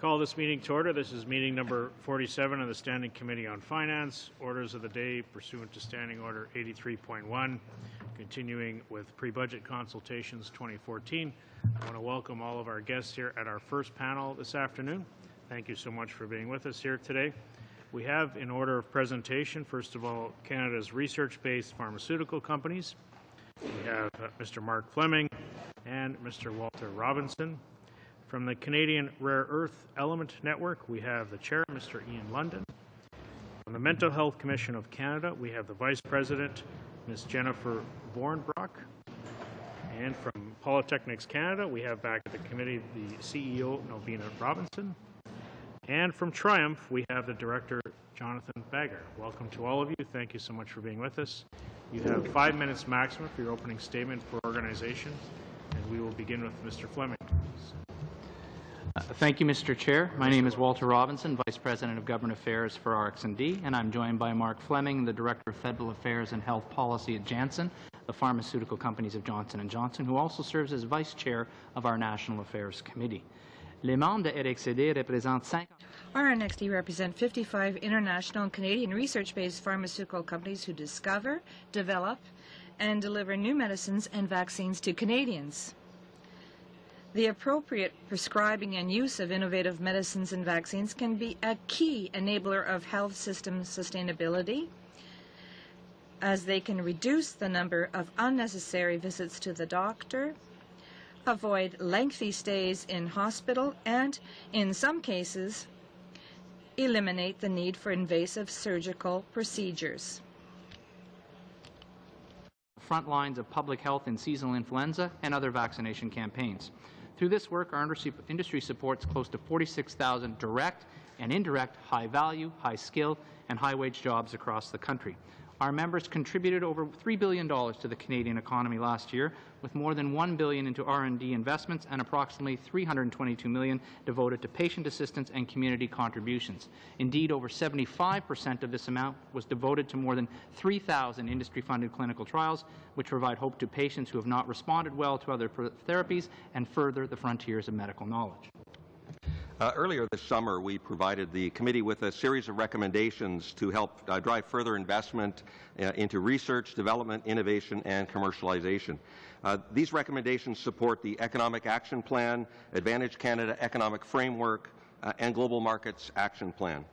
call this meeting to order. This is meeting number 47 of the Standing Committee on Finance. Orders of the day pursuant to Standing Order 83.1, continuing with pre-budget consultations 2014. I want to welcome all of our guests here at our first panel this afternoon. Thank you so much for being with us here today. We have, in order of presentation, first of all, Canada's research-based pharmaceutical companies. We have Mr. Mark Fleming and Mr. Walter Robinson. From the Canadian Rare Earth Element Network, we have the Chair, Mr. Ian London. From the Mental Health Commission of Canada, we have the Vice President, Ms. Jennifer Bornbrock. And from Polytechnics Canada, we have back at the committee the CEO, Novena Robinson. And from Triumph, we have the Director, Jonathan Bagger. Welcome to all of you. Thank you so much for being with us. You have 5 minutes maximum for your opening statement for organization, and we will begin with Mr. Fleming. Thank you, Mr. Chair. My name is Walter Robinson, Vice President of Government Affairs for RxD, and I'm joined by Mark Fleming, the Director of Federal Affairs and Health Policy at Janssen, the pharmaceutical companies of Johnson & Johnson, who also serves as Vice Chair of our National Affairs Committee. Les membres de RxD représentent 50. RNXD represent 55 international and Canadian research-based pharmaceutical companies who discover, develop, and deliver new medicines and vaccines to Canadians. The appropriate prescribing and use of innovative medicines and vaccines can be a key enabler of health system sustainability, as they can reduce the number of unnecessary visits to the doctor, avoid lengthy stays in hospital, and, in some cases, eliminate the need for invasive surgical procedures. Front lines of public health in seasonal influenza and other vaccination campaigns. Through this work, our industry supports close to 46,000 direct and indirect high-value, high-skill, and high-wage jobs across the country. Our members contributed over $3 billion to the Canadian economy last year, with more than $1 billion into R&D investments and approximately $322 million devoted to patient assistance and community contributions. Indeed, over 75% of this amount was devoted to more than 3,000 industry-funded clinical trials, which provide hope to patients who have not responded well to other therapies and further the frontiers of medical knowledge. Earlier this summer, we provided the committee with a series of recommendations to help drive further investment into research, development, innovation, and commercialization. These recommendations support the Economic Action Plan, Advantage Canada Economic Framework, and Global Markets Action Plan.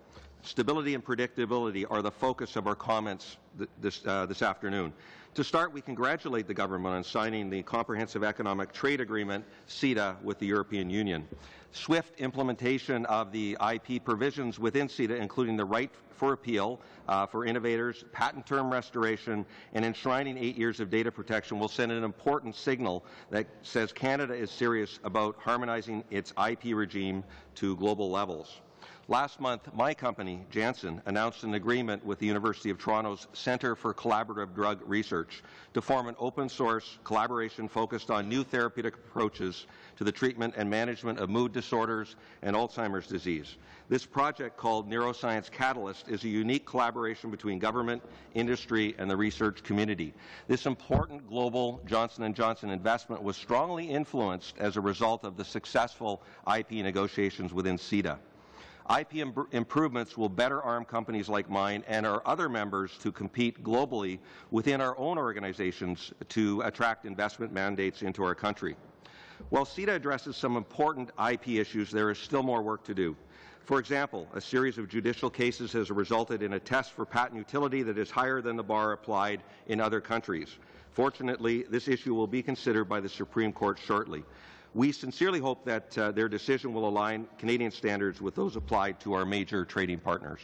Stability and predictability are the focus of our comments this afternoon. To start, we congratulate the government on signing the Comprehensive Economic Trade Agreement, CETA, with the European Union. Swift implementation of the IP provisions within CETA, including the right for appeal for innovators, patent term restoration, and enshrining 8 years of data protection, will send an important signal that says Canada is serious about harmonizing its IP regime to global levels. Last month, my company, Janssen, announced an agreement with the University of Toronto's Centre for Collaborative Drug Research to form an open-source collaboration focused on new therapeutic approaches to the treatment and management of mood disorders and Alzheimer's disease. This project, called Neuroscience Catalyst, is a unique collaboration between government, industry, and the research community. This important global Johnson & Johnson investment was strongly influenced as a result of the successful IP negotiations within CETA. IP improvements will better arm companies like mine and our other members to compete globally within our own organizations to attract investment mandates into our country. While CETA addresses some important IP issues, there is still more work to do. For example, a series of judicial cases has resulted in a test for patent utility that is higher than the bar applied in other countries. Fortunately, this issue will be considered by the Supreme Court shortly. We sincerely hope that their decision will align Canadian standards with those applied to our major trading partners.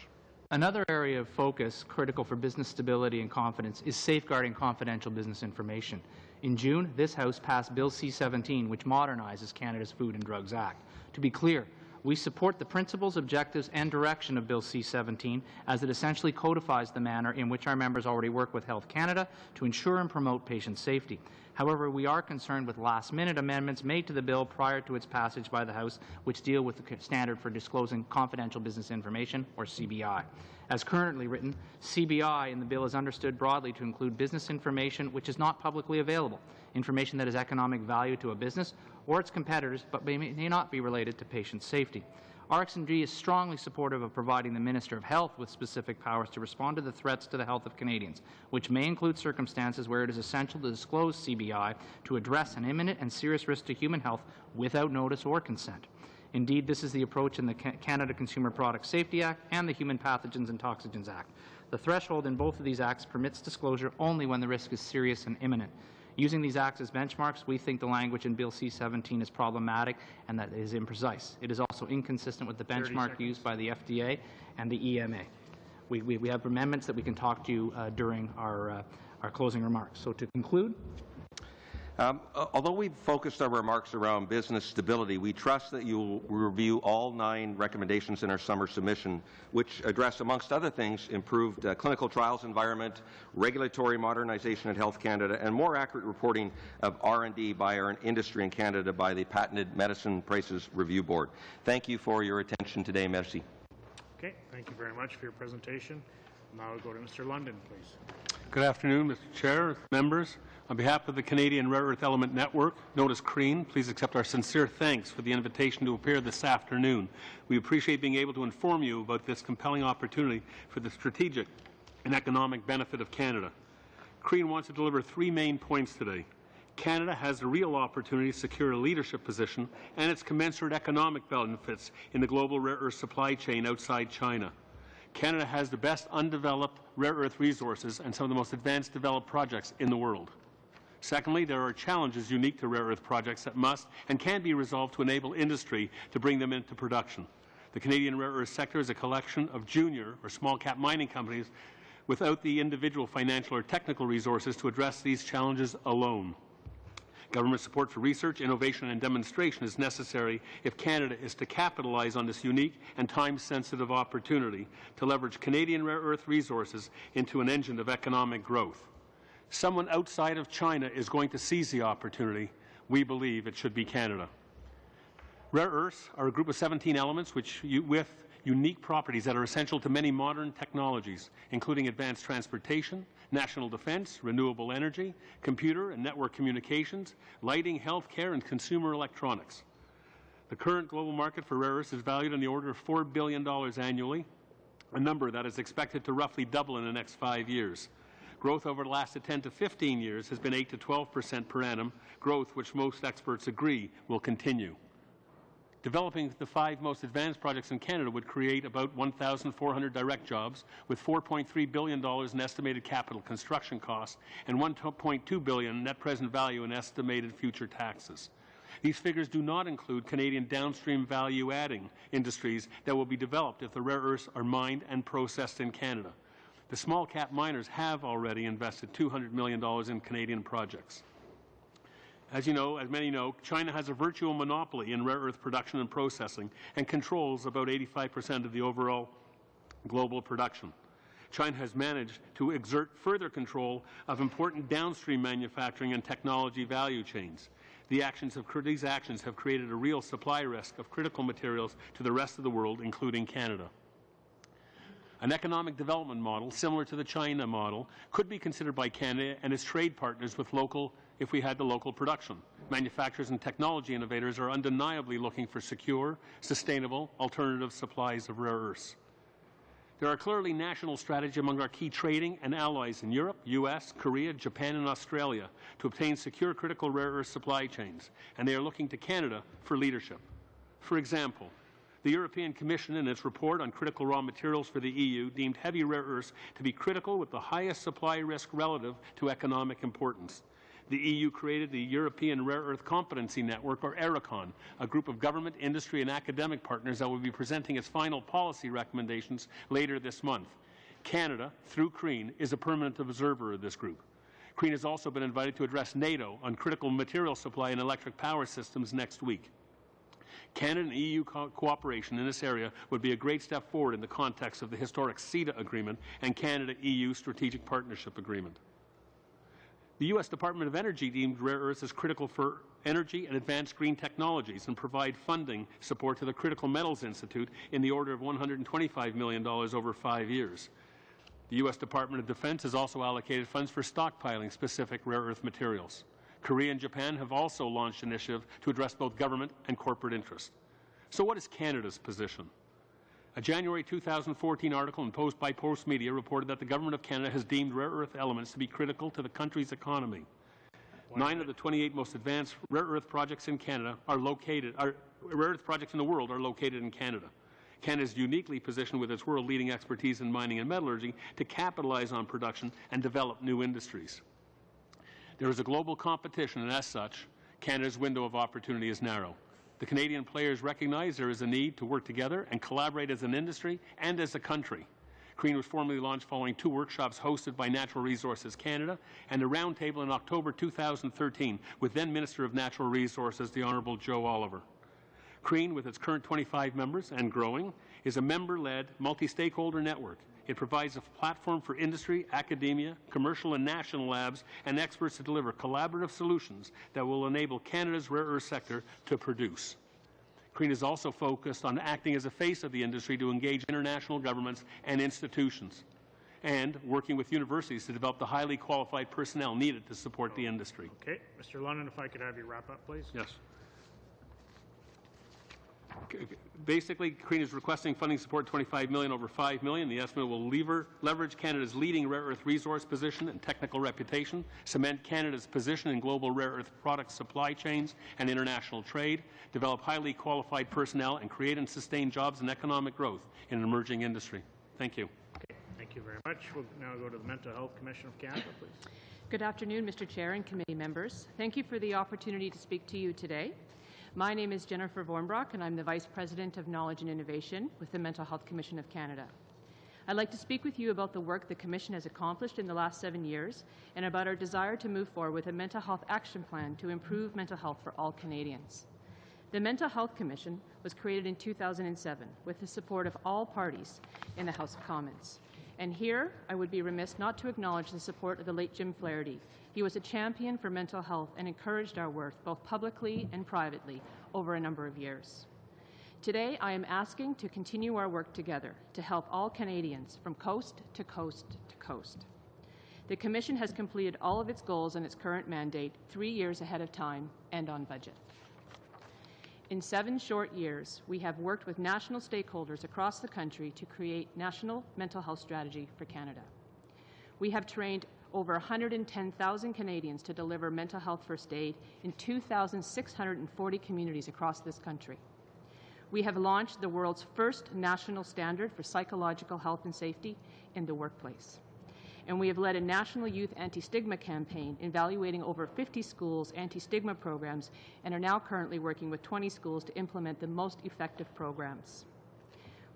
Another area of focus critical for business stability and confidence is safeguarding confidential business information. In June, this House passed Bill C-17, which modernizes Canada's Food and Drugs Act. To be clear, we support the principles, objectives, and direction of Bill C-17, as it essentially codifies the manner in which our members already work with Health Canada to ensure and promote patient safety. However, we are concerned with last-minute amendments made to the bill prior to its passage by the House, which deal with the standard for disclosing confidential business information, or CBI. As currently written, CBI in the bill is understood broadly to include business information which is not publicly available, information that has economic value to a business or its competitors but may not be related to patient safety. RxMG is strongly supportive of providing the Minister of Health with specific powers to respond to the threats to the health of Canadians, which may include circumstances where it is essential to disclose CBI to address an imminent and serious risk to human health without notice or consent. Indeed, this is the approach in the Canada Consumer Product Safety Act and the Human Pathogens and Toxins Act. The threshold in both of these acts permits disclosure only when the risk is serious and imminent. Using these acts as benchmarks, we think the language in Bill C-17 is problematic and that it is imprecise. It is also inconsistent with the benchmark used by the FDA and the EMA. We have amendments that we can talk to you during our closing remarks. So to conclude, although we've focused our remarks around business stability, we trust that you will review all 9 recommendations in our summer submission, which address, amongst other things, improved clinical trials environment, regulatory modernization at Health Canada, and more accurate reporting of R&D by our industry in Canada by the Patented Medicine Prices Review Board. Thank you for your attention today. Merci. Okay, thank you very much for your presentation. Now I'll go to Mr. London, please. Good afternoon, Mr. Chair, members. On behalf of the Canadian Rare Earth Element Network, known as CREAN, please accept our sincere thanks for the invitation to appear this afternoon. We appreciate being able to inform you about this compelling opportunity for the strategic and economic benefit of Canada. CREAN wants to deliver 3 main points today. Canada has a real opportunity to secure a leadership position and its commensurate economic benefits in the global rare earth supply chain outside China. Canada has the best undeveloped rare earth resources and some of the most advanced developed projects in the world. Secondly, there are challenges unique to rare earth projects that must and can be resolved to enable industry to bring them into production. The Canadian rare earth sector is a collection of junior or small-cap mining companies without the individual financial or technical resources to address these challenges alone. Government support for research, innovation, and demonstration is necessary if Canada is to capitalize on this unique and time-sensitive opportunity to leverage Canadian rare earth resources into an engine of economic growth. Someone outside of China is going to seize the opportunity. We believe it should be Canada. Rare earths are a group of 17 elements with unique properties that are essential to many modern technologies, including advanced transportation, national defense, renewable energy, computer and network communications, lighting, healthcare, and consumer electronics. The current global market for rare earths is valued in the order of $4 billion annually, a number that is expected to roughly double in the next 5 years. Growth over the last 10 to 15 years has been 8 to 12% per annum, growth which most experts agree will continue. Developing the 5 most advanced projects in Canada would create about 1,400 direct jobs with $4.3 billion in estimated capital construction costs and $1.2 billion net present value in estimated future taxes. These figures do not include Canadian downstream value-adding industries that will be developed if the rare earths are mined and processed in Canada. The small-cap miners have already invested $200 million in Canadian projects. As you know, as many know, China has a virtual monopoly in rare earth production and processing and controls about 85% of the overall global production. China has managed to exert further control of important downstream manufacturing and technology value chains. These actions have created a real supply risk of critical materials to the rest of the world, including Canada. An economic development model similar to the China model could be considered by Canada and its trade partners if we had the local production. Manufacturers and technology innovators are undeniably looking for secure, sustainable, alternative supplies of rare earths. There are clearly national strategies among our key trading and allies in Europe, US, Korea, Japan, and Australia to obtain secure critical rare earth supply chains, and they are looking to Canada for leadership. For example, the European Commission, in its report on critical raw materials for the EU, deemed heavy rare earths to be critical with the highest supply risk relative to economic importance. The EU created the European Rare Earth Competency Network, or ERICON, a group of government, industry, and academic partners that will be presenting its final policy recommendations later this month. Canada, through CREAN, is a permanent observer of this group. CREAN has also been invited to address NATO on critical material supply and electric power systems next week. Canada and EU cooperation in this area would be a great step forward in the context of the historic CETA agreement and Canada-EU Strategic Partnership Agreement. The U.S. Department of Energy deemed rare earths as critical for energy and advanced green technologies and provide funding support to the Critical Metals Institute in the order of $125 million over 5 years. The U.S. Department of Defense has also allocated funds for stockpiling specific rare earth materials. Korea and Japan have also launched an initiative to address both government and corporate interests. So what is Canada's position? A January 2014 article in Post by Post Media reported that the Government of Canada has deemed rare earth elements to be critical to the country's economy. 9 of the 28 most advanced rare earth projects in Canada rare earth projects in the world are located in Canada. Canada is uniquely positioned with its world-leading expertise in mining and metallurgy to capitalize on production and develop new industries. There is a global competition, and as such, Canada's window of opportunity is narrow. The Canadian players recognize there is a need to work together and collaborate as an industry and as a country. CREAN was formally launched following 2 workshops hosted by Natural Resources Canada and a roundtable in October 2013 with then Minister of Natural Resources, the Honourable Joe Oliver. CREAN, with its current 25 members and growing, is a member-led, multi-stakeholder network. It provides a platform for industry, academia, commercial and national labs and experts to deliver collaborative solutions that will enable Canada's rare earth sector to produce. CREAN is also focused on acting as a face of the industry to engage international governments and institutions, and working with universities to develop the highly qualified personnel needed to support the industry. Okay. Mr. London, if I could have you wrap up, please. Yes. Basically, CREAN is requesting funding support $25 million over $5 million. The estimate will leverage Canada's leading rare earth resource position and technical reputation, cement Canada's position in global rare earth product supply chains and international trade, develop highly qualified personnel, and create and sustain jobs and economic growth in an emerging industry. Thank you. Okay. Thank you very much. We'll now go to the Mental Health Commission of Canada, please. Good afternoon, Mr. Chair and committee members. Thank you for the opportunity to speak to you today. My name is Jennifer Vornbrock, and I'm the Vice President of Knowledge and Innovation with the Mental Health Commission of Canada. I'd like to speak with you about the work the Commission has accomplished in the last 7 years and about our desire to move forward with a mental health action plan to improve mental health for all Canadians. The Mental Health Commission was created in 2007 with the support of all parties in the House of Commons. And here, I would be remiss not to acknowledge the support of the late Jim Flaherty. He was a champion for mental health and encouraged our work, both publicly and privately, over a number of years. Today, I am asking to continue our work together to help all Canadians from coast to coast to coast. The Commission has completed all of its goals in its current mandate 3 years ahead of time and on budget. In 7 short years, we have worked with national stakeholders across the country to create national mental health strategy for Canada. We have trained over 110,000 Canadians to deliver mental health first aid in 2,640 communities across this country. We have launched the world's first national standard for psychological health and safety in the workplace. And we have led a national youth anti-stigma campaign evaluating over 50 schools' anti-stigma programs and are now currently working with 20 schools to implement the most effective programs.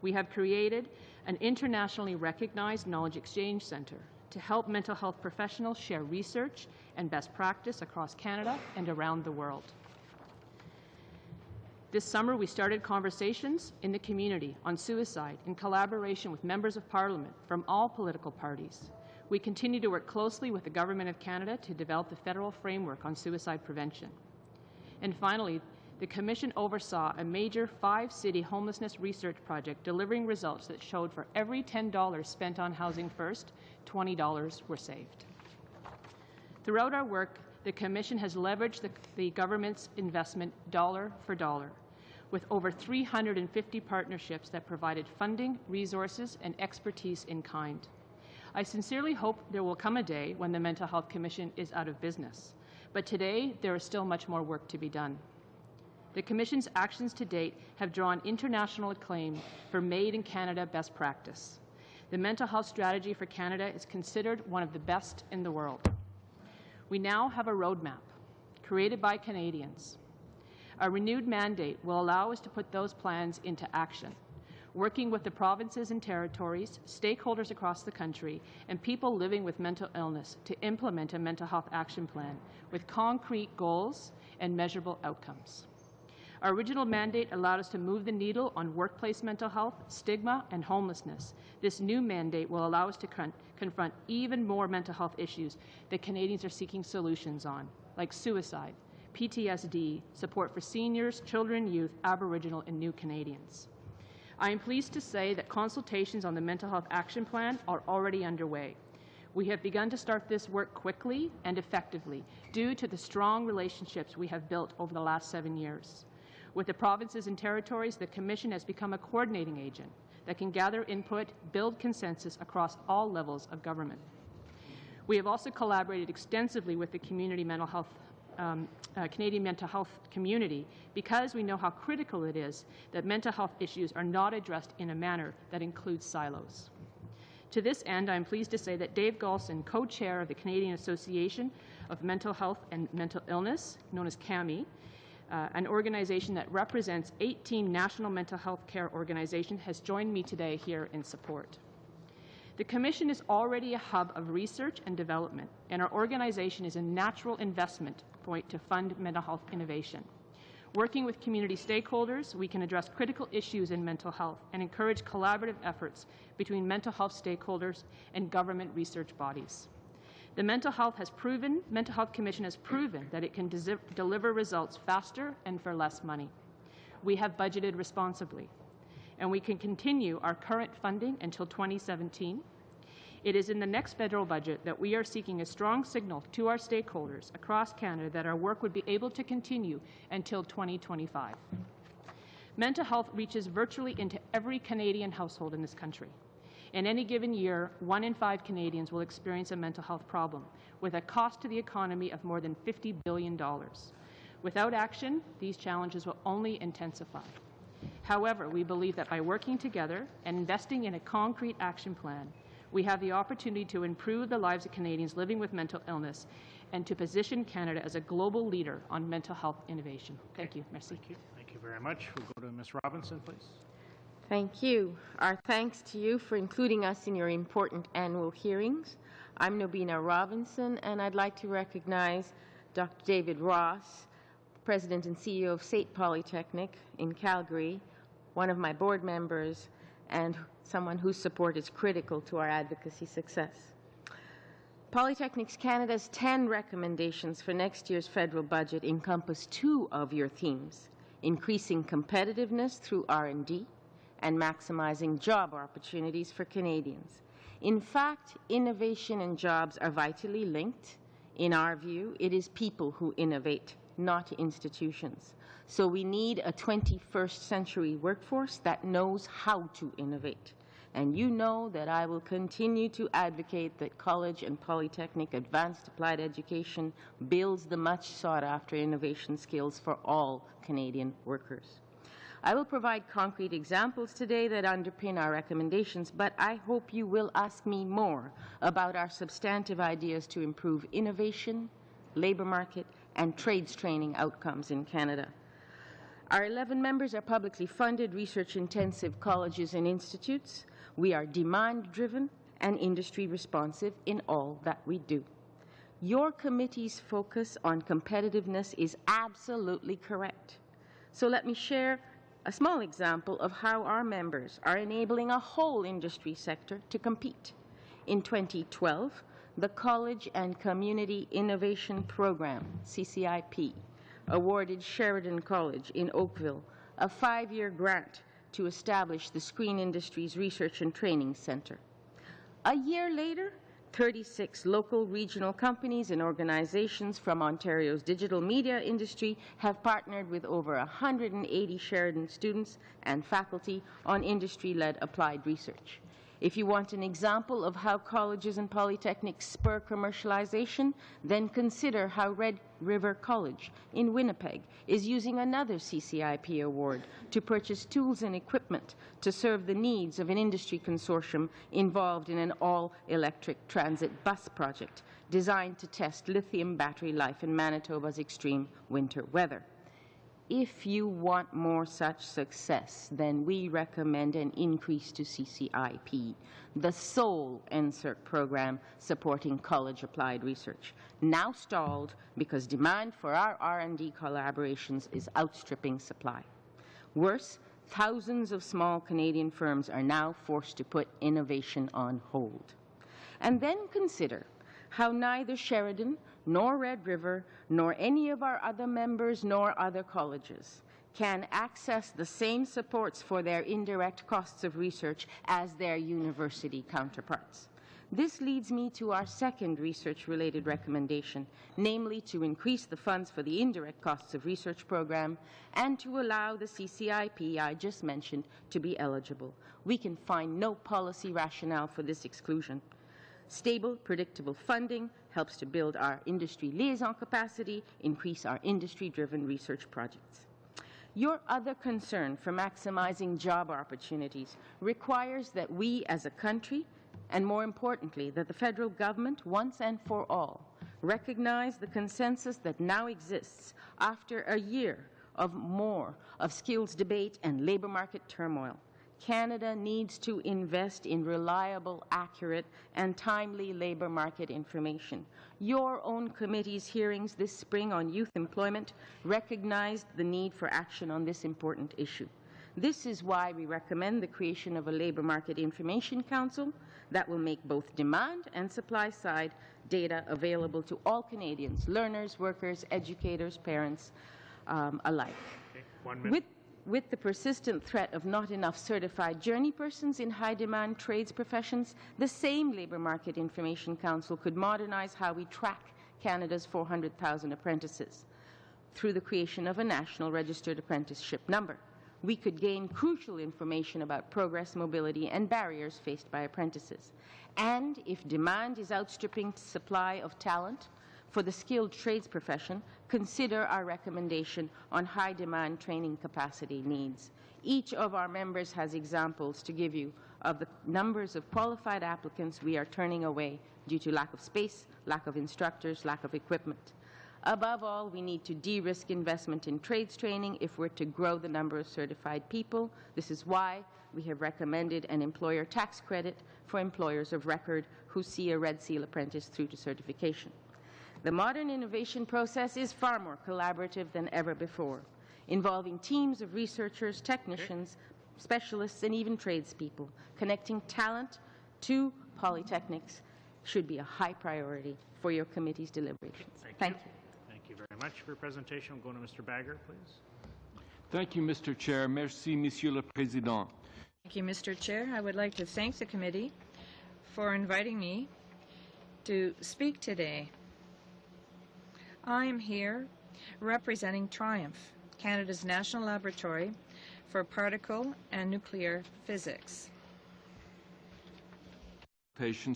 We have created an internationally recognized knowledge exchange center to help mental health professionals share research and best practice across Canada and around the world. This summer, we started conversations in the community on suicide in collaboration with members of Parliament from all political parties. We continue to work closely with the Government of Canada to develop the federal framework on suicide prevention. And finally, the Commission oversaw a major 5-city homelessness research project delivering results that showed for every $10 spent on Housing First, $20 were saved. Throughout our work, the Commission has leveraged the government's investment dollar for dollar, with over 350 partnerships that provided funding, resources, and expertise in kind. I sincerely hope there will come a day when the Mental Health Commission is out of business, but today there is still much more work to be done. The Commission's actions to date have drawn international acclaim for Made in Canada best practice. The Mental Health Strategy for Canada is considered one of the best in the world. We now have a roadmap created by Canadians. A renewed mandate will allow us to put those plans into action, working with the provinces and territories, stakeholders across the country, and people living with mental illness to implement a mental health action plan with concrete goals and measurable outcomes. Our original mandate allowed us to move the needle on workplace mental health, stigma, and homelessness. This new mandate will allow us to confront even more mental health issues that Canadians are seeking solutions on, like suicide, PTSD, support for seniors, children, youth, Aboriginal, and new Canadians. I am pleased to say that consultations on the Mental Health Action Plan are already underway. We have begun to start this work quickly and effectively due to the strong relationships we have built over the last 7 years. With the provinces and territories, the Commission has become a coordinating agent that can gather input, build consensus across all levels of government. We have also collaborated extensively with the community mental health, Canadian mental health community, because we know how critical it is that mental health issues are not addressed in a manner that includes silos. To this end, I am pleased to say that Dave Golson, co-chair of the Canadian Association of Mental Health and Mental Illness, known as CAMI, an organization that represents 18 national mental health care organizations, has joined me today here in support. The Commission is already a hub of research and development, and our organization is a natural investment point to fund mental health innovation. Working with community stakeholders, we can address critical issues in mental health and encourage collaborative efforts between mental health stakeholders and government research bodies. The Mental Health Commission has proven that it can deliver results faster and for less money. We have budgeted responsibly, and we can continue our current funding until 2017. It is in the next federal budget that we are seeking a strong signal to our stakeholders across Canada that our work would be able to continue until 2025. Mental health reaches virtually into every Canadian household in this country. In any given year, 1 in 5 Canadians will experience a mental health problem, with a cost to the economy of more than $50 billion. Without action, these challenges will only intensify. However, we believe that by working together and investing in a concrete action plan, we have the opportunity to improve the lives of Canadians living with mental illness and to position Canada as a global leader on mental health innovation. Thank you. Merci. Thank you. Thank you very much. We'll go to Ms. Robinson, please. Thank you. Our thanks to you for including us in your important annual hearings. I'm Nobina Robinson, and I'd like to recognize Dr. David Ross, President and CEO of SAIT Polytechnic in Calgary, one of my board members, and someone whose support is critical to our advocacy success. Polytechnics Canada's 10 recommendations for next year's federal budget encompass 2 of your themes: increasing competitiveness through R&D and maximizing job opportunities for Canadians. In fact, innovation and jobs are vitally linked. In our view, it is people who innovate, not institutions. So we need a 21st century workforce that knows how to innovate. And you know that I will continue to advocate that college and polytechnic advanced applied education builds the much sought after innovation skills for all Canadian workers. I will provide concrete examples today that underpin our recommendations, but I hope you will ask me more about our substantive ideas to improve innovation, labour market, and trades training outcomes in Canada. Our 11 members are publicly funded, research-intensive colleges and institutes. We are demand-driven and industry-responsive in all that we do. Your committee's focus on competitiveness is absolutely correct. So let me share a small example of how our members are enabling a whole industry sector to compete. In 2012, the College and Community Innovation Program, CCIP, awarded Sheridan College in Oakville a 5-year grant to establish the Screen Industries Research and Training Centre. A year later, 36 local regional companies and organizations from Ontario's digital media industry have partnered with over 180 Sheridan students and faculty on industry-led applied research. If you want an example of how colleges and polytechnics spur commercialization, then consider how Red River College in Winnipeg is using another CCIP award to purchase tools and equipment to serve the needs of an industry consortium involved in an all-electric transit bus project designed to test lithium battery life in Manitoba's extreme winter weather. If you want more such success, then we recommend an increase to CCIP, the sole NSERC program supporting college applied research, now stalled because demand for our R&D collaborations is outstripping supply. Worse, thousands of small Canadian firms are now forced to put innovation on hold. And then consider how neither Sheridan, nor Red River, nor any of our other members, nor other colleges can access the same supports for their indirect costs of research as their university counterparts. This leads me to our second research-related recommendation, namely to increase the funds for the indirect costs of research program and to allow the CCIP I just mentioned to be eligible. We can find no policy rationale for this exclusion. Stable, predictable funding helps to build our industry liaison capacity, increase our industry-driven research projects. Your other concern for maximizing job opportunities requires that we as a country, and more importantly, that the federal government once and for all recognize the consensus that now exists after a year of skills debate and labor market turmoil. Canada needs to invest in reliable, accurate, and timely labor market information. Your own committee's hearings this spring on youth employment recognized the need for action on this important issue. This is why we recommend the creation of a Labor Market Information Council that will make both demand and supply side data available to all Canadians, learners, workers, educators, parents alike. Okay, 1 minute. With the persistent threat of not enough certified journey persons in high-demand trades professions, the same Labour Market Information Council could modernize how we track Canada's 400,000 apprentices through the creation of a national registered apprenticeship number. We could gain crucial information about progress, mobility, and barriers faced by apprentices. And if demand is outstripping supply of talent for the skilled trades profession, consider our recommendation on high-demand training capacity needs. Each of our members has examples to give you of the numbers of qualified applicants we are turning away due to lack of space, lack of instructors, lack of equipment. Above all, we need to de-risk investment in trades training if we're to grow the number of certified people. This is why we have recommended an employer tax credit for employers of record who see a Red Seal apprentice through to certification. The modern innovation process is far more collaborative than ever before, involving teams of researchers, technicians, specialists, and even tradespeople. Connecting talent to polytechnics should be a high priority for your committee's deliberations. Thank you. Thank you very much for your presentation. We'll go to Mr. Bagger, please. Thank you, Mr. Chair. Merci, Monsieur le Président. Thank you, Mr. Chair. I would like to thank the committee for inviting me to speak today. I am here representing Triumph, Canada's National Laboratory for Particle and Nuclear Physics.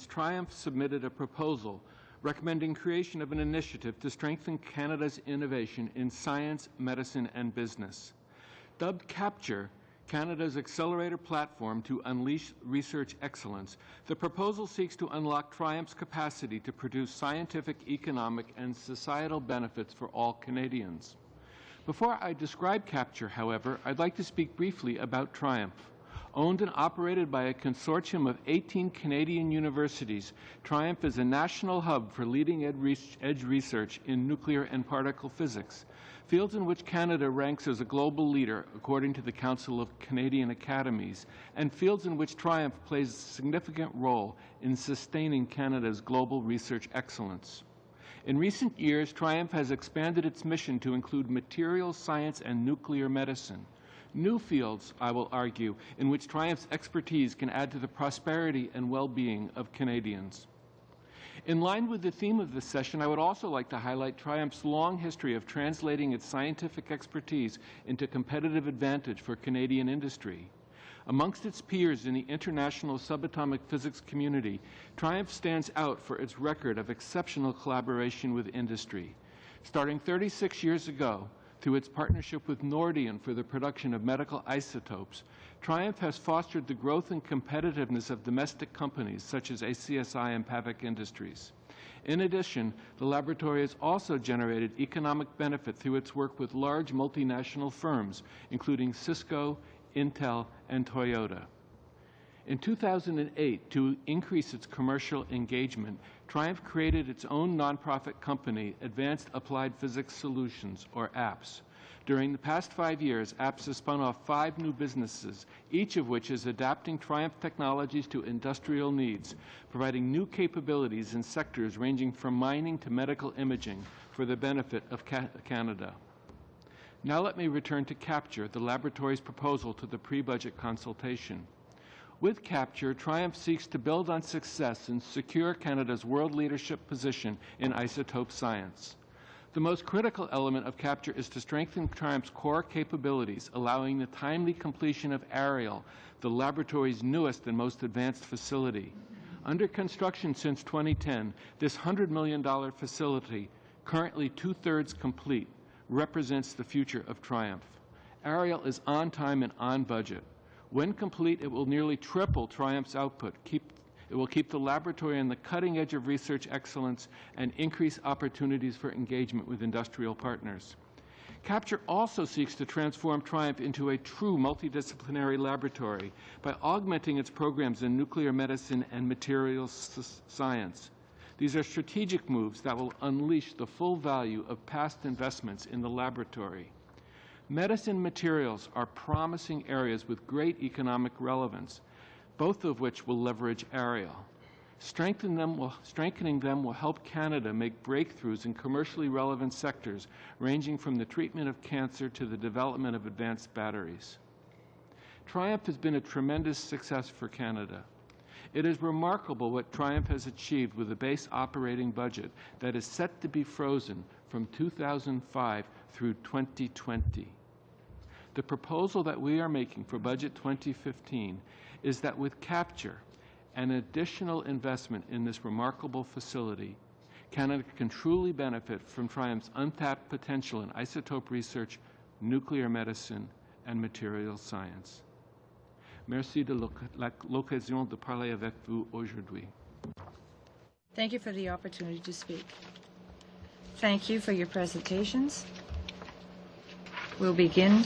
Triumph submitted a proposal recommending creation of an initiative to strengthen Canada's innovation in science, medicine, and business. Dubbed Capture, Canada's accelerator platform to unleash research excellence, the proposal seeks to unlock Triumph's capacity to produce scientific, economic, and societal benefits for all Canadians. Before I describe Capture, however, I'd like to speak briefly about Triumph. Owned and operated by a consortium of 18 Canadian universities, Triumph is a national hub for leading-edge research in nuclear and particle physics, fields in which Canada ranks as a global leader according to the Council of Canadian Academies, and fields in which Triumph plays a significant role in sustaining Canada's global research excellence. In recent years, Triumph has expanded its mission to include materials science and nuclear medicine. New fields, I will argue, in which Triumph's expertise can add to the prosperity and well-being of Canadians. In line with the theme of this session, I would also like to highlight Triumph's long history of translating its scientific expertise into competitive advantage for Canadian industry. Amongst its peers in the international subatomic physics community, Triumph stands out for its record of exceptional collaboration with industry. Starting 36 years ago, through its partnership with Nordion for the production of medical isotopes, Triumph has fostered the growth and competitiveness of domestic companies such as ACSI and Pavic Industries. In addition, the laboratory has also generated economic benefit through its work with large multinational firms, including Cisco, Intel, and Toyota. In 2008, to increase its commercial engagement, Triumph created its own nonprofit company, Advanced Applied Physics Solutions, or APPS. During the past 5 years, APPS has spun off 5 new businesses, each of which is adapting Triumph technologies to industrial needs, providing new capabilities in sectors ranging from mining to medical imaging for the benefit of Canada. Now let me return to Capture, the laboratory's proposal to the pre-budget consultation. With Capture, Triumph seeks to build on success and secure Canada's world leadership position in isotope science. The most critical element of Capture is to strengthen Triumph's core capabilities, allowing the timely completion of Ariel, the laboratory's newest and most advanced facility. Under construction since 2010, this $100 million facility, currently two-thirds complete, represents the future of Triumph. Ariel is on time and on budget. When complete, it will nearly triple Triumph's output. It will keep the laboratory on the cutting edge of research excellence and increase opportunities for engagement with industrial partners. Capture also seeks to transform Triumph into a true multidisciplinary laboratory by augmenting its programs in nuclear medicine and materials science. These are strategic moves that will unleash the full value of past investments in the laboratory. Medicine materials are promising areas with great economic relevance, both of which will leverage Ariel. Strengthening them will help Canada make breakthroughs in commercially relevant sectors, ranging from the treatment of cancer to the development of advanced batteries. Triumph has been a tremendous success for Canada. It is remarkable what Triumph has achieved with a base operating budget that is set to be frozen from 2005 through 2020. The proposal that we are making for Budget 2015 is that with Capture, an additional investment in this remarkable facility, Canada can truly benefit from Triumph's untapped potential in isotope research, nuclear medicine, and materials science. Merci de l'occasion de parler avec vous aujourd'hui. Thank you for the opportunity to speak. Thank you for your presentations. We'll begin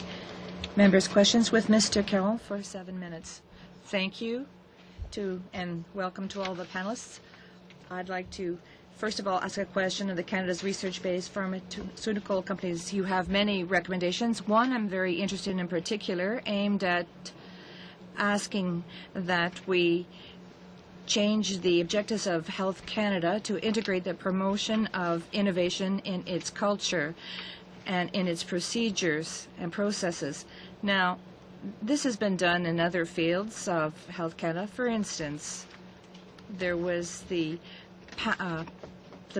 members' questions with Mr. Carroll for 7 minutes. Thank you and welcome to all the panelists. I'd like to first of all ask a question of the Canada's research-based pharmaceutical companies. You have many recommendations. One I'm very interested in particular, aimed at asking that we change the objectives of Health Canada to integrate the promotion of innovation in its culture and in its procedures and processes. Now, this has been done in other fields of Health Canada. For instance, there was the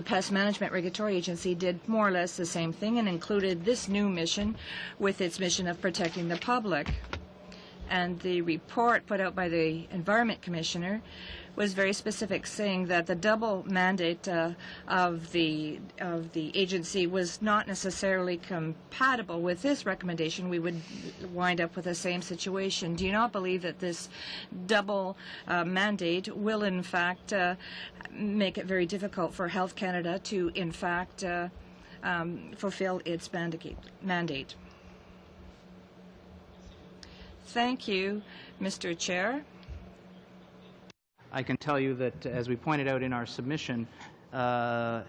Pest Management Regulatory Agency did more or less the same thing and included this new mission with its mission of protecting the public. And the report put out by the Environment Commissioner was very specific, saying that the double mandate of the agency was not necessarily compatible with this recommendation. We would wind up with the same situation. Do you not believe that this double mandate will, in fact, make it very difficult for Health Canada to, in fact, fulfill its mandate? Thank you, Mr. Chair. I can tell you that, as we pointed out in our submission, the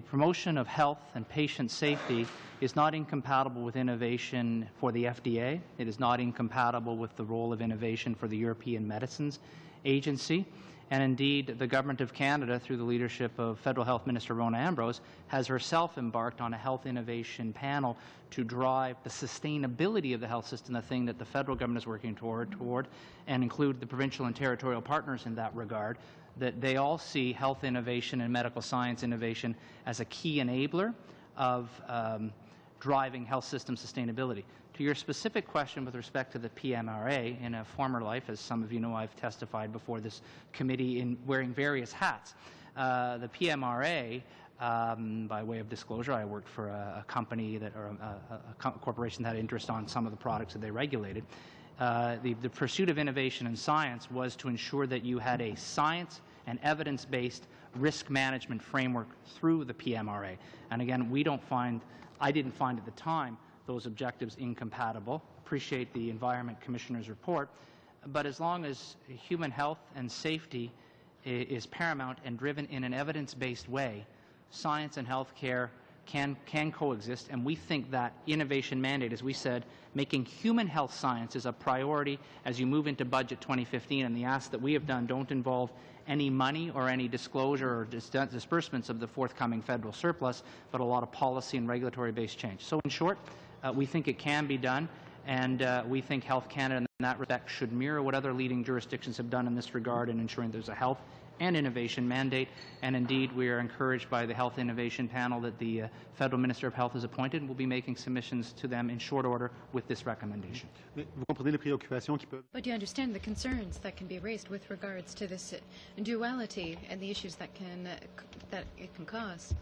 promotion of health and patient safety is not incompatible with innovation for the FDA. It is not incompatible with the role of innovation for the European Medicines Agency. And indeed, the Government of Canada, through the leadership of Federal Health Minister Rona Ambrose, has herself embarked on a health innovation panel to drive the sustainability of the health system, the thing that the federal government is working toward, and include the provincial and territorial partners in that regard, that they all see health innovation and medical science innovation as a key enabler of driving health system sustainability. To your specific question with respect to the PMRA, in a former life, as some of you know, I've testified before this committee in wearing various hats. The PMRA, by way of disclosure, I worked for a company or a corporation that had interest on some of the products that they regulated. The pursuit of innovation in science was to ensure that you had a science and evidence-based risk management framework through the PMRA. And again, I didn't find at the time those objectives incompatible. Appreciate the Environment Commissioner's report, but as long as human health and safety is paramount and driven in an evidence-based way, science and healthcare can coexist, and we think that innovation mandate, as we said, making human health science is a priority as you move into Budget 2015, and the asks that we have done don't involve any money or any disclosure or disbursements of the forthcoming federal surplus, but a lot of policy and regulatory-based change. So in short, we think it can be done, and we think Health Canada in that respect should mirror what other leading jurisdictions have done in this regard in ensuring there's a health and innovation mandate. And indeed, we are encouraged by the Health Innovation Panel that the Federal Minister of Health has appointed, and we'll be making submissions to them in short order with this recommendation. But do you understand the concerns that can be raised with regards to this duality and the issues that it can cause?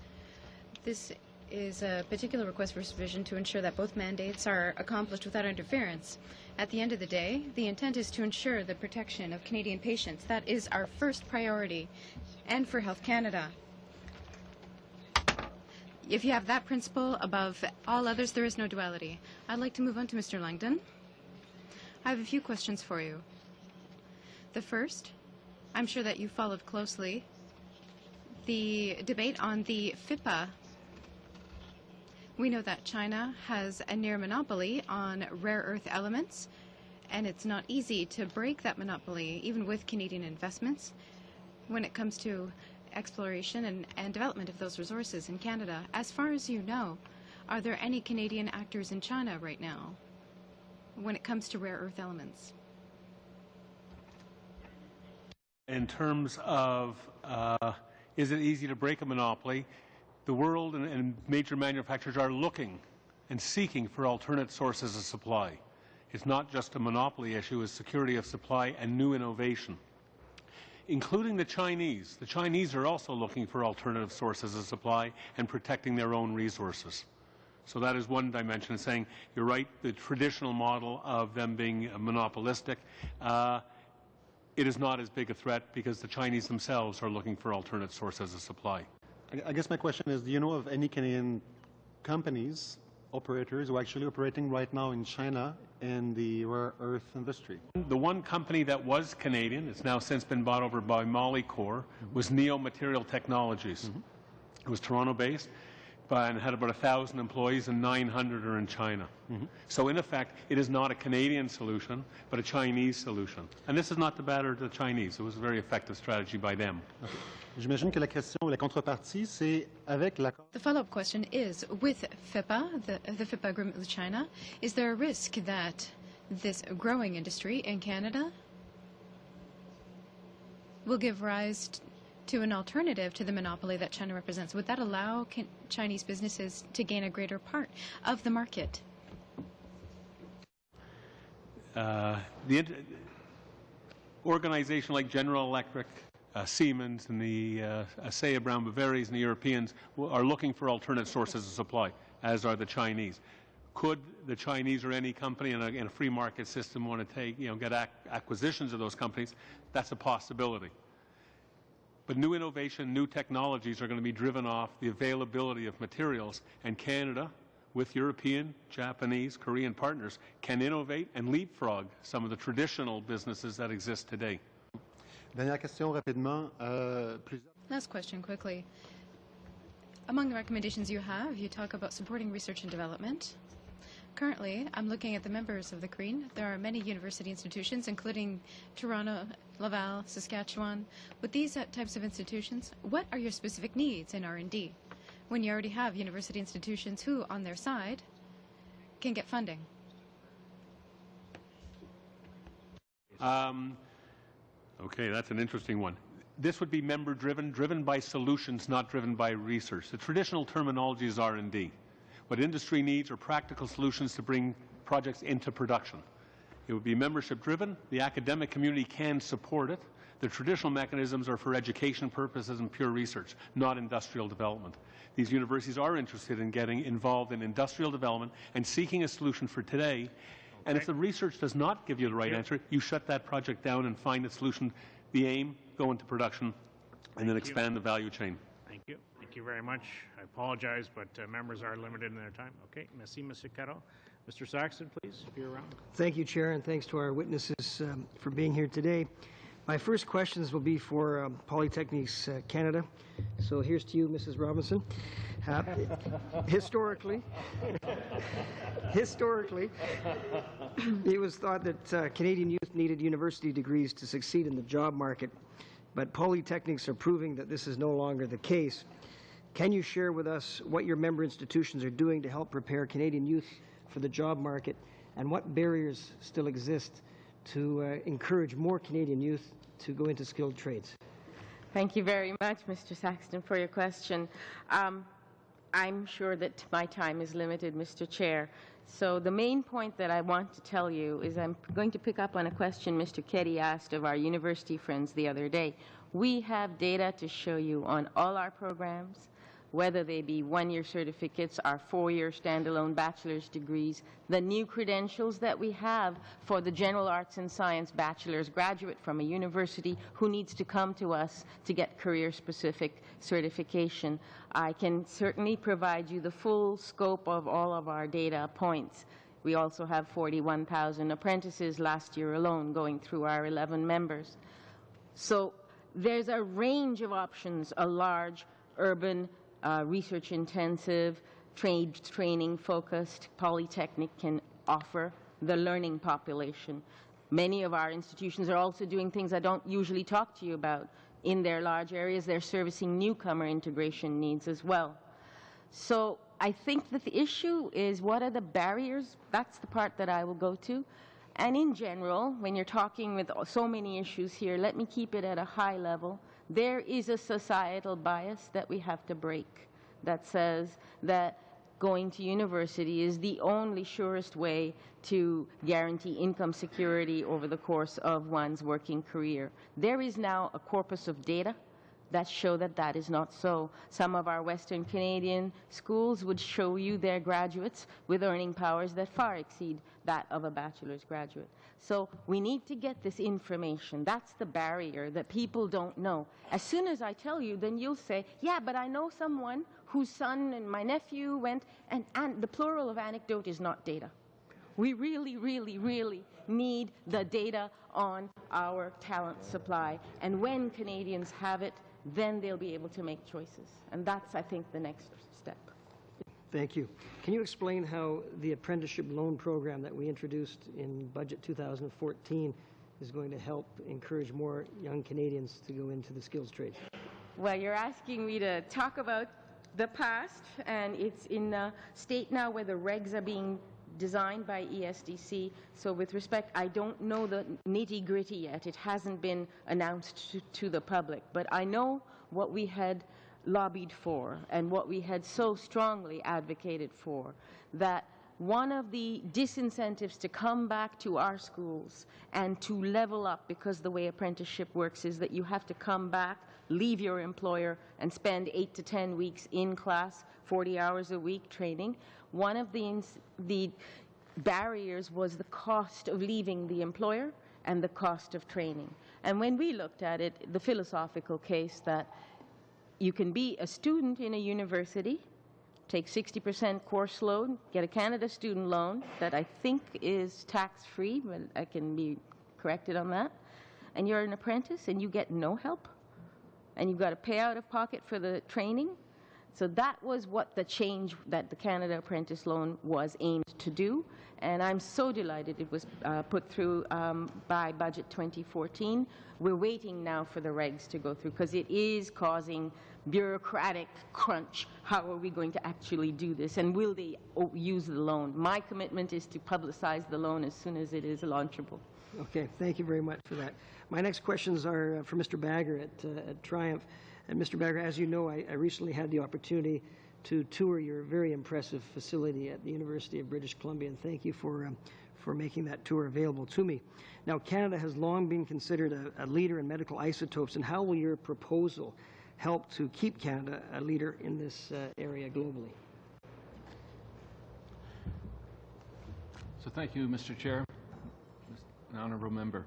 This is a particular request for supervision to ensure that both mandates are accomplished without interference. At the end of the day, the intent is to ensure the protection of Canadian patients. That is our first priority, and for Health Canada. If you have that principle above all others, there is no duality. I'd like to move on to Mr. Langdon. I have a few questions for you. The first, I'm sure that you followed closely the debate on the FIPA. We know that China has a near monopoly on rare earth elements, and it's not easy to break that monopoly, even with Canadian investments, when it comes to exploration and development of those resources in Canada. As far as you know, are there any Canadian actors in China right now when it comes to rare earth elements? In terms of is it easy to break a monopoly, the world and major manufacturers are looking and seeking for alternate sources of supply. It's not just a monopoly issue, it's security of supply and new innovation, including the Chinese. The Chinese are also looking for alternative sources of supply and protecting their own resources. So that is one dimension, saying you're right, the traditional model of them being monopolistic, it is not as big a threat because the Chinese themselves are looking for alternate sources of supply. I guess my question is, do you know of any Canadian companies, operators, who are actually operating right now in China in the rare earth industry? The one company that was Canadian, it's now since been bought over by Molycorp, was Neo Material Technologies. It was Toronto-based and had about 1,000 employees, and 900 are in China. So in effect, it is not a Canadian solution, but a Chinese solution. And this is not to batter the Chinese. It was a very effective strategy by them. J'imagine que la question, la contrepartie, c'est avec l'accord. The follow-up question is, with FIPA, the FIPA agreement with China, is there a risk that this growing industry in Canada will give rise to an alternative to the monopoly that China represents? Would that allow Chinese businesses to gain a greater part of the market? The organization like General Electric, Siemens, and the ASEA Brown Boveries and the Europeans are looking for alternate sources of supply, as are the Chinese. Could the Chinese or any company in a free market system want to take, get acquisitions of those companies? That's a possibility. But new innovation, new technologies are going to be driven off the availability of materials, and Canada, with European, Japanese, Korean partners, can innovate and leapfrog some of the traditional businesses that exist today. Dernière question rapidement. Last question quickly. Among the recommendations you have, you talk about supporting research and development. Currently, I'm looking at the members of the CREEN. There are many university institutions, including Toronto, Laval, Saskatchewan. With these types of institutions, what are your specific needs in R&D when you already have university institutions who, on their side, can get funding? Okay, that's an interesting one. This would be member-driven, driven by solutions, not driven by research. The traditional terminology is R&D. What industry needs are practical solutions to bring projects into production. It would be membership-driven. The academic community can support it. The traditional mechanisms are for education purposes and pure research, not industrial development. These universities are interested in getting involved in industrial development and seeking a solution for today. And if the research does not give you the right answer, you shut that project down and find a solution, the aim, go into production, and then expand the value chain. Thank you. Thank you very much. I apologize, but members are limited in their time. Okay, merci, Monsieur Carroll. Mr. Saxon, please, if you're around. Thank you, Chair, and thanks to our witnesses for being here today. My first questions will be for Polytechnics Canada. So here's to you, Mrs. Robinson. Historically, it was thought that Canadian youth needed university degrees to succeed in the job market, but polytechnics are proving that this is no longer the case. Can you share with us what your member institutions are doing to help prepare Canadian youth for the job market and what barriers still exist to encourage more Canadian youth to go into skilled trades? Thank you very much, Mr. Saxton, for your question. I'm sure that my time is limited, Mr. Chair. So the main point that I want to tell you is I'm going to pick up on a question Mr. Keddy asked of our university friends the other day. We have data to show you on all our programs, whether they be one-year certificates, our four-year standalone bachelor's degrees, the new credentials that we have for the general arts and science bachelor's graduate from a university who needs to come to us to get career-specific certification. I can certainly provide you the full scope of all of our data points. We also have 41,000 apprentices last year alone going through our 11 members. So there's a range of options, a large urban research-intensive, training-focused polytechnic can offer the learning population. Many of our institutions are also doing things I don't usually talk to you about. In their large areas, they're servicing newcomer integration needs as well. So I think that the issue is, what are the barriers? That's the part that I will go to. And in general, when you're talking with so many issues here, let me keep it at a high level. There is a societal bias that we have to break that says that going to university is the only surest way to guarantee income security over the course of one's working career. There is now a corpus of data that show that that is not so. Some of our Western Canadian schools would show you their graduates with earning powers that far exceed that of a bachelor's graduate. So we need to get this information. That's the barrier that people don't know. As soon as I tell you, then you'll say, yeah, but I know someone whose son and my nephew went, and the plural of anecdote is not data. We really, really, really need the data on our talent supply. And when Canadians have it, then they'll be able to make choices. And that's, I think, the next step. Thank you. Can you explain how the apprenticeship loan program that we introduced in Budget 2014 is going to help encourage more young Canadians to go into the skills trades? Well, you're asking me to talk about the past, and it's in a state now where the regs are being designed by ESDC. So with respect, I don't know the nitty-gritty yet. It hasn't been announced to the public. But I know what we had lobbied for and what we had so strongly advocated for, that one of the disincentives to come back to our schools and to level up, because the way apprenticeship works is that you have to come back, leave your employer, and spend 8 to 10 weeks in class, 40 hours a week training. One of the barriers was the cost of leaving the employer and the cost of training. And when we looked at it, the philosophical case that you can be a student in a university, take 60% course load, get a Canada student loan that I think is tax-free, but I can be corrected on that, and you're an apprentice and you get no help, and you've got to pay out of pocket for the training. So that was what the change that the Canada Apprentice Loan was aimed to do, and I'm so delighted it was put through by Budget 2014. We're waiting now for the regs to go through, because it is causing bureaucratic crunch. How are we going to actually do this, and will they use the loan? My commitment is to publicize the loan as soon as it is launchable. Okay, thank you very much for that. My next questions are for Mr. Bagger at Triumph. And Mr. Bagger, as you know, I recently had the opportunity to tour your very impressive facility at the University of British Columbia, and thank you for making that tour available to me. Now, Canada has long been considered a leader in medical isotopes, and how will your proposal help to keep Canada a leader in this area globally? So thank you, Mr. Chair, an honourable member.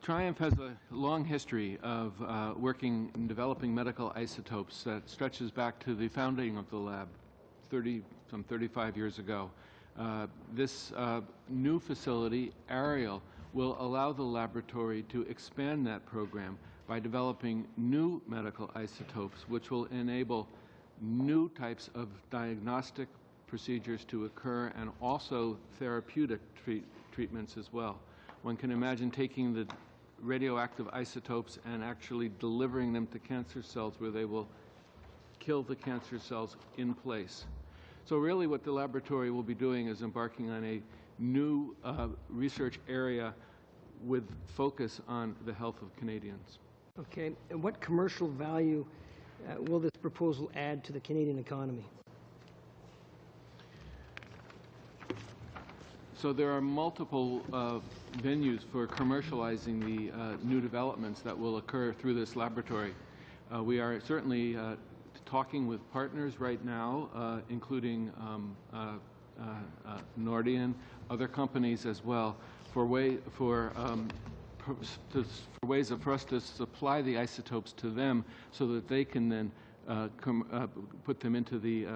Triumph has a long history of working in developing medical isotopes that stretches back to the founding of the lab some 35 years ago. This new facility, Ariel, will allow the laboratory to expand that program by developing new medical isotopes, which will enable new types of diagnostic procedures to occur, and also therapeutic treatments as well. One can imagine taking the radioactive isotopes and actually delivering them to cancer cells where they will kill the cancer cells in place. So really what the laboratory will be doing is embarking on a new research area with focus on the health of Canadians. Okay. And what commercial value will this proposal add to the Canadian economy? So there are multiple venues for commercializing the new developments that will occur through this laboratory. We are certainly talking with partners right now, including Nordian, other companies as well, for ways for us to supply the isotopes to them so that they can then put them into the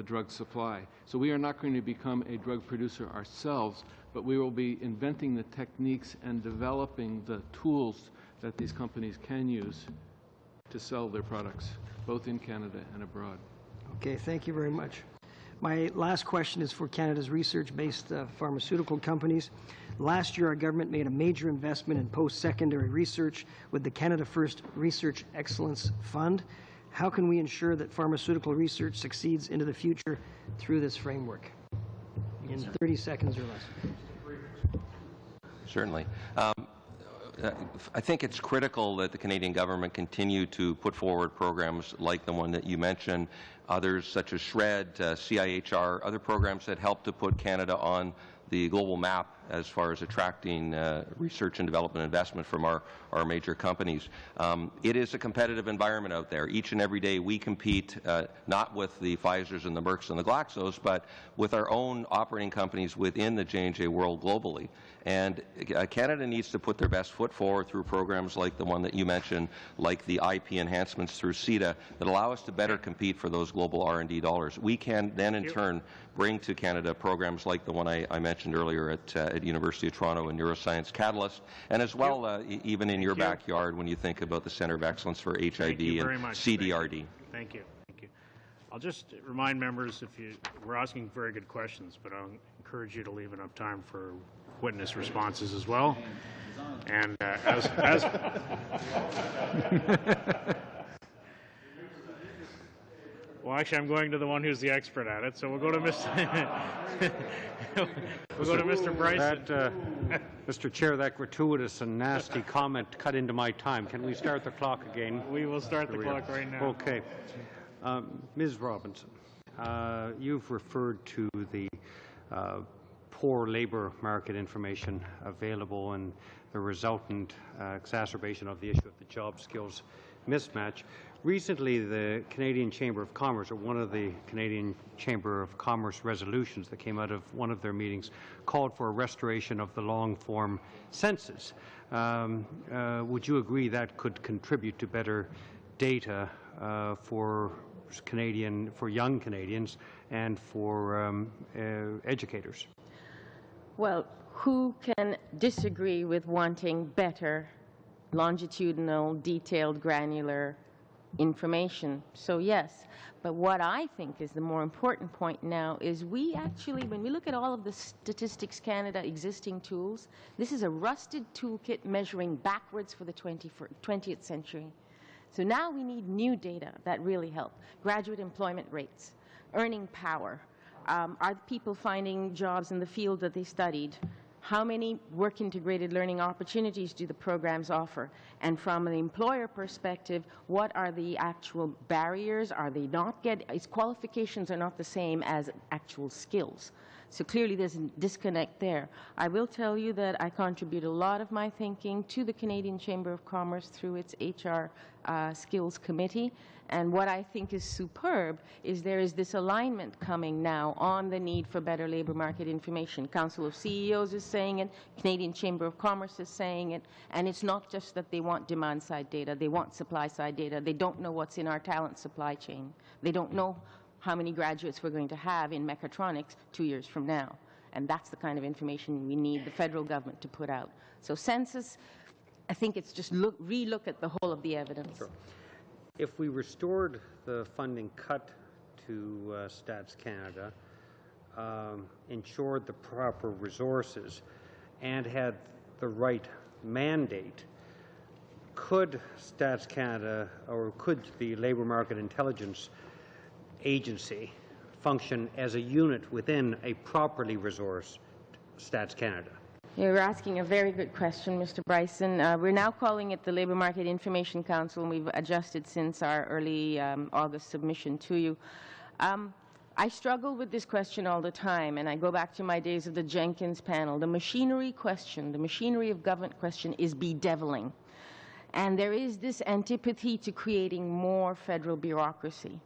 drug supply. So we are not going to become a drug producer ourselves, but we will be inventing the techniques and developing the tools that these companies can use to sell their products, both in Canada and abroad. Okay, thank you very much. My last question is for Canada's research-based pharmaceutical companies. Last year, our government made a major investment in post-secondary research with the Canada First Research Excellence Fund. How can we ensure that pharmaceutical research succeeds into the future through this framework? In 30 seconds or less. Certainly. I think it's critical that the Canadian government continue to put forward programs like the one that you mentioned, others such as SHRED, CIHR, other programs that help to put Canada on the global map as far as attracting research and development investment from our major companies. It is a competitive environment out there. Each and every day we compete not with the Pfizers and the Mercks and the Glaxos, but with our own operating companies within the J&J world globally. And Canada needs to put their best foot forward through programs like the one that you mentioned, like the IP enhancements through CETA, that allow us to better compete for those global R&D dollars. We can then in turn bring to Canada programs like the one I mentioned earlier at University of Toronto and Neuroscience Catalyst, and as well even in your backyard when you think about the Centre of Excellence for HIV and CDRD. Thank you. Thank you. I'll just remind members, we're asking very good questions, but I'll encourage you to leave enough time for witness responses as well. And as well, actually, I'm going to the one who's the expert at it, so we'll go to Mr. Mr. Bryson. Mr. Chair, that gratuitous and nasty comment cut into my time. Can we start the clock again? We will start the clock right now. Okay. Ms. Robinson, you've referred to the poor labour market information available and the resultant exacerbation of the issue of the job skills mismatch. Recently, the Canadian Chamber of Commerce, or one of the Canadian Chamber of Commerce resolutions that came out of one of their meetings, called for a restoration of the long-form census. Would you agree that could contribute to better data for young Canadians and for educators? Well, who can disagree with wanting better, longitudinal, detailed, granular information? So yes, but what I think is the more important point now is we actually, when we look at all of the Statistics Canada existing tools, this is a rusted toolkit measuring backwards for the 20th century. So now we need new data that really help. Graduate employment rates, earning power, are people finding jobs in the field that they studied? How many work-integrated learning opportunities do the programs offer? And from an employer perspective, what are the actual barriers? Are they not its qualifications are not the same as actual skills. So clearly there's a disconnect there. I will tell you that I contribute a lot of my thinking to the Canadian Chamber of Commerce through its HR Skills Committee. And what I think is superb is there is this alignment coming now on the need for better labour market information. Council of CEOs is saying it, Canadian Chamber of Commerce is saying it, and it's not just that they want demand-side data, they want supply-side data. They don't know what's in our talent supply chain. They don't know how many graduates we're going to have in mechatronics 2 years from now. And that's the kind of information we need the federal government to put out. So census, I think it's just re-look at the whole of the evidence. Sure. If we restored the funding cut to Stats Canada, ensured the proper resources, and had the right mandate, could Stats Canada or could the Labour Market Intelligence agency function as a unit within a properly resourced Stats Canada? You're asking a very good question, Mr. Bryson. We're now calling it the Labour Market Information Council, and we've adjusted since our early August submission to you. I struggle with this question all the time, and I go back to my days of the Jenkins panel. The machinery question, the machinery of government question is bedeviling. And there is this antipathy to creating more federal bureaucracy.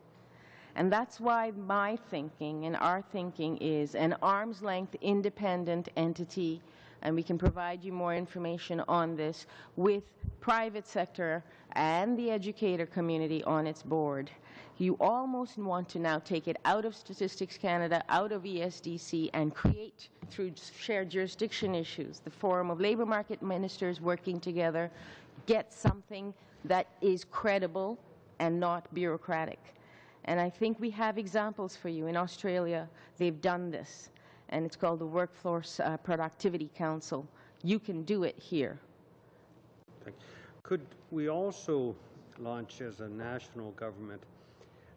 And that's why my thinking and our thinking is an arm's-length independent entity, and we can provide you more information on this, with private sector and the educator community on its board. You almost want to now take it out of Statistics Canada, out of ESDC, and create, through shared jurisdiction issues, the Forum of Labour Market Ministers working together, get something that is credible and not bureaucratic. And I think we have examples for you. In Australia, they've done this, and it's called the Workforce Productivity Council. You can do it here. Could we also launch, as a national government,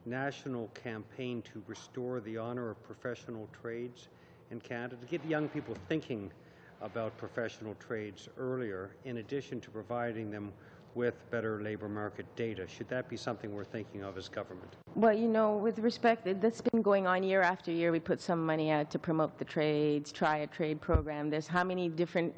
national campaign to restore the honour of professional trades in Canada, to get young people thinking about professional trades earlier, in addition to providing them with better labour market data? Should that be something we're thinking of as government? Well, you know, with respect, that's been going on year after year. We put some money out to promote the trades, try a trade program. There's how many different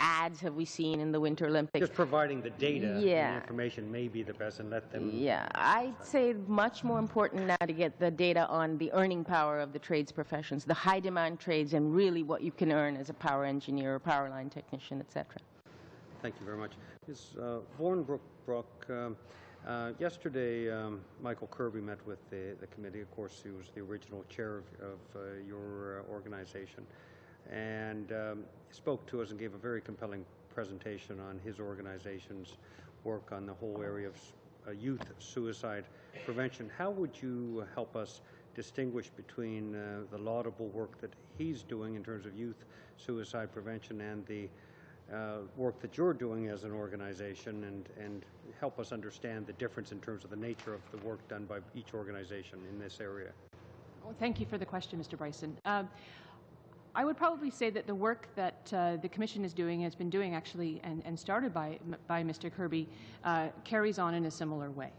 ads have we seen in the Winter Olympics? Just providing the data and the information may be the best, and let them... Yeah, I'd say much more important now to get the data on the earning power of the trades professions, the high demand trades, and really what you can earn as a power engineer or power line technician, etc. Thank you very much. Ms. Vornbrook, yesterday Michael Kirby met with the committee. Of course, he was the original chair of your organization, and spoke to us and gave a very compelling presentation on his organization's work on the whole area of youth suicide prevention. How would you help us distinguish between the laudable work that he's doing in terms of youth suicide prevention and the work that you're doing as an organization, and help us understand the difference in terms of the nature of the work done by each organization in this area? Well, thank you for the question, Mr. Bryson. I would probably say that the work that the Commission is doing, has been doing actually, and started by Mr. Kirby, carries on in a similar way.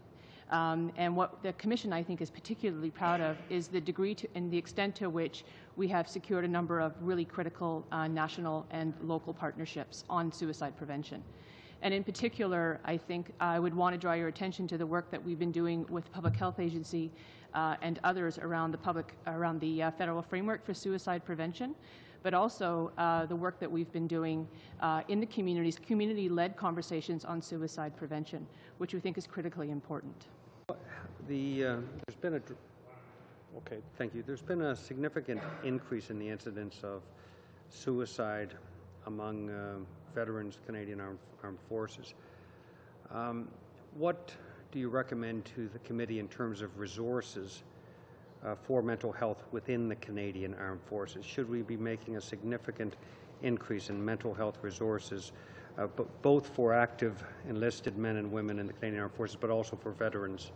And what the Commission, I think, is particularly proud of is the degree and the extent to which we have secured a number of really critical national and local partnerships on suicide prevention. And in particular, I think I would want to draw your attention to the work that we've been doing with the Public Health Agency and others around the federal framework for suicide prevention, but also the work that we've been doing in the communities, community-led conversations on suicide prevention, which we think is critically important. There's been a okay, thank you. There's been a significant increase in the incidence of suicide among veterans, Canadian Armed Forces. What do you recommend to the committee in terms of resources for mental health within the Canadian Armed Forces? Should we be making a significant increase in mental health resources, both for active enlisted men and women in the Canadian Armed Forces, but also for veterans?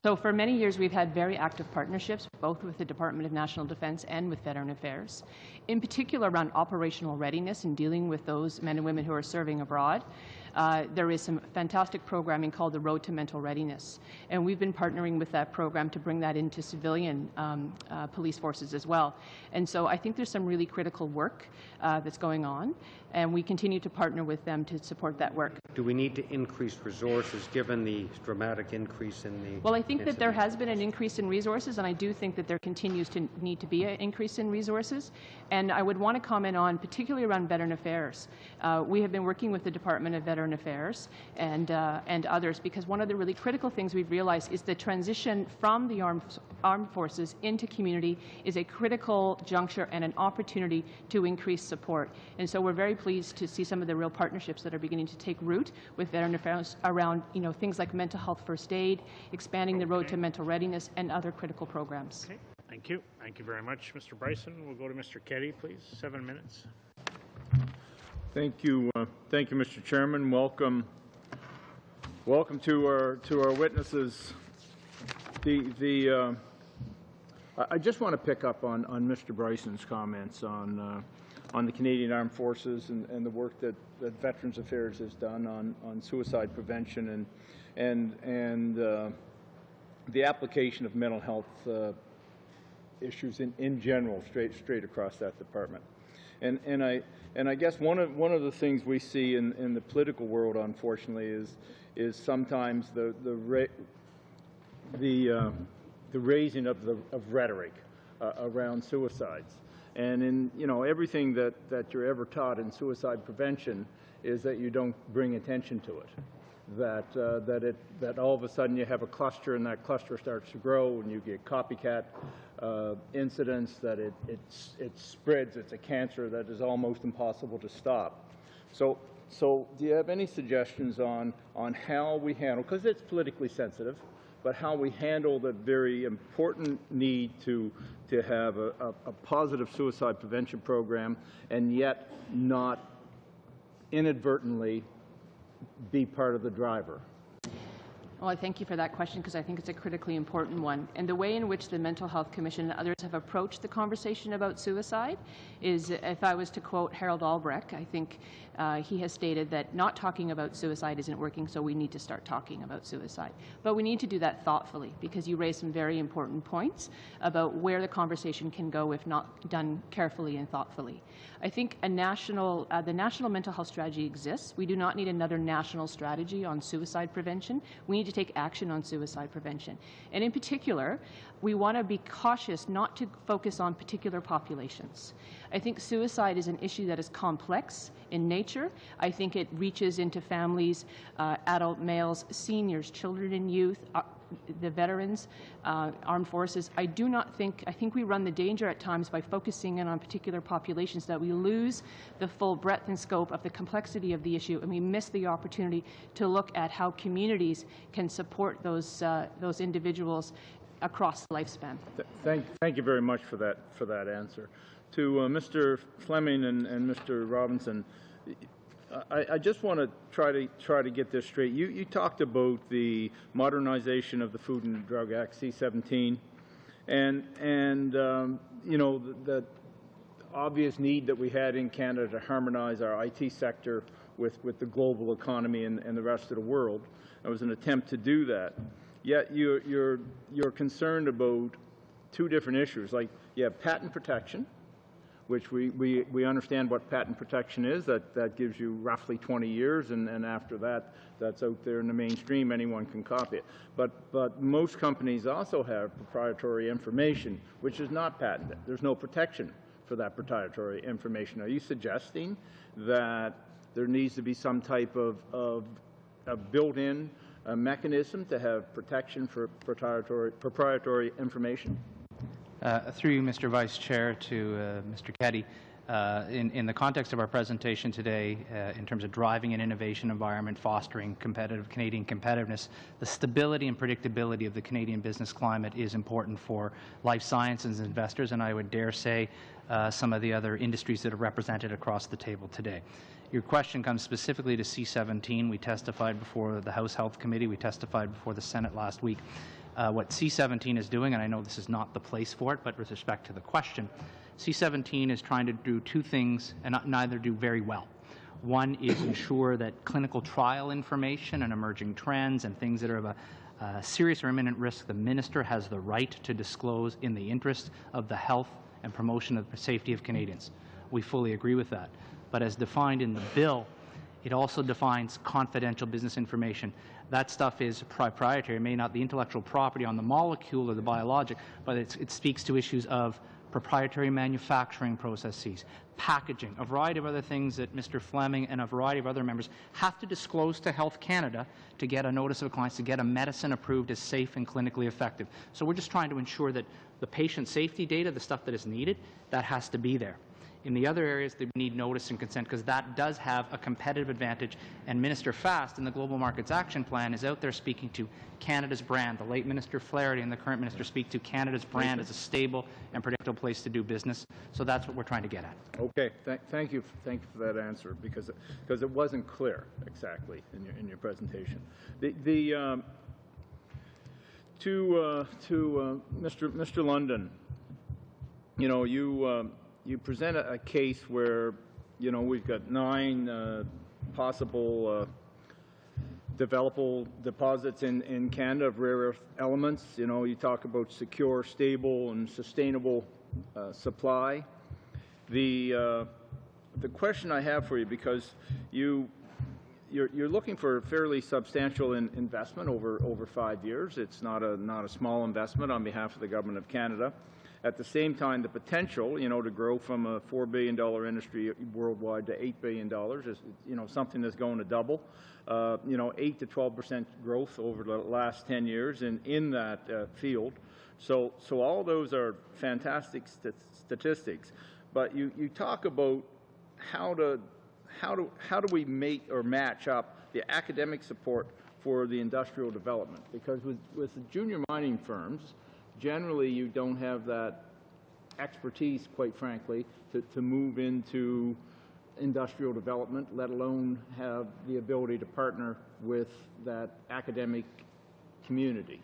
So for many years, we've had very active partnerships, both with the Department of National Defence and with Veteran Affairs, in particular around operational readiness and dealing with those men and women who are serving abroad. There is some fantastic programming called the Road to Mental Readiness, and we've been partnering with that program to bring that into civilian police forces as well. And so I think there's some really critical work that's going on, and we continue to partner with them to support that work. Do we need to increase resources given the dramatic increase in the... Well, I think that there has been an increase in resources, and I do think that there continues to need to be an increase in resources. And I would want to comment on, particularly around Veteran Affairs. We have been working with the Department of Veteran Affairs and others, because one of the really critical things we've realized is the transition from the armed forces into community is a critical juncture and an opportunity to increase support. And so we're very pleased to see some of the real partnerships that are beginning to take root with Veteran Affairs around, things like mental health first aid, expanding the Road to Mental Readiness, and other critical programs. Okay. Thank you. Thank you very much, Mr. Bryson. We'll go to Mr. Keddy, please. 7 minutes. Thank you, Mr. Chairman. Welcome to our witnesses. I just want to pick up on Mr. Bryson's comments on the Canadian Armed Forces and the work that Veterans Affairs has done on suicide prevention and the application of mental health issues in general straight across that department. And I guess one of the things we see in the political world, unfortunately, is sometimes the raising of rhetoric around suicides. And in everything that you're ever taught in suicide prevention is that you don't bring attention to it. That all of a sudden you have a cluster and that cluster starts to grow and you get copycat incidents, that it spreads. It's a cancer that is almost impossible to stop. So do you have any suggestions on how we handle, because it's politically sensitive, but how we handle the very important need to have a positive suicide prevention program and yet not inadvertently be part of the driver? Well, I thank you for that question because I think it's a critically important one. And the way in which the Mental Health Commission and others have approached the conversation about suicide is, if I was to quote Harold Albrecht, I think he has stated that not talking about suicide isn't working, so we need to start talking about suicide. But we need to do that thoughtfully, because you raised some very important points about where the conversation can go if not done carefully and thoughtfully. I think the national mental health strategy exists. We do not need another national strategy on suicide prevention. We need to take action on suicide prevention. And in particular, we want to be cautious not to focus on particular populations. I think suicide is an issue that is complex in nature. I think it reaches into families, adult males, seniors, children and youth, the veterans, armed forces. I think we run the danger at times by focusing in on particular populations that we lose the full breadth and scope of the complexity of the issue, and we miss the opportunity to look at how communities can support those individuals across the lifespan. Thank you very much for that answer. To Mr. Fleming and Mr. Robinson, I just want to try to get this straight. You talked about the modernization of the Food and Drug Act, C-17, and the obvious need that we had in Canada to harmonize our IT sector with the global economy and the rest of the world. It was an attempt to do that. Yet you're concerned about two different issues. Like, you have patent protection, which we understand what patent protection is. That gives you roughly 20 years, and after that, that's out there in the mainstream. Anyone can copy it. But most companies also have proprietary information, which is not patented. There's no protection for that proprietary information. Are you suggesting that there needs to be some type of built-in mechanism to have protection for proprietary information? Through you, Mr. Vice Chair, to Mr. Keddy, in the context of our presentation today, in terms of driving an innovation environment, fostering Canadian competitiveness, the stability and predictability of the Canadian business climate is important for life sciences investors, and I would dare say some of the other industries that are represented across the table today. Your question comes specifically to C-17. We testified before the House Health Committee. We testified before the Senate last week. What C-17 is doing, and I know this is not the place for it, but with respect to the question, C-17 is trying to do two things and neither do very well. One is ensure that clinical trial information and emerging trends and things that are of a serious or imminent risk, the minister has the right to disclose in the interest of the health and promotion of the safety of Canadians. We fully agree with that. But as defined in the bill, it also defines confidential business information. That stuff is proprietary. It may not be intellectual property on the molecule or the biologic, but it speaks to issues of proprietary manufacturing processes, packaging, a variety of other things that Mr. Fleming and a variety of other members have to disclose to Health Canada to get a notice of compliance, to get a medicine approved as safe and clinically effective. So we're just trying to ensure that the patient safety data, the stuff that is needed, that has to be there. In the other areas, they need notice and consent because that does have a competitive advantage. And Minister Fast in the Global Markets Action Plan is out there speaking to Canada's brand. The late Minister Flaherty and the current minister speak to Canada's brand as a stable and predictable place to do business. So that's what we're trying to get at. Okay, thank you for that answer because it wasn't clear exactly in your presentation. Mr. London, you know, you present a case where, you know, we've got 9 possible developable deposits in Canada of rare earth elements. You know, you talk about secure, stable, and sustainable supply. The question I have for you, because you're looking for a fairly substantial investment over 5 years. It's not a small investment on behalf of the Government of Canada. At the same time, the potential, you know, to grow from a $4 billion industry worldwide to $8 billion is, you know, something that's going to double. You know, 8 to 12% growth over the last 10 years in that field. So all those are fantastic statistics. But you talk about how do we make or match up the academic support for the industrial development? Because with the junior mining firms, generally you don't have that expertise, quite frankly, to move into industrial development, let alone have the ability to partner with that academic community.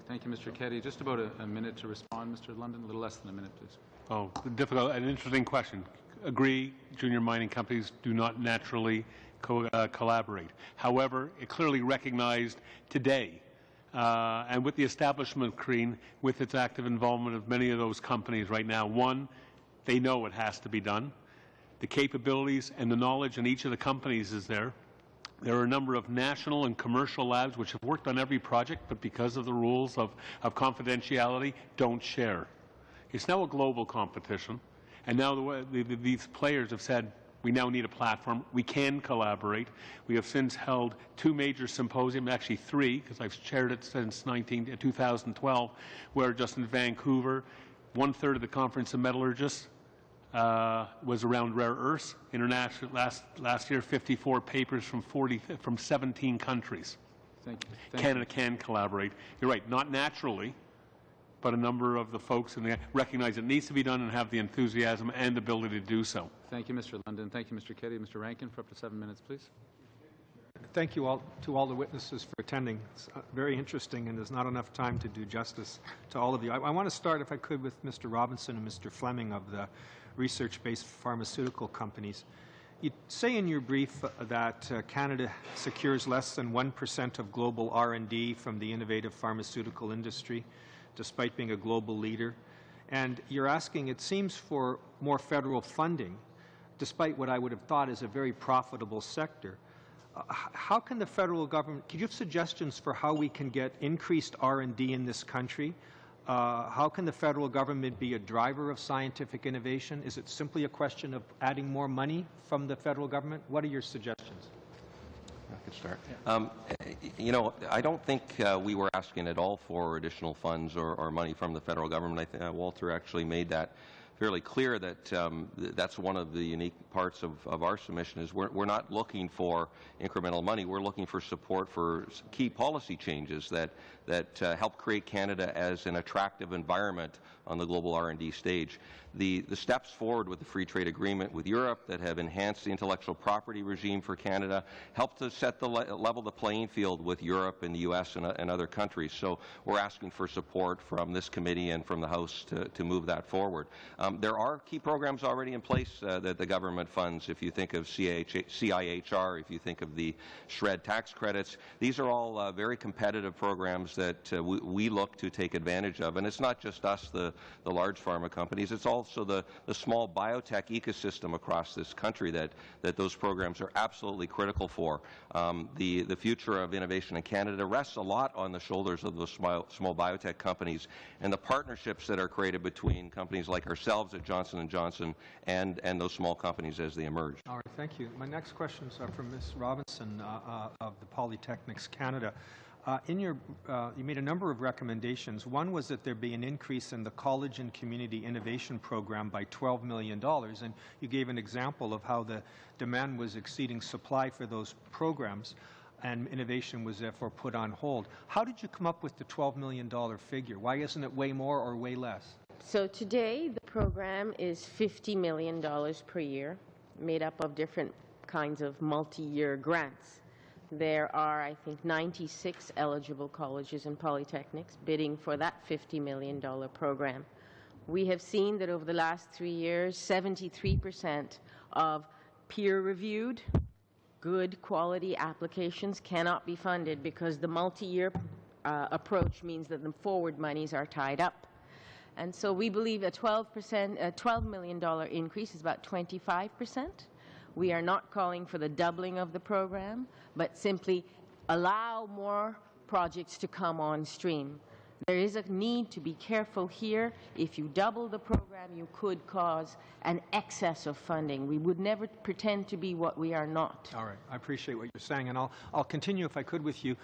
Thank you, Mr. Keddy. Just about a minute to respond, Mr. London. A little less than a minute, please. Oh, difficult and interesting question. Agree, junior mining companies do not naturally collaborate. However, it clearly recognized today, and with the establishment of CREAN, with its active involvement of many of those companies right now, one, they know it has to be done. The capabilities and the knowledge in each of the companies is there. There are a number of national and commercial labs which have worked on every project, but because of the rules of confidentiality, don't share. It's now a global competition, and now these players have said, we now need a platform. We can collaborate. We have since held 2 major symposiums, actually 3, because I've chaired it since 2012, where just in Vancouver, 1/3 of the conference of metallurgists was around rare earths. International last year, 54 papers from 17 countries. Thank you. Canada can collaborate. You're right, not naturally, but a number of the folks recognize it needs to be done and have the enthusiasm and ability to do so. Thank you, Mr. London. Thank you, Mr. Keddy. Mr. Rankin, for up to 7 minutes, please. Thank you all to all the witnesses for attending. It's very interesting, and there's not enough time to do justice to all of you. I want to start, if I could, with Mr. Robinson and Mr. Fleming of the research-based pharmaceutical companies. You say in your brief that Canada secures less than 1% of global R&D from the innovative pharmaceutical industry, despite being a global leader. And you're asking, it seems, for more federal funding, despite what I would have thought is a very profitable sector. How can the federal government, could you have suggestions for how we can get increased R&D in this country? How can the federal government be a driver of scientific innovation? Is it simply a question of adding more money from the federal government? What are your suggestions? I could start. You know, I don't think we were asking at all for additional funds or money from the federal government. I think Walter actually made that fairly clear that that's one of the unique parts of our submission is we're not looking for incremental money. We're looking for support for key policy changes that help create Canada as an attractive environment on the global R&D stage. The steps forward with the free trade agreement with Europe that have enhanced the intellectual property regime for Canada help to set the level the playing field with Europe and the U.S. and other countries. So we're asking for support from this committee and from the House to move that forward. There are key programs already in place that the government funds. If you think of CIHR, if you think of the SHRED tax credits, these are all very competitive programs that we look to take advantage of. And it's not just us, the large pharma companies. It's also the small biotech ecosystem across this country that those programs are absolutely critical for. The future of innovation in Canada rests a lot on the shoulders of those small biotech companies and the partnerships that are created between companies like ourselves at Johnson & Johnson and those small companies as they emerge. All right, thank you. My next questions are from Ms. Robinson of the Polytechnics Canada. You made a number of recommendations. One was that there be an increase in the College and Community Innovation Program by $12 million, and you gave an example of how the demand was exceeding supply for those programs, and innovation was therefore put on hold. How did you come up with the $12 million figure? Why isn't it way more or way less? So today, the program is $50 million per year, made up of different kinds of multi-year grants. There are, I think, 96 eligible colleges and polytechnics bidding for that $50 million program. We have seen that over the last 3 years, 73% of peer-reviewed, good quality applications cannot be funded because the multi-year approach means that the forward monies are tied up. And so we believe a $12 million increase is about 25%. We are not calling for the doubling of the program, but simply allow more projects to come on stream. There is a need to be careful here. If you double the program, you could cause an excess of funding. We would never pretend to be what we are not. All right. I appreciate what you're saying, and I'll continue, if I could, with you.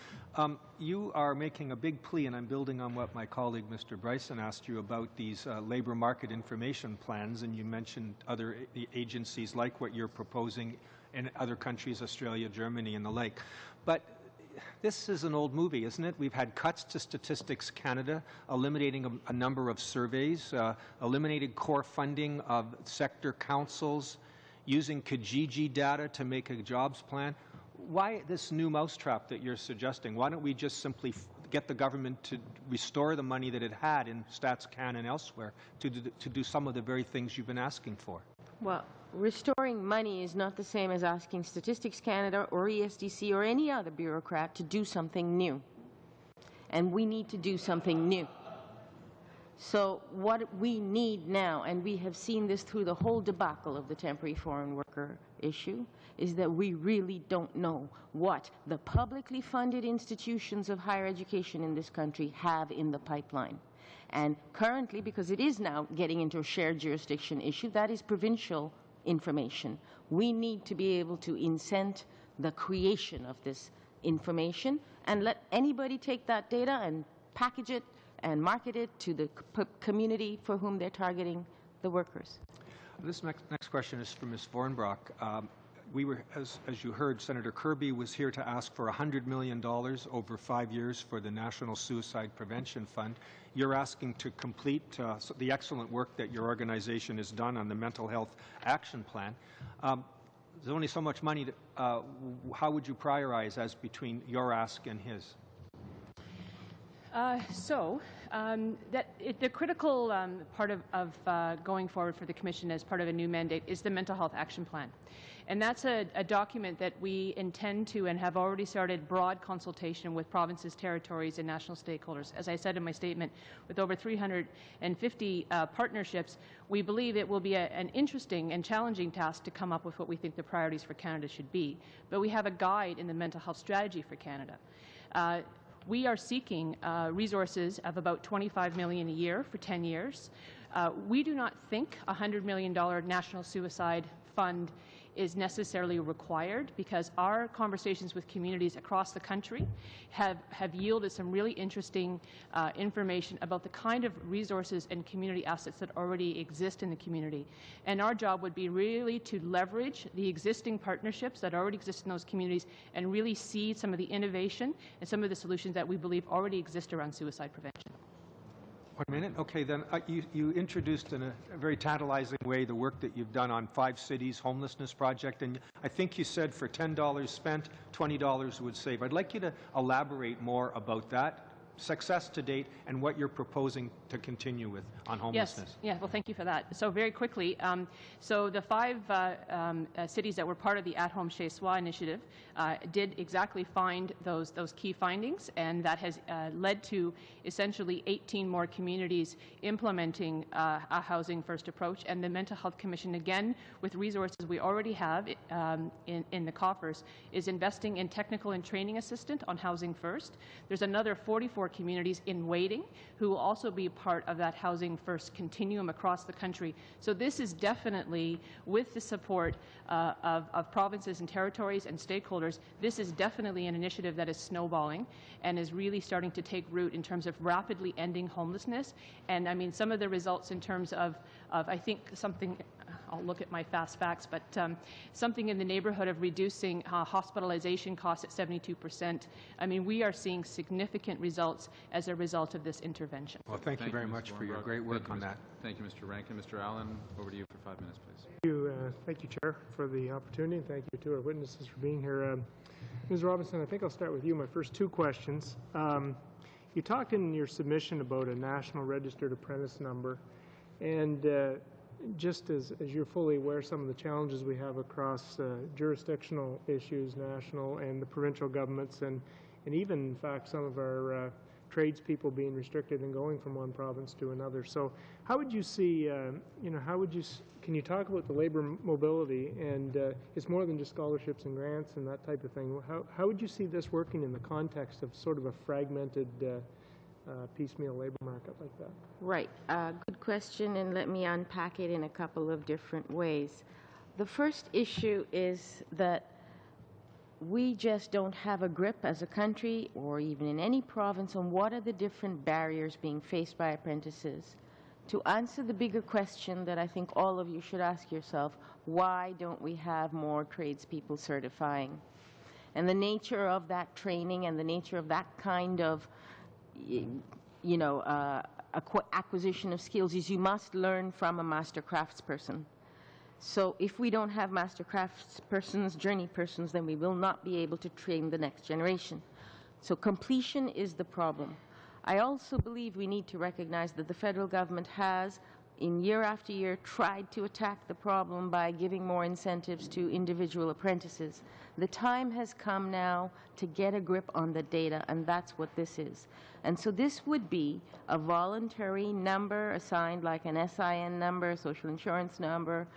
You are making a big plea, and I'm building on what my colleague, Mr. Bryson, asked you about these labor market information plans, and you mentioned other agencies like what you're proposing in other countries, Australia, Germany, and the like. But this is an old movie, isn't it? We've had cuts to Statistics Canada, eliminating a number of surveys, eliminated core funding of sector councils, using Kijiji data to make a jobs plan. Why this new mousetrap that you're suggesting? Why don't we just simply get the government to restore the money that it had in StatsCan and elsewhere to do some of the very things you've been asking for? Well, restoring money is not the same as asking Statistics Canada or ESDC or any other bureaucrat to do something new. And we need to do something new. So what we need now, and we have seen this through the whole debacle of the temporary foreign worker issue, is that we really don't know what the publicly funded institutions of higher education in this country have in the pipeline. And currently, because it is now getting into a shared jurisdiction issue, that is provincial information. We need to be able to incent the creation of this information and let anybody take that data and package it and market it to the community for whom they're targeting the workers. This next question is for Ms. Vornbrock. As you heard, Senator Kirby was here to ask for $100 million over 5 years for the National Suicide Prevention Fund. You're asking to complete the excellent work that your organization has done on the Mental Health Action Plan. There's only so much money. How would you prioritize as between your ask and his? The critical part of going forward for the Commission as part of a new mandate is the Mental Health Action Plan. And that's a document that we intend to and have already started broad consultation with provinces, territories, and national stakeholders. As I said in my statement, with over 350 partnerships, we believe it will be an interesting and challenging task to come up with what we think the priorities for Canada should be. But we have a guide in the mental health strategy for Canada. We are seeking resources of about $25 million a year for 10 years. We do not think a $100 million National Suicide Fund is necessarily required, because our conversations with communities across the country have yielded some really interesting information about the kind of resources and community assets that already exist in the community. And our job would be really to leverage the existing partnerships that already exist in those communities and really see some of the innovation and some of the solutions that we believe already exist around suicide prevention. 1 minute? Okay, then you introduced in a very tantalizing way the work that you've done on 5 cities homelessness project, and I think you said for $10 spent, $20 would save. I'd like you to elaborate more about that success to date and what you're proposing to continue with on homelessness. Yes, yeah, well, thank you for that. So very quickly, so the 5 cities that were part of the At Home Chez Soi initiative did exactly find those key findings, and that has led to essentially 18 more communities implementing a housing first approach. And the Mental Health Commission, again, with resources we already have in the coffers, is investing in technical and training assistant on housing first. There's another 44 communities in waiting who will also be part of that housing first continuum across the country. So this is definitely, with the support of provinces and territories and stakeholders, this is definitely an initiative that is snowballing and is really starting to take root in terms of rapidly ending homelessness. And I mean, some of the results in terms of I think something, I'll look at my fast facts, but something in the neighborhood of reducing hospitalization costs at 72%. I mean, we are seeing significant results as a result of this intervention. Well, thank you very much for your great work on that. Thank you, Mr. Rankin. Mr. Allen, over to you for 5 minutes, please. Thank you, Chair, for the opportunity, and thank you to our witnesses for being here. Ms. Robinson, I think I'll start with you. My first two questions. You talked in your submission about a national registered apprentice number, and just as you're fully aware, some of the challenges we have across jurisdictional issues, national and the provincial governments, and even, in fact, some of our tradespeople being restricted and going from one province to another. So how would you see, can you talk about the labor mobility, and it's more than just scholarships and grants and that type of thing. How would you see this working in the context of sort of a fragmented piecemeal labor market like that? Right. Good question, and let me unpack it in a couple of different ways. The first issue is that we just don't have a grip as a country or even in any province on what are the different barriers being faced by apprentices. To answer the bigger question that I think all of you should ask yourself, why don't we have more tradespeople certifying? And the nature of that training and the nature of that kind of acquisition of skills is you must learn from a master craftsperson. So if we don't have master craftspersons, journey persons, then we will not be able to train the next generation. So completion is the problem. I also believe we need to recognize that the federal government has, in year after year, tried to attack the problem by giving more incentives to individual apprentices. The time has come now to get a grip on the data, and that's what this is. And so this would be a voluntary number assigned like an SIN number, social insurance number,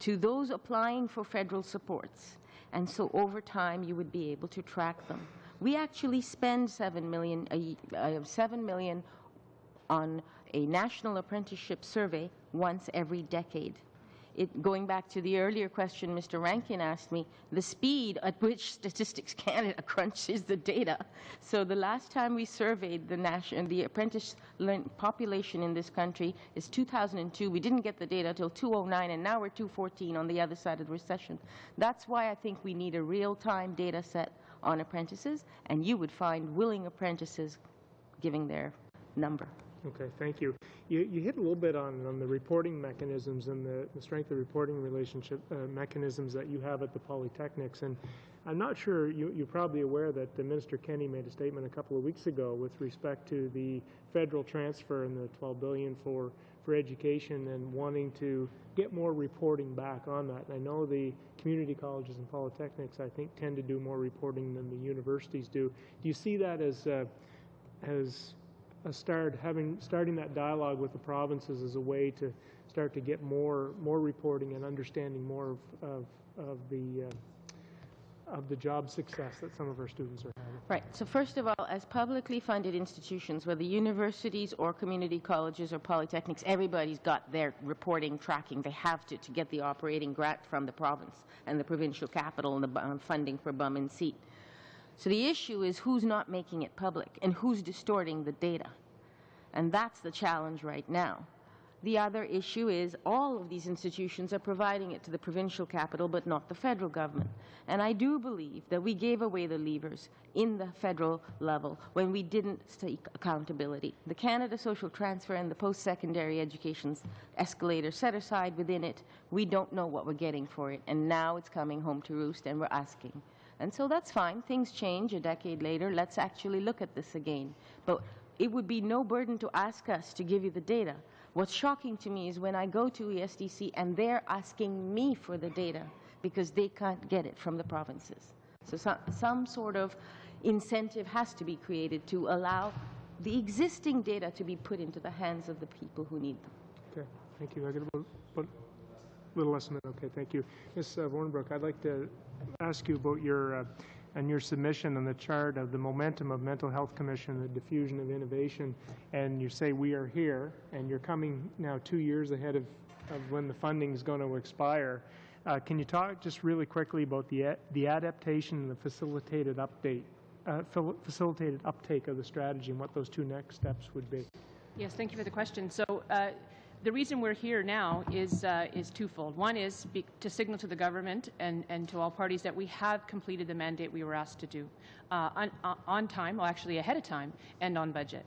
to those applying for federal supports. And so over time, you would be able to track them. We actually spend $7 million on a national apprenticeship survey once every decade. Going back to the earlier question Mr. Rankin asked me, the speed at which Statistics Canada crunches the data. So the last time we surveyed the apprentice population in this country is 2002. We didn't get the data till 2009, and now we're 2014 on the other side of the recession. That's why I think we need a real-time data set on apprentices, and you would find willing apprentices giving their number. Okay, thank you. You hit a little bit on the reporting mechanisms and the strength of reporting relationship mechanisms that you have at the polytechnics. And I'm not sure, you're probably aware that Minister Kenney made a statement a couple of weeks ago with respect to the federal transfer and the $12 billion for education and wanting to get more reporting back on that. And I know the community colleges and polytechnics, I think, tend to do more reporting than the universities do. Do you see that as starting that dialogue with the provinces as a way to start to get more reporting and understanding more of the job success that some of our students are having? Right. So first of all, as publicly funded institutions, whether universities or community colleges or polytechnics, everybody's got their reporting tracking. They have to get the operating grant from the province and the provincial capital and the funding for bum and seat. So the issue is who's not making it public and who's distorting the data. And that's the challenge right now. The other issue is all of these institutions are providing it to the provincial capital, but not the federal government. And I do believe that we gave away the levers in the federal level when we didn't take accountability. The Canada Social Transfer and the post-secondary education escalator set aside within it, we don't know what we're getting for it. And now it's coming home to roost and we're asking. And so that's fine. Things change a decade later. Let's actually look at this again. But it would be no burden to ask us to give you the data. What's shocking to me is when I go to ESDC and they're asking me for the data because they can't get it from the provinces. So some sort of incentive has to be created to allow the existing data to be put into the hands of the people who need them. Okay, thank you. I got a little less than a minute. Okay, thank you. Ms. Warnbrook, I'd like to ask you about your submission on the chart of the momentum of Mental Health Commission, the diffusion of innovation, and you say we are here, and you're coming now 2 years ahead of when the funding is going to expire. Can you talk just really quickly about the adaptation and the facilitated uptake of the strategy and what those two next steps would be? Yes, thank you for the question. So the reason we're here now is twofold. One is to signal to the government and to all parties that we have completed the mandate we were asked to do on time, well actually ahead of time, and on budget.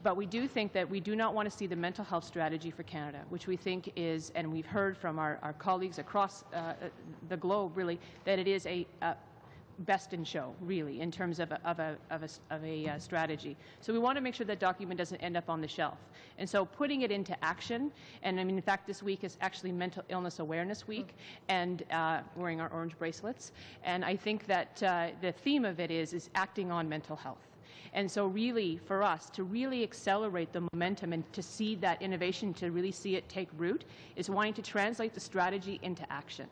But we do think that we do not want to see the mental health strategy for Canada, which we think is, and we've heard from our colleagues across the globe really, that it is best in show, really, in terms of a strategy. So we want to make sure that document doesn't end up on the shelf. And so putting it into action, and I mean, in fact, this week is actually Mental Illness Awareness Week, and wearing our orange bracelets. And I think that the theme of it is acting on mental health. And so really, for us, to really accelerate the momentum and to see that innovation, to really see it take root, is wanting to translate the strategy into action.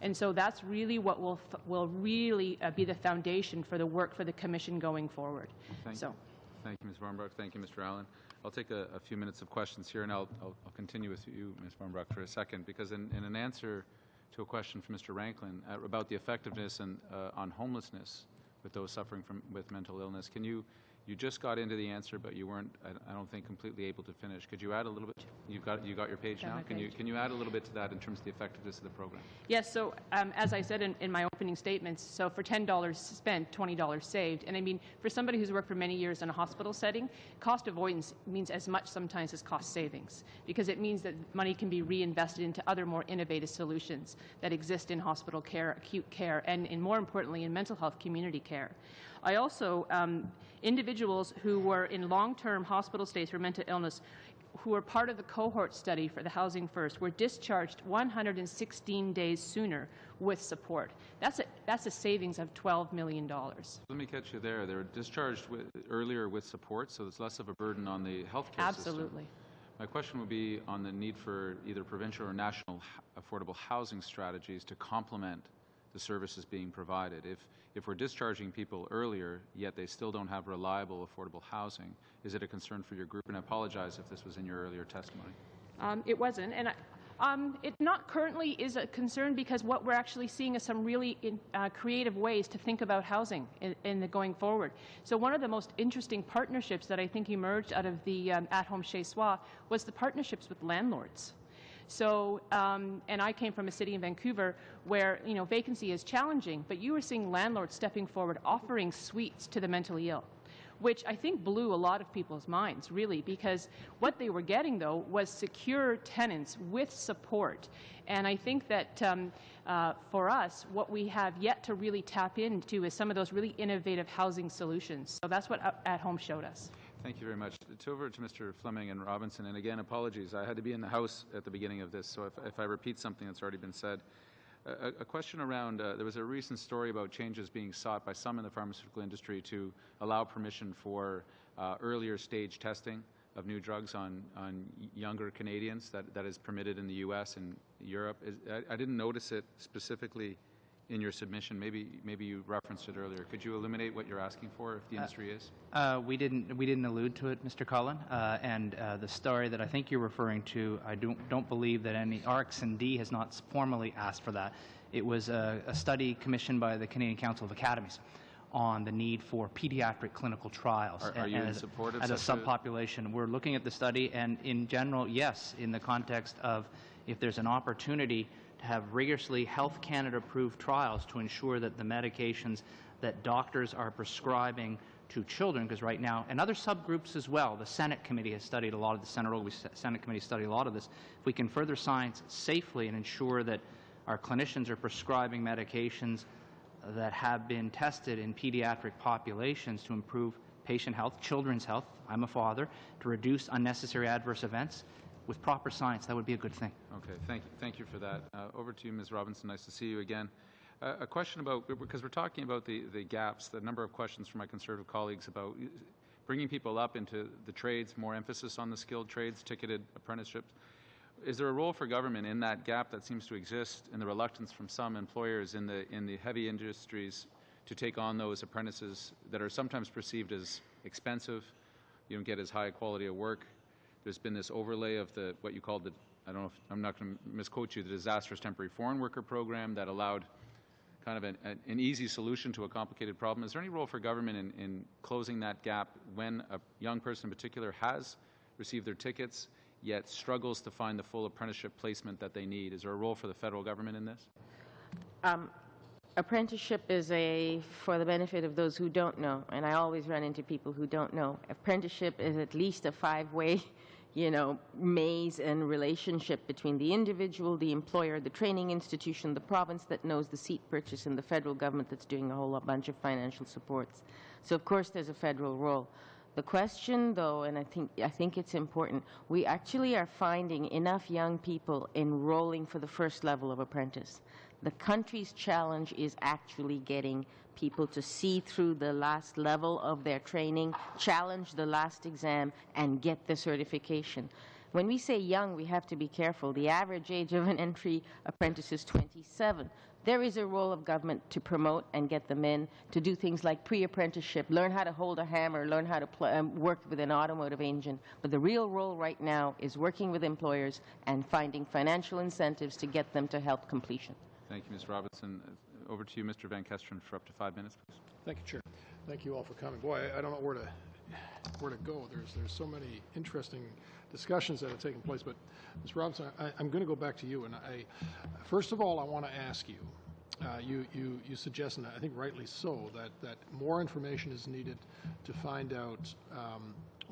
And so that's really what will really be the foundation for the work for the Commission going forward. Thank you, Ms. Warmbrook. Thank you, Mr. Allen. I'll take a few minutes of questions here, and I'll continue with you, Ms. Warmbrook, for a second, because in an answer to a question from Mr. Ranklin about the effectiveness on homelessness with those suffering with mental illness, you just got into the answer, but you weren't, I don't think, completely able to finish. Could you add a little bit? You got your page now? Can you add a little bit to that in terms of the effectiveness of the program? Yes. So as I said in my opening statements, so for $10 spent, $20 saved. And I mean, for somebody who's worked for many years in a hospital setting, cost avoidance means as much sometimes as cost savings, because it means that money can be reinvested into other more innovative solutions that exist in hospital care, acute care, and more importantly, in mental health community care. I also, individuals who were in long-term hospital stays for mental illness who were part of the cohort study for the Housing First were discharged 116 days sooner with support. That's a savings of $12 million. Let me catch you there. They were discharged earlier with support, so there's less of a burden on the healthcare system. Absolutely. My question would be on the need for either provincial or national affordable housing strategies to complement the services being provided. If we're discharging people earlier, yet they still don't have reliable, affordable housing, is it a concern for your group? And I apologize if this was in your earlier testimony. It wasn't, and it not currently is a concern, because what we're actually seeing is some really creative ways to think about housing in the going forward. So one of the most interesting partnerships that I think emerged out of the at-home chez soi was the partnerships with landlords. So, and I came from a city in Vancouver where, vacancy is challenging, but you were seeing landlords stepping forward, offering suites to the mentally ill, which I think blew a lot of people's minds, really, because what they were getting, though, was secure tenants with support. And I think that for us, what we have yet to really tap into is some of those really innovative housing solutions. So that's what At Home showed us. Thank you very much. It's over to Mr. Fleming and Robinson. And again, apologies. I had to be in the House at the beginning of this, so if I repeat something that's already been said. A question around, there was a recent story about changes being sought by some in the pharmaceutical industry to allow permission for earlier stage testing of new drugs on younger Canadians that is permitted in the U.S. and Europe. I didn't notice it specifically in your submission. Maybe you referenced it earlier. Could you illuminate what you're asking for, if the industry is? We didn't allude to it, Mr. Cullen. And the story that I think you're referring to, I don't believe that any RX&D has not formally asked for that. It was a study commissioned by the Canadian Council of Academies on the need for pediatric clinical trials. Are you in support of as a subpopulation? We're looking at the study, and in general, yes, in the context of if there's an opportunity to have rigorously Health Canada-approved trials to ensure that the medications that doctors are prescribing to children, because right now, and other subgroups as well, the Senate Committee has studied a lot of the Senate Committee studied a lot of this. If we can further science safely and ensure that our clinicians are prescribing medications that have been tested in pediatric populations to improve patient health, children's health, I'm a father, to reduce unnecessary adverse events, with proper science, that would be a good thing. Okay, thank you for that. Over to you, Ms. Robinson. Nice to see you again. A question about, because we're talking about the gaps, the number of questions from my Conservative colleagues about bringing people up into the trades, more emphasis on the skilled trades, ticketed apprenticeships. Is there a role for government in that gap that seems to exist, in the reluctance from some employers in the heavy industries to take on those apprentices that are sometimes perceived as expensive, you don't get as high a quality of work? There's been this overlay of what you called I don't know if, I'm not going to misquote you, the disastrous temporary foreign worker program that allowed kind of an easy solution to a complicated problem. Is there any role for government in closing that gap when a young person in particular has received their tickets, yet struggles to find the full apprenticeship placement that they need? Is there a role for the federal government in this? Apprenticeship is for the benefit of those who don't know, and I always run into people who don't know. Apprenticeship is at least a 5-way maze and relationship between the individual, the employer, the training institution, the province that knows the seat purchase, and the federal government that's doing a whole bunch of financial supports. So of course there's a federal role. The question, though, and I think it's important, we actually are finding enough young people enrolling for the first level of apprentice. The country's challenge is actually getting people to see through the last level of their training, challenge the last exam, and get the certification. When we say young, we have to be careful. The average age of an entry apprentice is 27. There is a role of government to promote and get them in, to do things like pre-apprenticeship, learn how to hold a hammer, learn how to work with an automotive engine. But the real role right now is working with employers and finding financial incentives to get them to help completion. Thank you, Ms. Robinson. Over to you, Mr. Van Kesteren, for up to 5 minutes, please. Thank you, Chair. Thank you all for coming. Boy, I don't know where to go. There's so many interesting discussions that have taken place. But Ms. Robinson, I'm going to go back to you. And first of all, I want to ask you. You suggest, and I think rightly so, that more information is needed to find out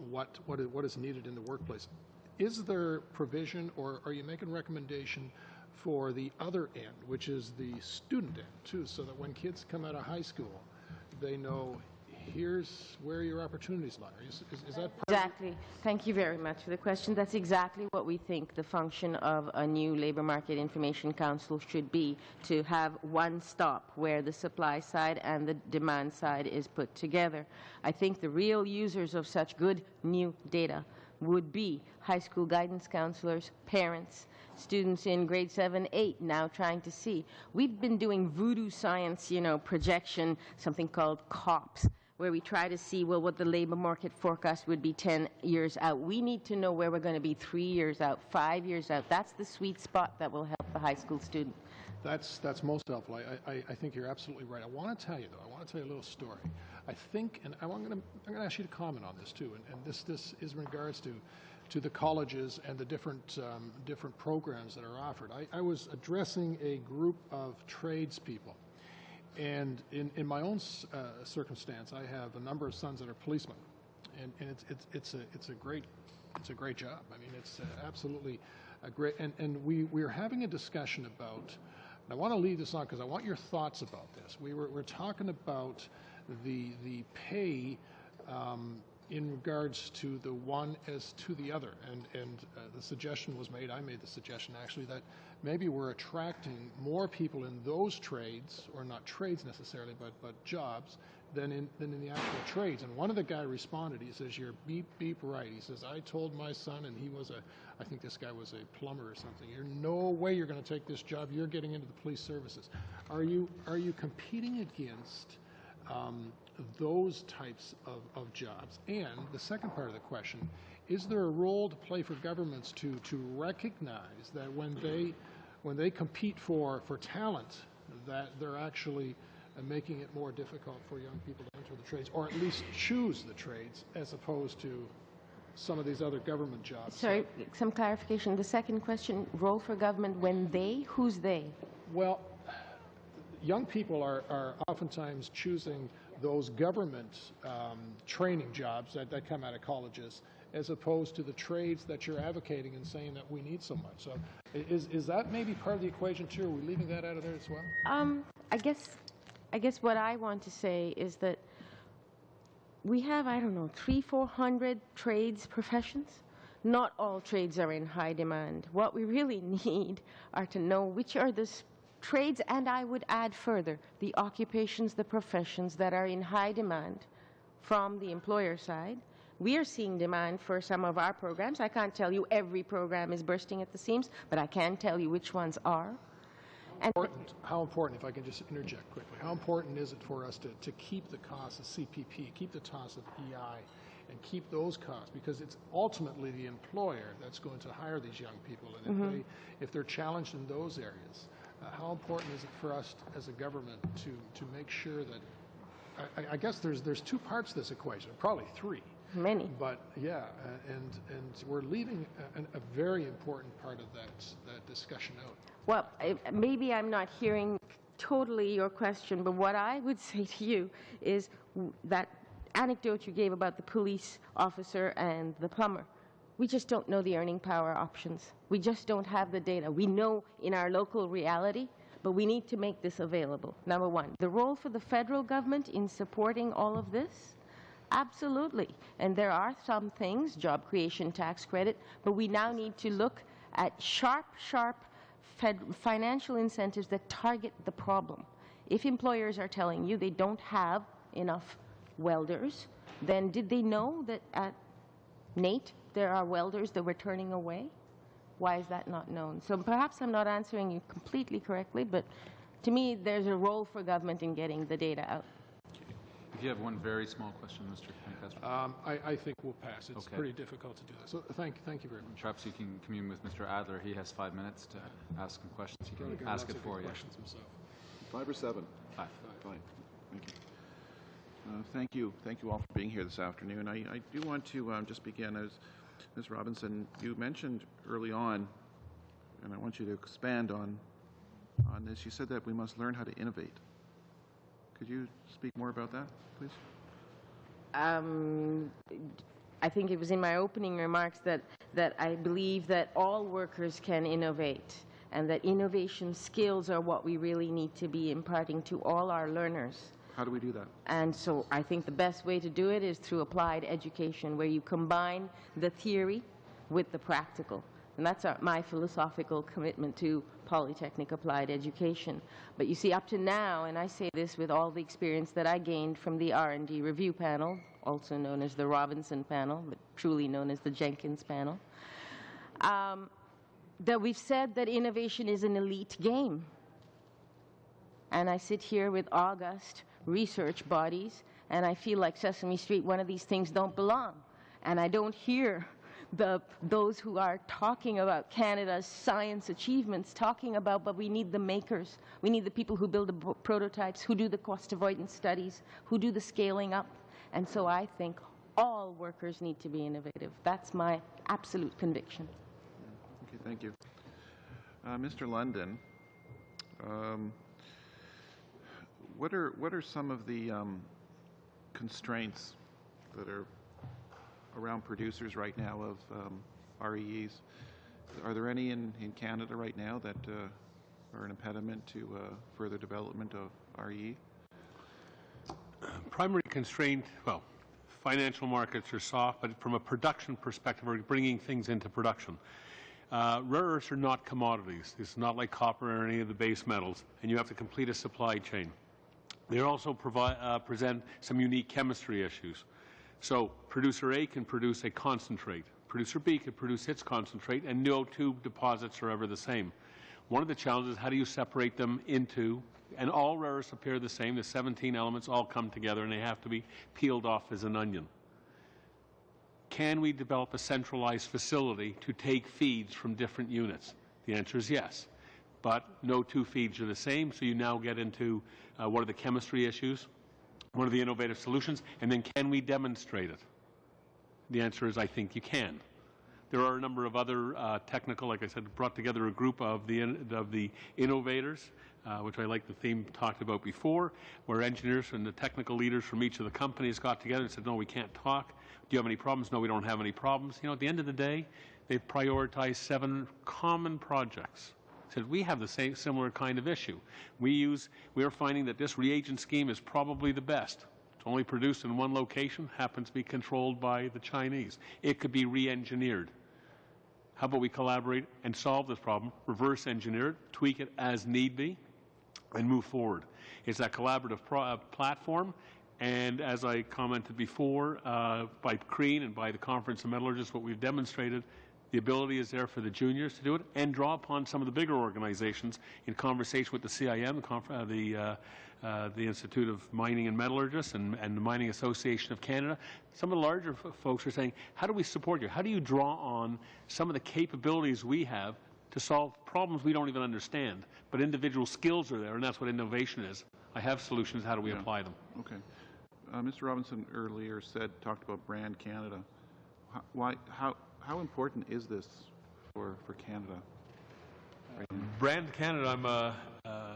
what is needed in the workplace. Is there provision, or are you making recommendation for the other end, which is the student end, too, so that when kids come out of high school, they know here's where your opportunities lie? Is that part Exactly. Thank you very much for the question. That's exactly what we think the function of a new Labour Market Information Council should be, to have one stop where the supply side and the demand side is put together. I think the real users of such good new data would be high school guidance counselors, parents, students in grade 7, 8 now trying to see. We've been doing voodoo science, projection, something called COPS, where we try to see, well, what the labor market forecast would be 10 years out. We need to know where we're going to be 3 years out, 5 years out. That's the sweet spot that will help the high school student. That's most helpful. I think you're absolutely right. I want to tell you, though, a little story. I think, and I'm going to ask you to comment on this, too, and this is in regards to the colleges and the different programs that are offered. I was addressing a group of tradespeople. And in my own circumstance, I have a number of sons that are policemen, and it's a great job. I mean, it's absolutely a great. And we're having a discussion about. And I want to leave this on because I want your thoughts about this. We're talking about the pay in regards to the one as to the other, and the suggestion was made. I made the suggestion actually that maybe we're attracting more people in those trades, or not trades necessarily, but jobs, than in the actual trades. And one of the guy responded. He says, "You're beep right." He says, "I told my son, and he was I think this guy was a plumber or something. There's no way you're going to take this job. You're getting into the police services." Are you competing against those types of jobs? And the second part of the question, is there a role to play for governments to recognize that when they compete for talent, that they're actually making it more difficult for young people to enter the trades, or at least choose the trades, as opposed to some of these other government jobs? Sorry, some clarification. The second question, role for government when they? Who's they? Well, young people are oftentimes choosing those government training jobs that come out of colleges, as opposed to the trades that you're advocating and saying that we need so much. So is that maybe part of the equation too? Are we leaving that out of there as well? I guess what I want to say is that we have, 300-400 trades professions. Not all trades are in high demand. What we really need are to know which are the trades, and I would add further, the occupations, the professions that are in high demand from the employer side. We are seeing demand for some of our programs. I can't tell you every program is bursting at the seams, but I can tell you which ones are. How important, if I can just interject quickly, how important is it for us to keep the costs of CPP, keep the costs of EI, and keep those costs? Because it's ultimately the employer that's going to hire these young people. And if they're challenged in those areas, how important is it for us as a government to make sure that, I guess there's two parts to this equation, probably three. Many. But yeah, and we're leaving a very important part of that discussion out. Well, maybe I'm not hearing totally your question, but what I would say to you is that anecdote you gave about the police officer and the plumber. We just don't know the earning power options. We just don't have the data. We know in our local reality, but we need to make this available. Number one. The role for the federal government in supporting all of this? Absolutely. And there are some things, job creation tax credit, but we now need to look at sharp financial incentives that target the problem. If employers are telling you they don't have enough welders, then did they know that at NATE there are welders that we're turning away? Why is that not known? So perhaps I'm not answering you completely correctly, but to me there's a role for government in getting the data out. If you have one very small question, Mr. Lancaster. I think we'll pass. It's pretty difficult to do that. So thank you very much. Perhaps you can commune with Mr. Adler. He has 5 minutes to ask some questions. He can ask it for you. 5 or 7? 5. Fine. Thank you. Thank you all for being here this afternoon. I do want to just begin, as Ms. Robinson, you mentioned early on, and I want you to expand on this. You said that we must learn how to innovate. Could you speak more about that, please? I think it was in my opening remarks that I believe that all workers can innovate, and that innovation skills are what we really need to be imparting to all our learners. How do we do that? And so I think the best way to do it is through applied education, where you combine the theory with the practical. And that's my philosophical commitment to Polytechnic applied education. But you see, up to now, and I say this with all the experience that I gained from the R&D review panel, also known as the Robinson panel, but truly known as the Jenkins panel, that we've said that innovation is an elite game. And I sit here with august research bodies, and I feel like Sesame Street, one of these things don't belong. And I don't hear those who are talking about Canada's science achievements talking about, but we need the makers. We need the people who build the prototypes, who do the cost avoidance studies, who do the scaling up. And so I think all workers need to be innovative. That's my absolute conviction. Okay, thank you. Mr. London, what are some of the constraints that are around producers right now of REEs? Are there any in Canada right now that are an impediment to further development of RE? Primary constraint, well, financial markets are soft, but from a production perspective, we're bringing things into production. Rare earths are not commodities. It's not like copper or any of the base metals, and you have to complete a supply chain. They also present some unique chemistry issues. So producer A can produce a concentrate. Producer B can produce its concentrate, and no two deposits are ever the same. One of the challenges is how do you separate them into, and all rare earths appear the same, the 17 elements all come together and they have to be peeled off as an onion. Can we develop a centralized facility to take feeds from different units? The answer is yes. But no two feeds are the same, so you now get into what are the chemistry issues, what are the innovative solutions, and then can we demonstrate it? The answer is I think you can. There are a number of other technical, like I said, brought together a group of the innovators, which I like the theme talked about before, where engineers and the technical leaders from each of the companies got together and said, no, we can't talk. Do you have any problems? No, we don't have any problems. You know, at the end of the day, they've prioritized 7 common projects. Said we have the same similar kind of issue. We are finding that this reagent scheme is probably the best. It's only produced in one location, happens to be controlled by the Chinese. It could be re-engineered. How about we collaborate and solve this problem, reverse engineer it, tweak it as need be, and move forward? It's that collaborative platform, and as I commented before, by CREAN and by the Conference of Metallurgists, what we've demonstrated, the ability is there for the juniors to do it and draw upon some of the bigger organizations in conversation with the CIM, the Institute of Mining and Metallurgists, and the Mining Association of Canada. Some of the larger folks are saying, how do we support you? How do you draw on some of the capabilities we have to solve problems we don't even understand? But individual skills are there, and that's what innovation is. I have solutions. How do we apply them? Okay. Mr. Robinson earlier talked about Brand Canada. How important is this for Canada? Right now? Brand Canada,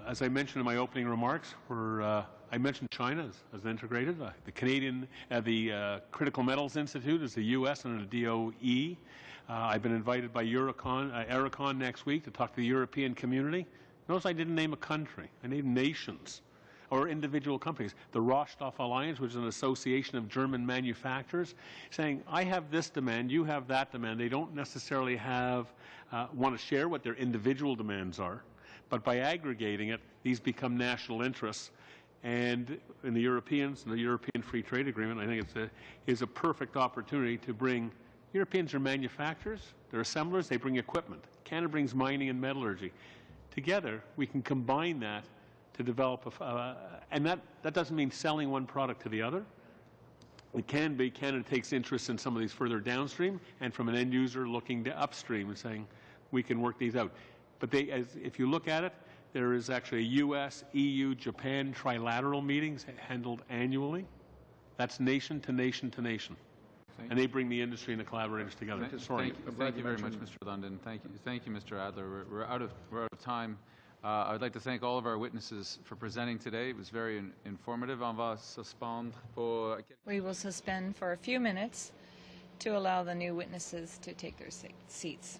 as I mentioned in my opening remarks, we're I mentioned China as integrated. The Canadian, the Critical Metals Institute is the U.S. under the DOE. I've been invited by Ericon next week to talk to the European community. Notice I didn't name a country. I named nations or individual companies. The Rohstoff Alliance, which is an association of German manufacturers, saying, I have this demand, you have that demand. They don't necessarily want to share what their individual demands are, but by aggregating it, these become national interests. And in the European Free Trade Agreement, I think is a perfect opportunity to bring. Europeans are manufacturers, they're assemblers, they bring equipment. Canada brings mining and metallurgy. Together, we can combine that to develop, and that doesn't mean selling one product to the other. It can be Canada takes interest in some of these further downstream, and from an end user looking to upstream and saying, we can work these out. But if you look at it, there is actually a U.S., EU, Japan trilateral meetings handled annually. That's nation to nation to nation. And they bring the industry and the collaborators together. Thank you very much, Mr. London. Thank you, Mr. Adler. We're out of time. I would like to thank all of our witnesses for presenting today. It was very informative. We will suspend for a few minutes to allow the new witnesses to take their seats.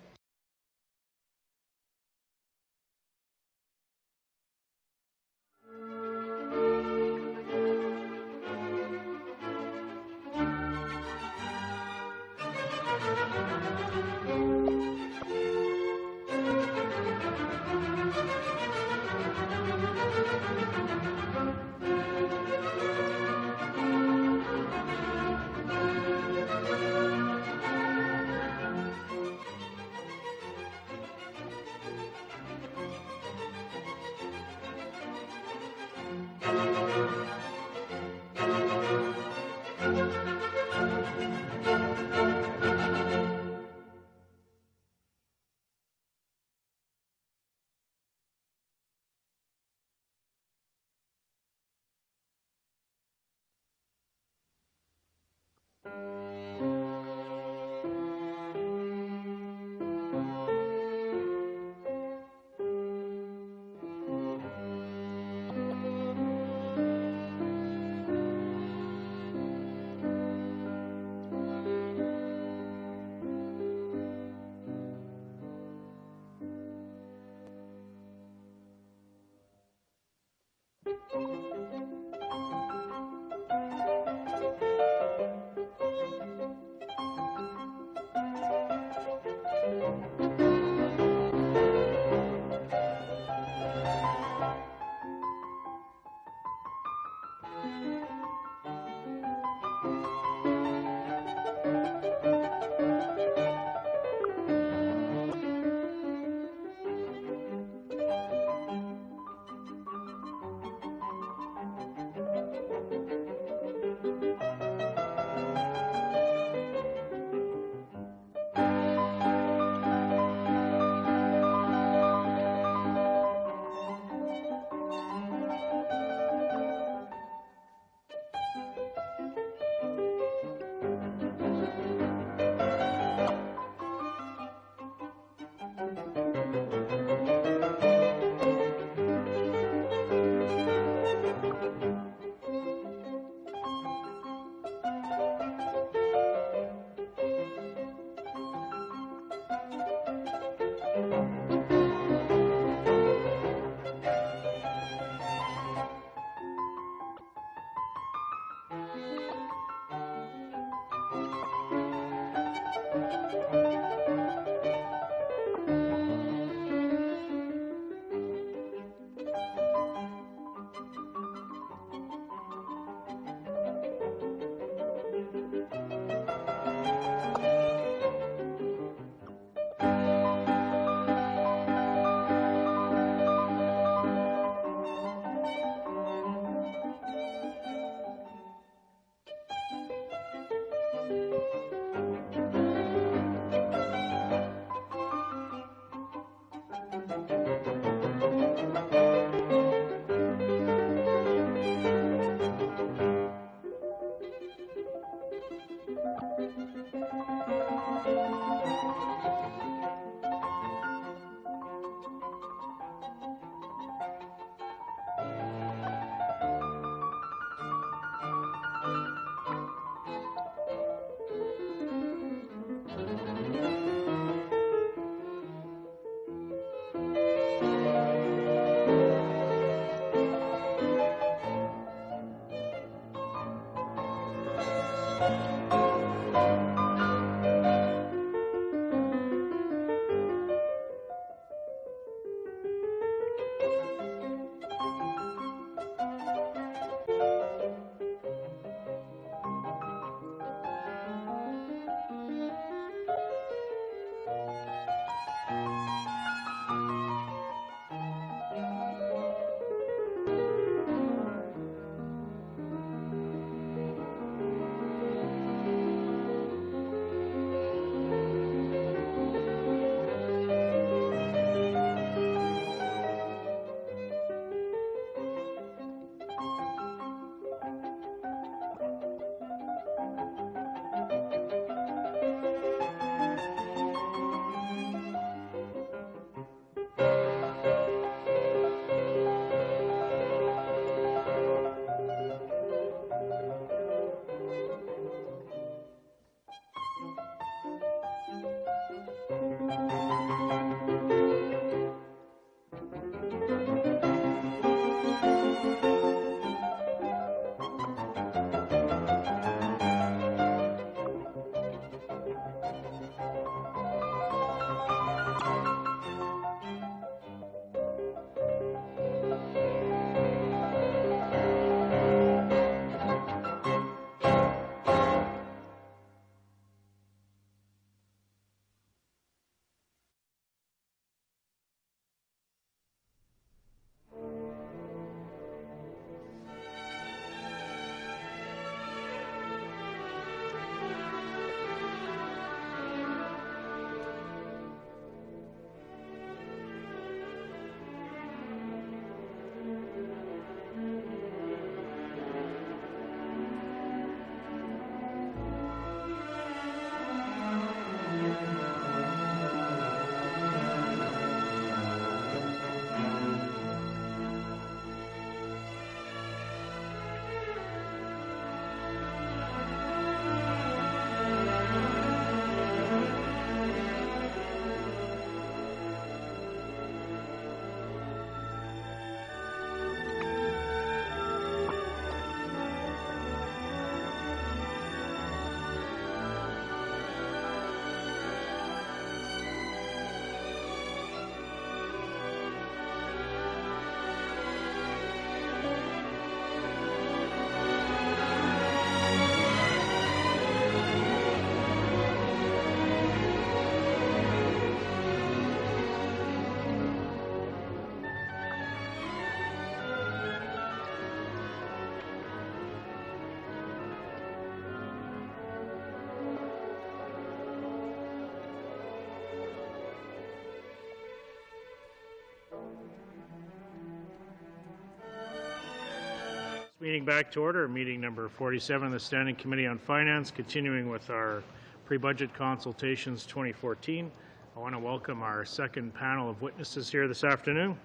Meeting back to order, meeting number 47 of the Standing Committee on Finance, continuing with our pre-budget consultations 2014. I want to welcome our second panel of witnesses here this afternoon.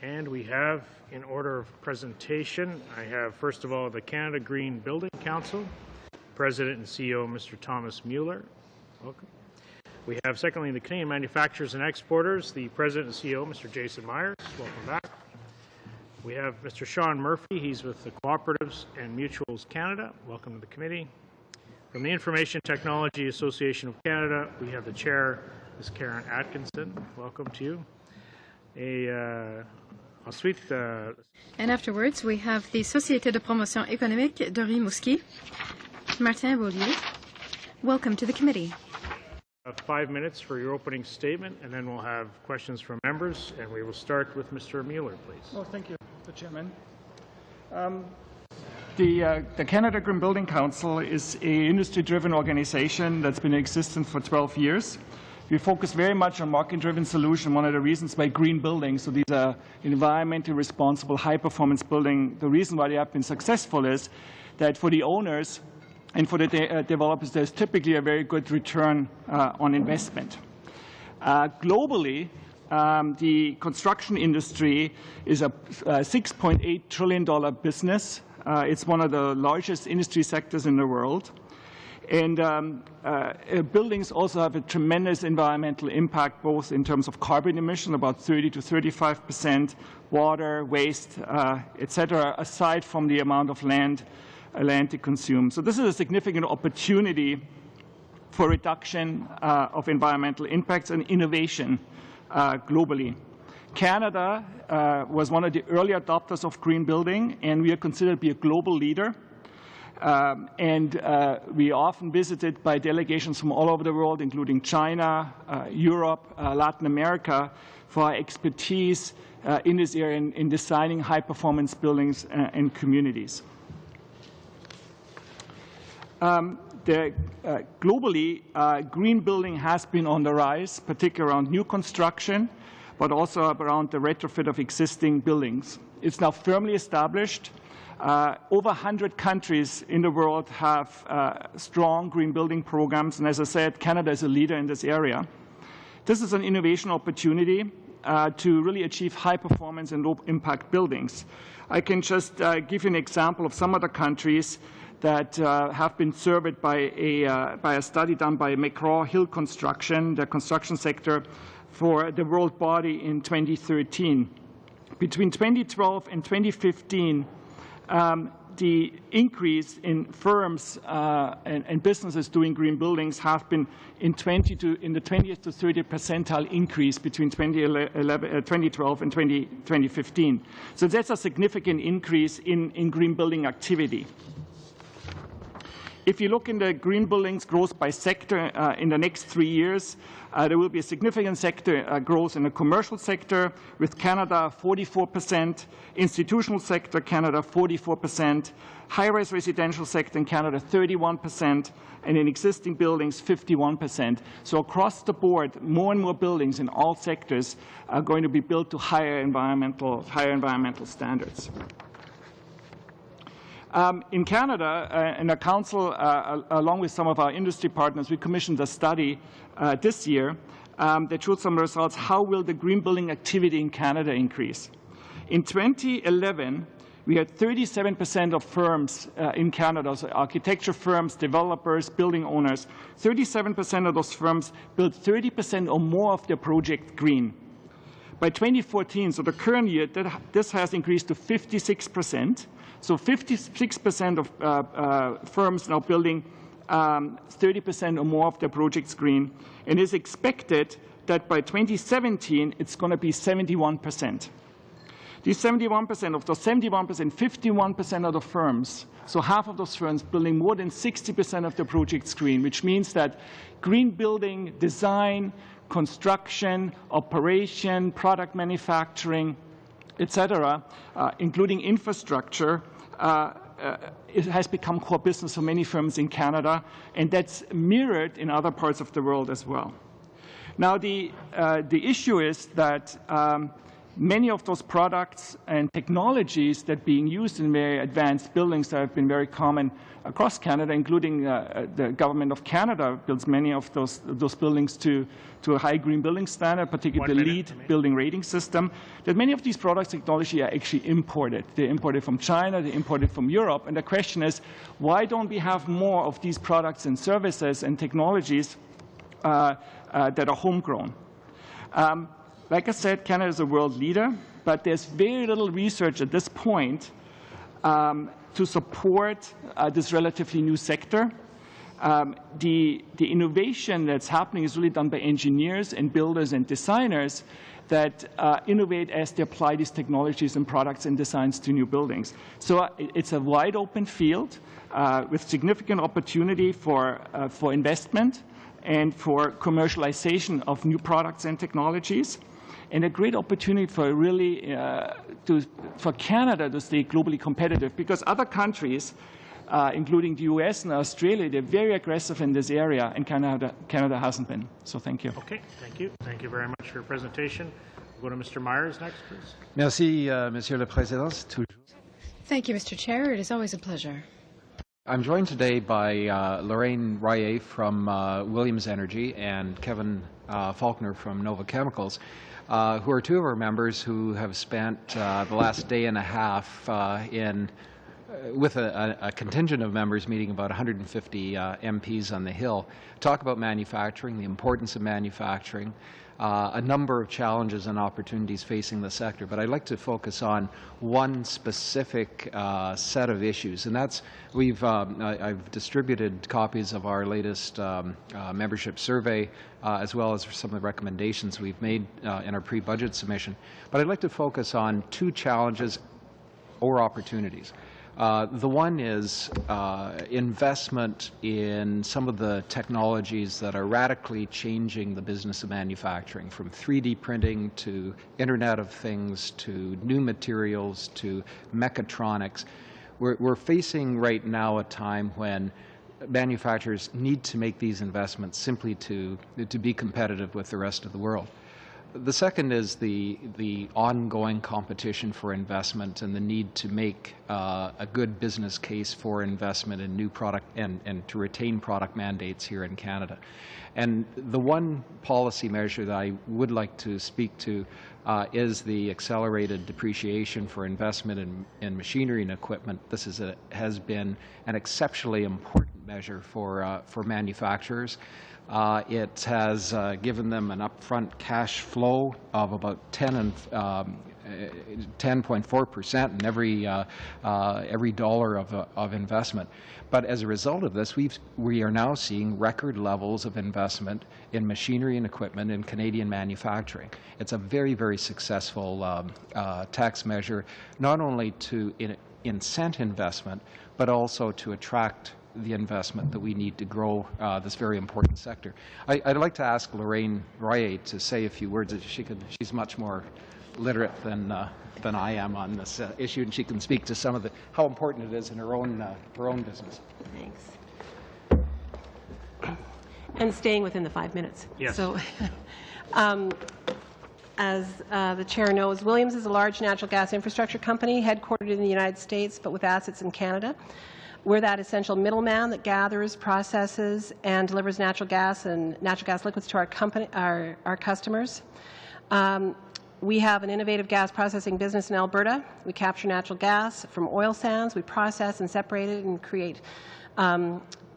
And we have, in order of presentation, I have, first of all, the Canada Green Building Council, President and CEO, Mr. Thomas Mueller. Welcome. We have, secondly, the Canadian Manufacturers and Exporters, the President and CEO, Mr. Jason Myers. Welcome back. We have Mr. Sean Murphy. He's with the Cooperatives and Mutuals Canada. Welcome to the committee. From the Information Technology Association of Canada, we have the Chair, Ms. Karen Atkinson. Welcome to you. Ensuite, and afterwards, we have the Société de Promotion Économique de Rimouski, Martin Beaulieu. Welcome to the committee. 5 minutes for your opening statement, and then we'll have questions from members, and we will start with Mr. Mueller, please. Oh, thank you, Mr. Chairman. The Canada Green Building Council is an industry-driven organization that's been in existence for 12 years. We focus very much on market-driven solutions. One of the reasons why green buildings, so these are environmentally responsible, high-performance building, the reason why they have been successful is that for the owners and for the developers, there's typically a very good return on investment. Globally, the construction industry is a $6.8 trillion business. It's one of the largest industry sectors in the world. And buildings also have a tremendous environmental impact, both in terms of carbon emission, about 30 to 35%, water, waste, etc., aside from the amount of land they consume. So this is a significant opportunity for reduction of environmental impacts and innovation globally. Canada was one of the early adopters of green building, and we are considered to be a global leader. We are often visited by delegations from all over the world, including China, Europe, Latin America, for our expertise in this area in designing high-performance buildings and communities. Globally, green building has been on the rise, particularly around new construction, but also around the retrofit of existing buildings. It's now firmly established. Over 100 countries in the world have strong green building programs, and as I said, Canada is a leader in this area. This is an innovation opportunity to really achieve high performance and low impact buildings. I can just give you an example of some of the countries that have been surveyed by a study done by McGraw-Hill Construction, the construction sector, for the world body in 2013. Between 2012 and 2015, the increase in firms and businesses doing green buildings have been in the 20th to 30th percentile increase between 2012 and 2015. So that's a significant increase in green building activity. If you look in the green buildings growth by sector in the next 3 years, there will be a significant sector growth in the commercial sector, with Canada 44%, institutional sector Canada 44%, high-rise residential sector in Canada 31%, and in existing buildings 51%. So across the board, more and more buildings in all sectors are going to be built to higher environmental standards. In Canada, in the Council, along with some of our industry partners, we commissioned a study this year that showed some results. How will the green building activity in Canada increase? In 2011, we had 37% of firms in Canada, so architecture firms, developers, building owners. 37% of those firms built 30% or more of their project green. By 2014, so the current year, this has increased to 56%. So 56% of firms now building 30% or more of their projects green. And it's expected that by 2017, it's going to be 71%. These 71%, of those 71%, 51% of the firms, so half of those firms building more than 60% of their projects green, which means that green building design, construction, operation, product manufacturing, etc., including infrastructure, it has become core business for many firms in Canada, and that's mirrored in other parts of the world as well. Now, the issue is that many of those products and technologies that are being used in very advanced buildings that have been very common across Canada, including the Government of Canada builds many of those buildings to a high green building standard, particularly the LEED building rating system, that many of these products technology are actually imported. They're imported from China, they're imported from Europe, and the question is, why don't we have more of these products and services and technologies that are homegrown? Like I said, Canada is a world leader, but there's very little research at this point to support this relatively new sector. The innovation that's happening is really done by engineers and builders and designers that innovate as they apply these technologies and products and designs to new buildings. So it's a wide open field with significant opportunity for investment and for commercialization of new products and technologies, and a great opportunity for really for Canada to stay globally competitive, because other countries, including the US and Australia, they're very aggressive in this area, and Canada hasn't been. So thank you. Okay, thank you. Thank you very much for your presentation. We'll go to Mr. Myers next, please. Merci, Monsieur le Président. Thank you, Mr. Chair. It is always a pleasure. I'm joined today by Lorraine Rayet from Williams Energy and Kevin Faulkner from Nova Chemicals, who are two of our members who have spent the last day and a half with a contingent of members meeting about 150 MPs on the Hill, talk about manufacturing, the importance of manufacturing, a number of challenges and opportunities facing the sector. But I'd like to focus on one specific set of issues, and that's I've distributed copies of our latest membership survey, as well as some of the recommendations we've made in our pre-budget submission. But I'd like to focus on two challenges or opportunities. The one is investment in some of the technologies that are radically changing the business of manufacturing, from 3D printing to Internet of Things to new materials to mechatronics. We're facing right now a time when manufacturers need to make these investments simply to be competitive with the rest of the world. The second is the ongoing competition for investment and the need to make a good business case for investment in new product and to retain product mandates here in Canada. And the one policy measure that I would like to speak to is the accelerated depreciation for investment in machinery and equipment. This has been an exceptionally important measure for manufacturers. It has given them an upfront cash flow of about 10.4% in every dollar of investment. But as a result of this, we are now seeing record levels of investment in machinery and equipment in Canadian manufacturing. It's a very, very successful tax measure, not only to incent investment, but also to attract the investment that we need to grow this very important sector. I'd like to ask Lorraine Rayet to say a few words. She's much more literate than I am on this issue, and she can speak to some of how important it is in her own business. Thanks. And staying within the 5 minutes. Yes. So, as the chair knows, Williams is a large natural gas infrastructure company headquartered in the United States, but with assets in Canada. We're that essential middleman that gathers, processes, and delivers natural gas and natural gas liquids to our customers. We have an innovative gas processing business in Alberta. We capture natural gas from oil sands. We process and separate it and create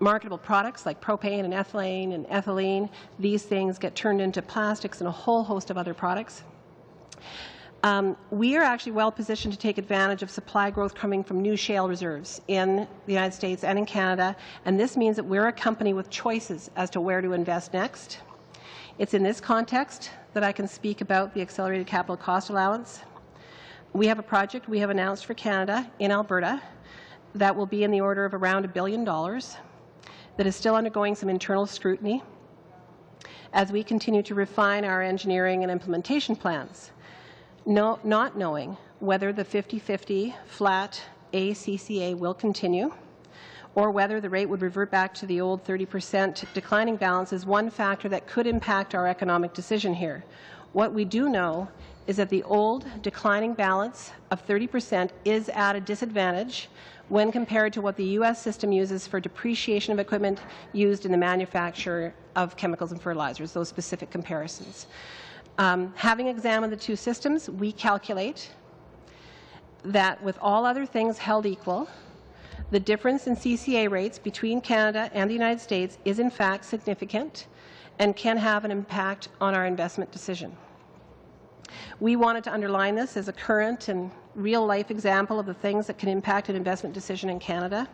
marketable products like propane and ethylene and ethylene. These things get turned into plastics and a whole host of other products. We are actually well positioned to take advantage of supply growth coming from new shale reserves in the United States and in Canada, and this means that we're a company with choices as to where to invest next. It's in this context that I can speak about the accelerated capital cost allowance. We have a project we have announced for Canada in Alberta that will be in the order of around $1 billion that is still undergoing some internal scrutiny as we continue to refine our engineering and implementation plans. Not knowing whether the 50-50 flat ACCA will continue or whether the rate would revert back to the old 30% declining balance is one factor that could impact our economic decision here. What we do know is that the old declining balance of 30% is at a disadvantage when compared to what the U.S. system uses for depreciation of equipment used in the manufacture of chemicals and fertilizers, those specific comparisons. Having examined the two systems, we calculate that with all other things held equal, the difference in CCA rates between Canada and the United States is in fact significant and can have an impact on our investment decision. We wanted to underline this as a current and real-life example of the things that can impact an investment decision in Canada.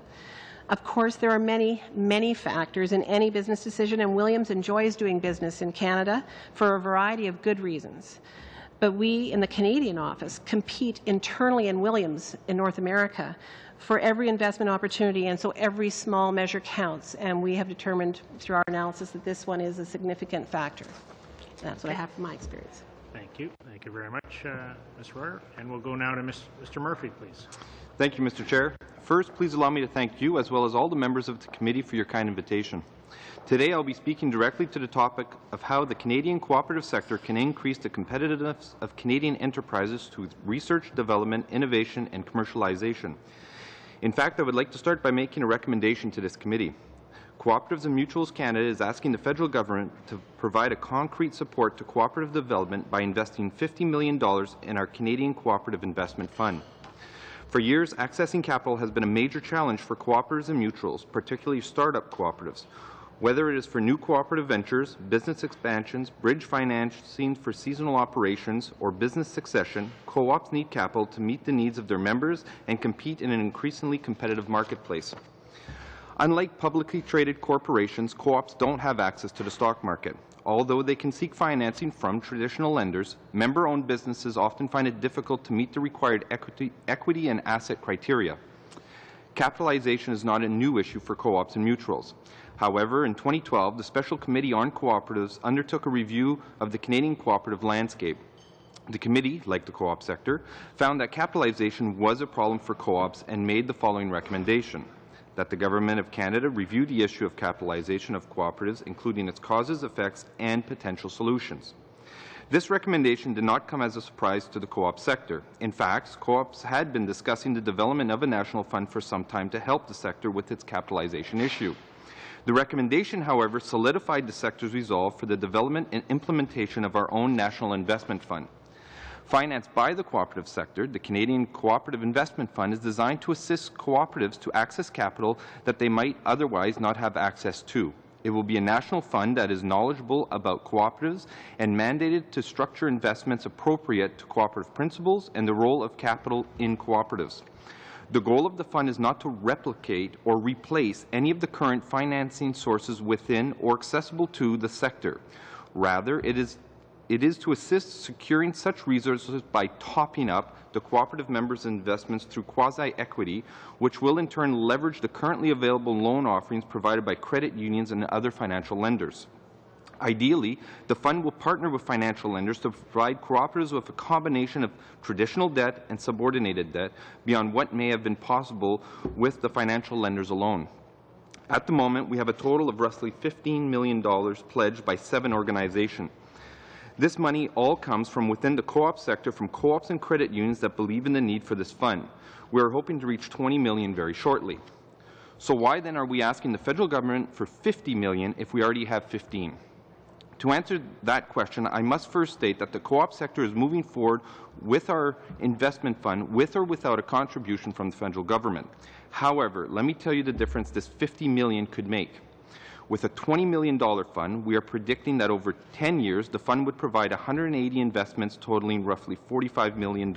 Of course, there are many, many factors in any business decision, and Williams enjoys doing business in Canada for a variety of good reasons. But we in the Canadian office compete internally in Williams in North America for every investment opportunity, and so every small measure counts, and we have determined through our analysis that this one is a significant factor. That's what I have from my experience. Thank you. Thank you very much, Ms. Royer. And we'll go now to Mr. Murphy, please. Thank you, Mr. Chair. First, please allow me to thank you, as well as all the members of the committee, for your kind invitation. Today, I'll be speaking directly to the topic of how the Canadian cooperative sector can increase the competitiveness of Canadian enterprises through research, development, innovation, and commercialization. In fact, I would like to start by making a recommendation to this committee. Cooperatives and Mutuals Canada is asking the federal government to provide a concrete support to cooperative development by investing $50 million in our Canadian Cooperative Investment Fund. For years, accessing capital has been a major challenge for cooperatives and mutuals, particularly startup cooperatives. Whether it is for new cooperative ventures, business expansions, bridge financing for seasonal operations, or business succession, co-ops need capital to meet the needs of their members and compete in an increasingly competitive marketplace. Unlike publicly traded corporations, co-ops don't have access to the stock market. Although they can seek financing from traditional lenders, member-owned businesses often find it difficult to meet the required equity and asset criteria. Capitalization is not a new issue for co-ops and mutuals. However, in 2012, the Special Committee on Cooperatives undertook a review of the Canadian cooperative landscape. The committee, like the co-op sector, found that capitalization was a problem for co-ops and made the following recommendation: that the Government of Canada review the issue of capitalization of cooperatives, including its causes, effects, and potential solutions. This recommendation did not come as a surprise to the co-op sector. In fact, co-ops had been discussing the development of a national fund for some time to help the sector with its capitalization issue. The recommendation, however, solidified the sector's resolve for the development and implementation of our own national investment fund. Financed by the cooperative sector, the Canadian Cooperative Investment Fund is designed to assist cooperatives to access capital that they might otherwise not have access to. It will be a national fund that is knowledgeable about cooperatives and mandated to structure investments appropriate to cooperative principles and the role of capital in cooperatives. The goal of the fund is not to replicate or replace any of the current financing sources within or accessible to the sector. Rather, it is to assist securing such resources by topping up the cooperative members' investments through quasi-equity, which will in turn leverage the currently available loan offerings provided by credit unions and other financial lenders. Ideally, the fund will partner with financial lenders to provide cooperatives with a combination of traditional debt and subordinated debt beyond what may have been possible with the financial lenders alone. At the moment, we have a total of roughly $15 million pledged by 7 organizations. This money all comes from within the co-op sector, from co-ops and credit unions that believe in the need for this fund. We are hoping to reach $20 million very shortly. So why then are we asking the federal government for $50 million if we already have 15? To answer that question, I must first state that the co-op sector is moving forward with our investment fund, with or without a contribution from the federal government. However, let me tell you the difference this $50 million could make. With a $20 million fund, we are predicting that over 10 years, the fund would provide 180 investments totaling roughly $45 million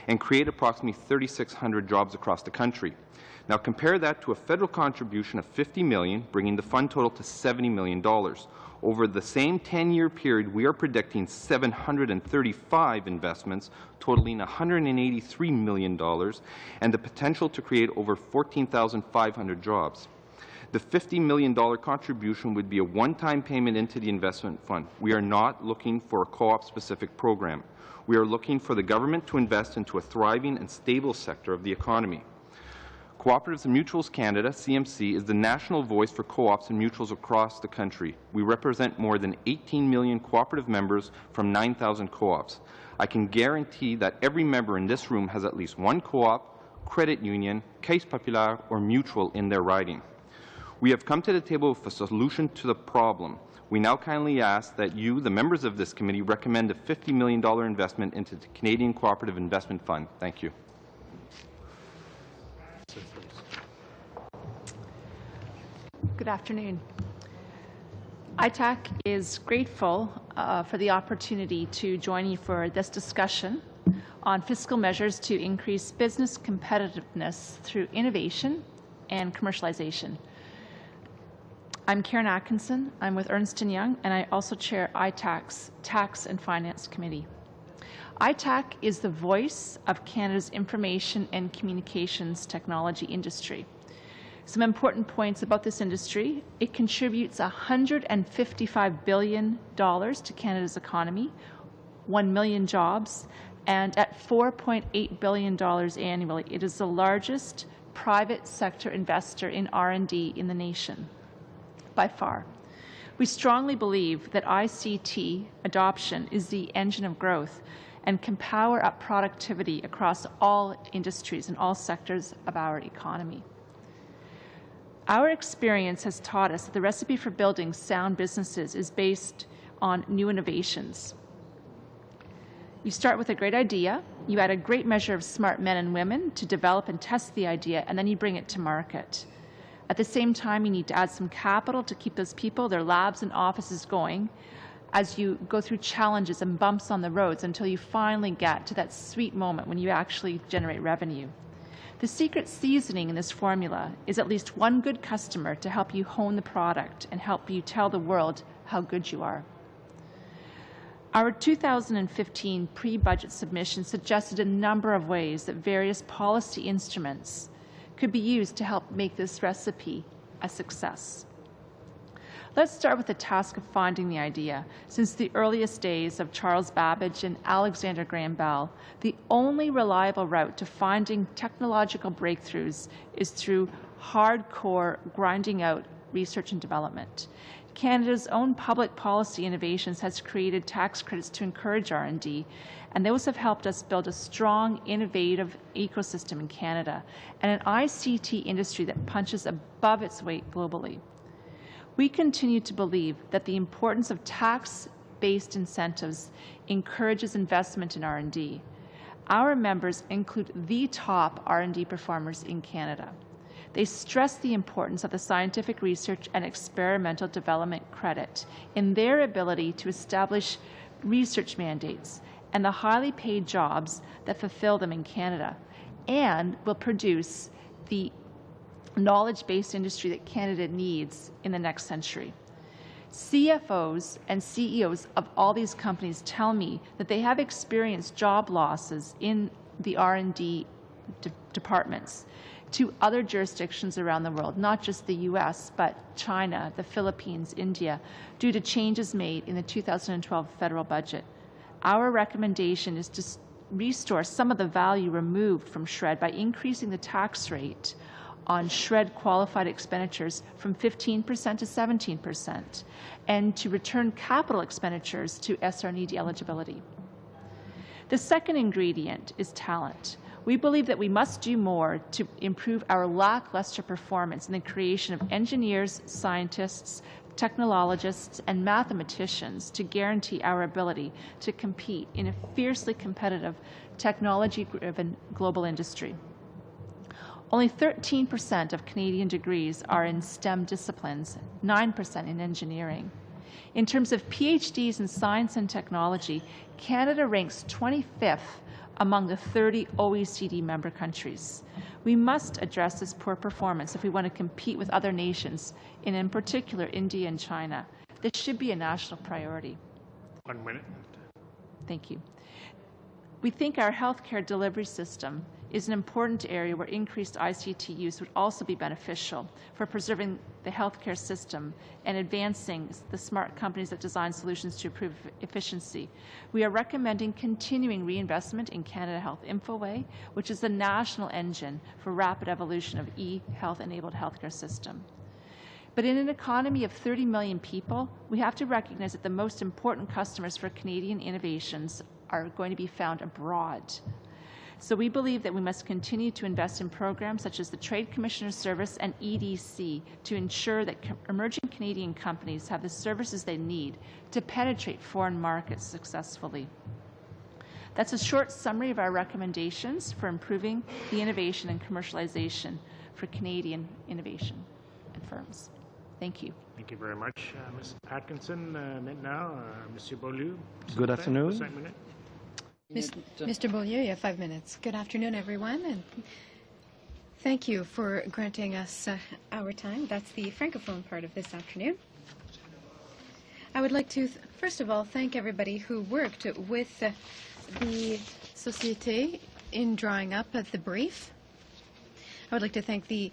and create approximately 3,600 jobs across the country. Now compare that to a federal contribution of $50 million, bringing the fund total to $70 million. Over the same 10-year period, we are predicting 735 investments totaling $183 million and the potential to create over 14,500 jobs. The $50 million contribution would be a one-time payment into the investment fund. We are not looking for a co-op-specific program. We are looking for the government to invest into a thriving and stable sector of the economy. Cooperatives and Mutuals Canada, CMC, is the national voice for co-ops and mutuals across the country. We represent more than 18 million cooperative members from 9,000 co-ops. I can guarantee that every member in this room has at least one co-op, credit union, Caisse Populaire, or mutual in their riding. We have come to the table with a solution to the problem. We now kindly ask that you, the members of this committee, recommend a $50 million investment into the Canadian Cooperative Investment Fund. Thank you. Good afternoon. ITAC is grateful for the opportunity to join you for this discussion on fiscal measures to increase business competitiveness through innovation and commercialization. I'm Karen Atkinson. I'm with Ernst & Young, and I also chair ITAC's Tax and Finance Committee. ITAC is the voice of Canada's information and communications technology industry. Some important points about this industry: it contributes $155 billion to Canada's economy, 1 million jobs, and at $4.8 billion annually, it is the largest private sector investor in R&D in the nation, by far. We strongly believe that ICT adoption is the engine of growth and can power up productivity across all industries and all sectors of our economy. Our experience has taught us that the recipe for building sound businesses is based on new innovations. You start with a great idea, you add a great measure of smart men and women to develop and test the idea, and then you bring it to market. At the same time, you need to add some capital to keep those people, their labs and offices going as you go through challenges and bumps on the roads until you finally get to that sweet moment when you actually generate revenue. The secret seasoning in this formula is at least one good customer to help you hone the product and help you tell the world how good you are. Our 2015 pre-budget submission suggested a number of ways that various policy instruments could be used to help make this recipe a success. Let's start with the task of finding the idea. Since the earliest days of Charles Babbage and Alexander Graham Bell, the only reliable route to finding technological breakthroughs is through hardcore grinding out research and development. Canada's own public policy innovations has created tax credits to encourage R&D, and those have helped us build a strong, innovative ecosystem in Canada and an ICT industry that punches above its weight globally. We continue to believe that the importance of tax-based incentives encourages investment in R&D. Our members include the top R&D performers in Canada. They stress the importance of the scientific research and experimental development credit in their ability to establish research mandates and the highly paid jobs that fulfill them in Canada, and will produce the knowledge-based industry that Canada needs in the next century. CFOs and CEOs of all these companies tell me that they have experienced job losses in the R&D departments to other jurisdictions around the world, not just the U.S., but China, the Philippines, India, due to changes made in the 2012 federal budget. Our recommendation is to restore some of the value removed from SR&ED by increasing the tax rate on SR&ED qualified expenditures from 15% to 17%, and to return capital expenditures to SR&ED eligibility. The second ingredient is talent. We believe that we must do more to improve our lackluster performance in the creation of engineers, scientists, technologists, and mathematicians to guarantee our ability to compete in a fiercely competitive, technology-driven global industry. Only 13% of Canadian degrees are in STEM disciplines, 9% in engineering. In terms of PhDs in science and technology, Canada ranks 25th among the 30 OECD member countries. We must address this poor performance if we want to compete with other nations, and in particular India and China. This should be a national priority. 1 minute. Thank you. We think our healthcare delivery system is an important area where increased ICT use would also be beneficial for preserving the healthcare system and advancing the smart companies that design solutions to improve efficiency. We are recommending continuing reinvestment in Canada Health Infoway, which is the national engine for rapid evolution of e-health-enabled healthcare system. But in an economy of 30 million people, we have to recognize that the most important customers for Canadian innovations are going to be found abroad. So we believe that we must continue to invest in programs such as the Trade Commissioner Service and EDC to ensure that emerging Canadian companies have the services they need to penetrate foreign markets successfully. That's a short summary of our recommendations for improving the innovation and commercialization for Canadian innovation and firms. Thank you. Thank you very much, Ms. Atkinson. Now, Monsieur Beaulieu. Good afternoon. Mr. Beaulieu, you have 5 minutes. Good afternoon, everyone, and thank you for granting us our time. That's the Francophone part of this afternoon. I would like to, first of all, thank everybody who worked with the Société in drawing up the brief. I would like to thank the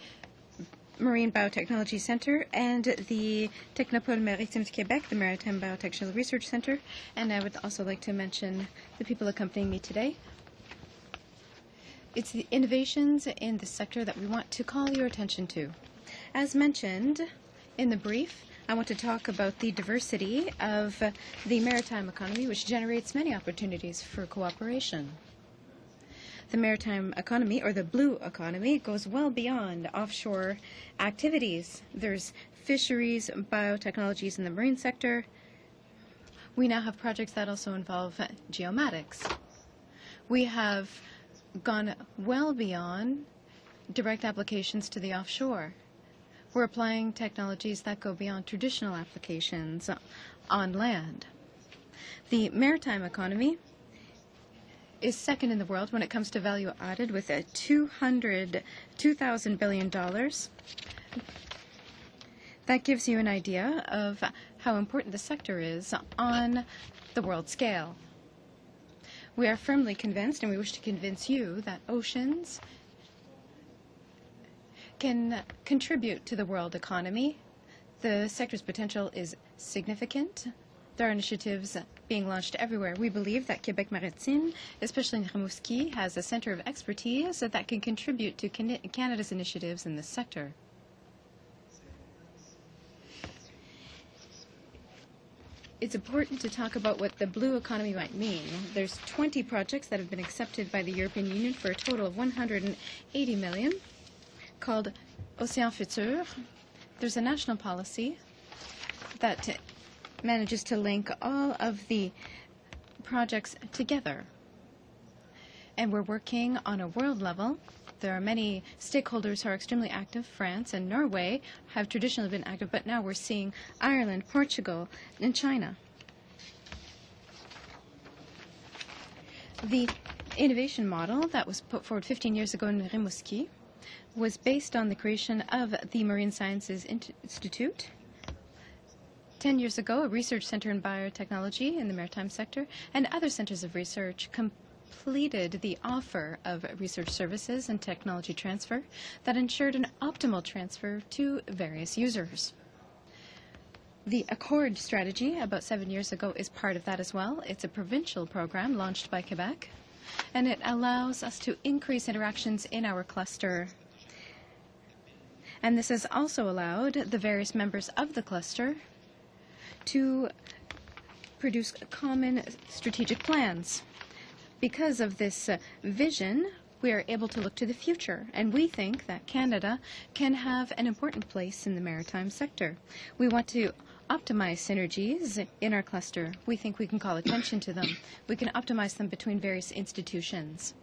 Marine Biotechnology Centre and the Technopole Maritime de Québec, the Maritime Biotechnology Research Centre, and I would also like to mention the people accompanying me today. It's the innovations in the sector that we want to call your attention to. As mentioned in the brief, I want to talk about the diversity of the maritime economy, which generates many opportunities for cooperation. The maritime economy, or the blue economy, goes well beyond offshore activities. There's fisheries, biotechnologies in the marine sector. We now have projects that also involve geomatics. We have gone well beyond direct applications to the offshore. We're applying technologies that go beyond traditional applications on land. The maritime economy is second in the world when it comes to value added, with a $2,000 billion. That gives you an idea of how important the sector is on the world scale. We are firmly convinced, and we wish to convince you, that oceans can contribute to the world economy. The sector's potential is significant. There are initiatives being launched everywhere. We believe that Québec Maritime, especially in Rimouski, has a center of expertise that can contribute to Canada's initiatives in this sector. It's important to talk about what the blue economy might mean. There's 20 projects that have been accepted by the European Union for a total of 180 million, called Océan Futur. There's a national policy that manages to link all of the projects together. And we're working on a world level. There are many stakeholders who are extremely active. France and Norway have traditionally been active, but now we're seeing Ireland, Portugal, and China. The innovation model that was put forward 15 years ago in Rimouski was based on the creation of the Marine Sciences Institute. 10 years ago, a research center in biotechnology in the maritime sector and other centers of research completed the offer of research services and technology transfer that ensured an optimal transfer to various users. The Accord strategy, about 7 years ago, is part of that as well. It's a provincial program launched by Quebec, and it allows us to increase interactions in our cluster. And this has also allowed the various members of the cluster to produce common strategic plans. Because of this vision, we are able to look to the future, and we think that Canada can have an important place in the maritime sector. We want to optimize synergies in our cluster. We think we can call attention to them. We can optimize them between various institutions.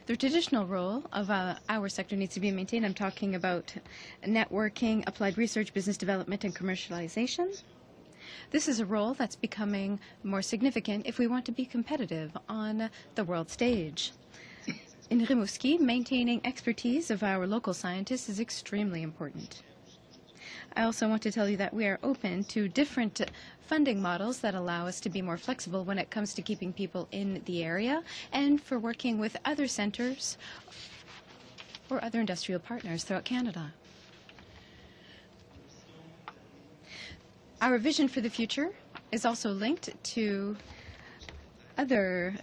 The traditional role of our sector needs to be maintained. I'm talking about networking, applied research, business development, and commercialization. This is a role that's becoming more significant if we want to be competitive on the world stage. In Rimouski, maintaining expertise of our local scientists is extremely important. I also want to tell you that we are open to different funding models that allow us to be more flexible when it comes to keeping people in the area and for working with other centres or other industrial partners throughout Canada. Our vision for the future is also linked to other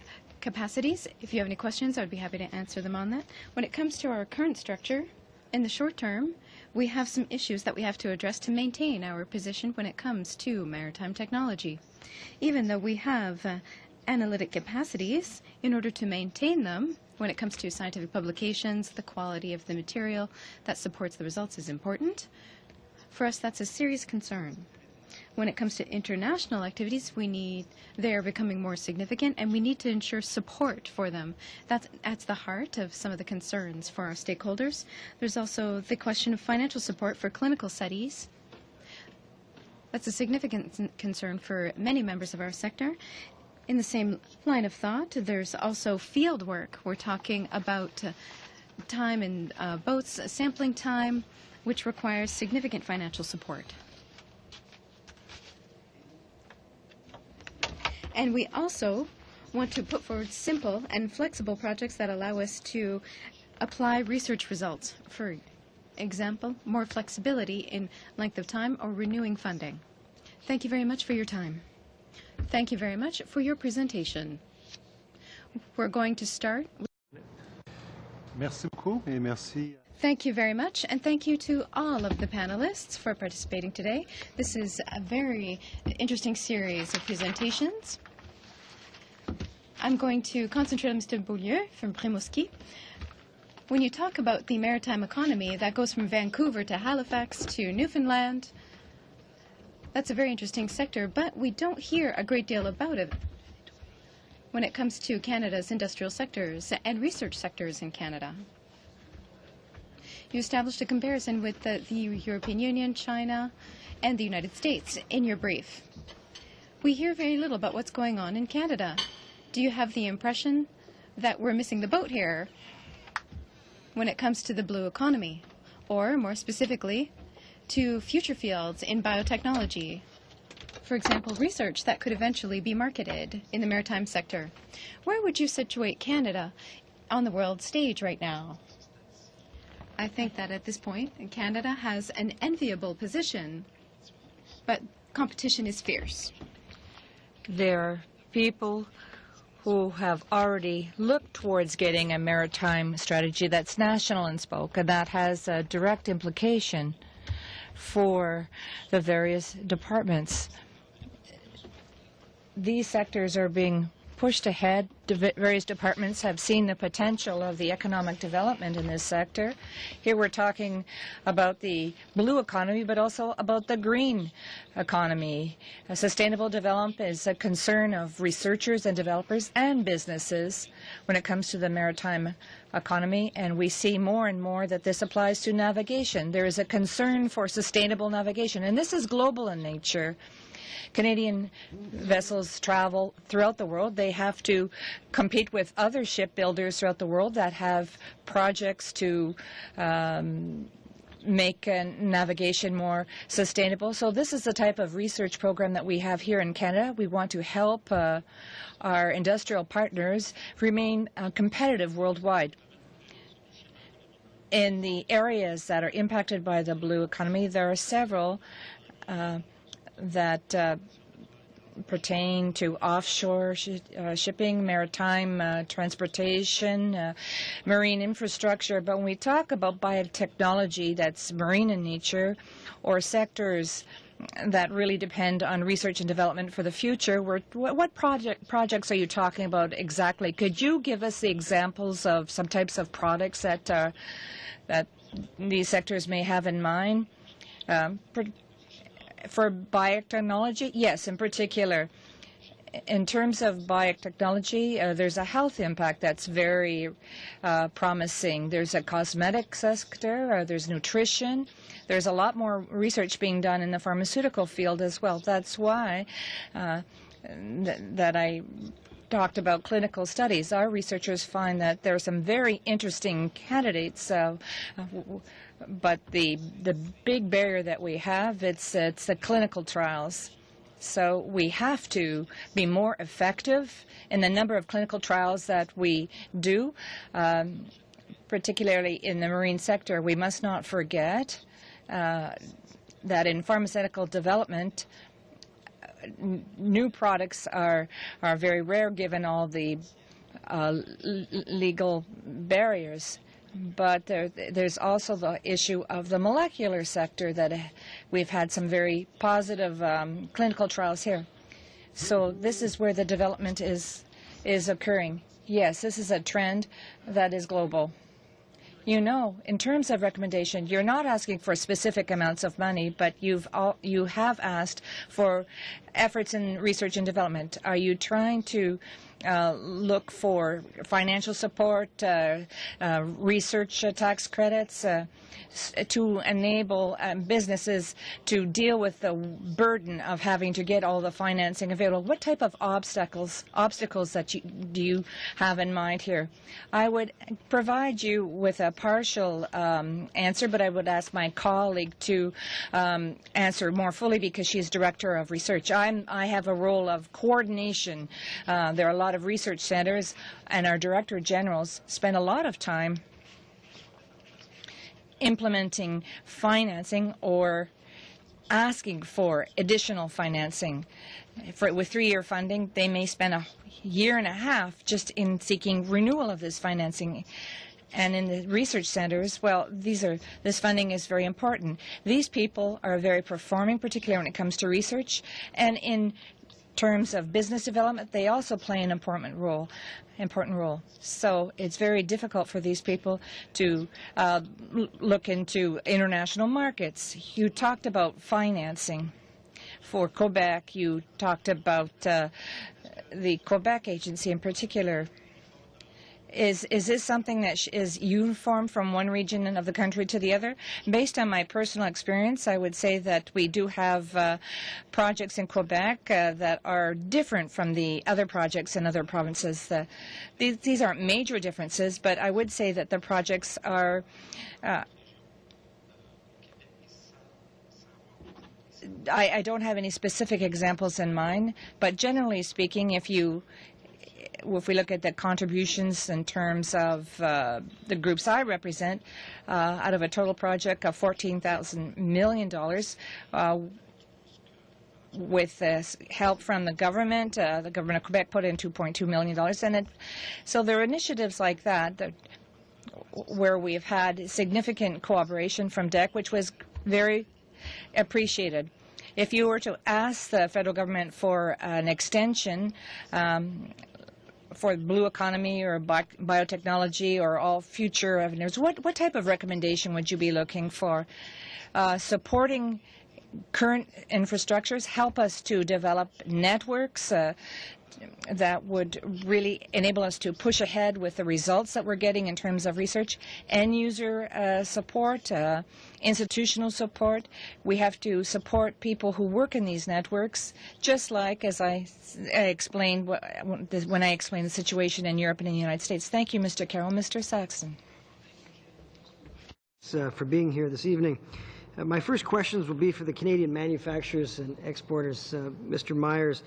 capacities. If you have any questions, I'd be happy to answer them on that. When it comes to our current structure, in the short term, we have some issues that we have to address to maintain our position when it comes to maritime technology. Even though we have analytic capacities, in order to maintain them, when it comes to scientific publications, the quality of the material that supports the results is important. For us, that's a serious concern. When it comes to international activities, they are becoming more significant, and we need to ensure support for them. That's at the heart of some of the concerns for our stakeholders. There's also the question of financial support for clinical studies. That's a significant concern for many members of our sector. In the same line of thought, there's also field work. We're talking about time in boats, sampling time, which requires significant financial support. And we also want to put forward simple and flexible projects that allow us to apply research results. For example, more flexibility in length of time or renewing funding. Thank you very much for your time. Thank you very much for your presentation. We're going to start. Merci beaucoup et merci. Thank you very much, and thank you to all of the panelists for participating today. This is a very interesting series of presentations. I'm going to concentrate on Mr. Beaulieu from Rimouski. When you talk about the maritime economy, that goes from Vancouver to Halifax to Newfoundland. That's a very interesting sector, but we don't hear a great deal about it when it comes to Canada's industrial sectors and research sectors in Canada. You established a comparison with the European Union, China, and the United States in your brief. We hear very little about what's going on in Canada. Do you have the impression that we're missing the boat here when it comes to the blue economy, or more specifically, to future fields in biotechnology? For example, research that could eventually be marketed in the maritime sector. Where would you situate Canada on the world stage right now? I think that at this point, Canada has an enviable position, but competition is fierce. There are people who have already looked towards getting a maritime strategy that's national in scope, and that has a direct implication for the various departments. These sectors are being pushed ahead. Various departments have seen the potential of the economic development in this sector. Here we're talking about the blue economy, but also about the green economy. Sustainable development is a concern of researchers and developers and businesses when it comes to the maritime economy, and we see more and more that this applies to navigation. There is a concern for sustainable navigation, and this is global in nature. Canadian vessels travel throughout the world. They have to compete with other shipbuilders throughout the world that have projects to make navigation more sustainable. So this is the type of research program that we have here in Canada. We want to help our industrial partners remain competitive worldwide. In the areas that are impacted by the blue economy, there are several that pertain to offshore shipping, maritime transportation, marine infrastructure. But when we talk about biotechnology that's marine in nature, or sectors that really depend on research and development for the future, what projects are you talking about exactly? Could you give us the examples of some types of products that these sectors may have in mind? For biotechnology, yes, in particular. In terms of biotechnology, there's a health impact that's very promising. There's a cosmetic sector, there's nutrition. There's a lot more research being done in the pharmaceutical field as well. That's why that I talked about clinical studies. Our researchers find that there are some very interesting candidates But the big barrier that we have, it's the clinical trials. So we have to be more effective in the number of clinical trials that we do, particularly in the marine sector. We must not forget that in pharmaceutical development, new products are very rare given all the legal barriers. But there's also the issue of the molecular sector that we've had some very positive clinical trials here. So this is where the development is occurring. Yes, this is a trend that is global. You know, in terms of recommendation, you're not asking for specific amounts of money, but you have asked for efforts in research and development. Are you trying to look for financial support, research tax credits to enable businesses to deal with the burden of having to get all the financing available? What type of obstacles that do you have in mind here? I would provide you with a partial answer, but I would ask my colleague to answer more fully because she's Director of Research. I have a role of coordination. There are a lot of research centers, and our Director Generals spend a lot of time implementing financing or asking for additional financing. With 3-year funding, they may spend a year and a half just in seeking renewal of this financing. And in the research centers, well, this funding is very important. These people are very performing, particularly when it comes to research, and in terms of business development, they also play an important role. So it's very difficult for these people to look into international markets. You talked about financing for Quebec. You talked about the Quebec agency in particular. Is this something that is uniform from one region of the country to the other? Based on my personal experience, I would say that we do have projects in Quebec that are different from the other projects in other provinces. These aren't major differences, but I would say that the projects are I don't have any specific examples in mind, but generally speaking, if we look at the contributions in terms of the groups I represent, out of a total project of $14,000 million, with help from the government of Quebec put in $2.2 million. And so there are initiatives like that where we've had significant cooperation from DEC, which was very appreciated. If you were to ask the federal government for an extension for blue economy or biotechnology or all future avenues, what type of recommendation would you be looking for? Supporting current infrastructures, help us to develop networks that would really enable us to push ahead with the results that we're getting in terms of research, end-user support, institutional support. We have to support people who work in these networks, just like as I explained when I explained the situation in Europe and in the United States. Thank you, Mr. Carroll. Mr. Saxon. For being here this evening. My first questions will be for the Canadian manufacturers and exporters. Mr. Myers.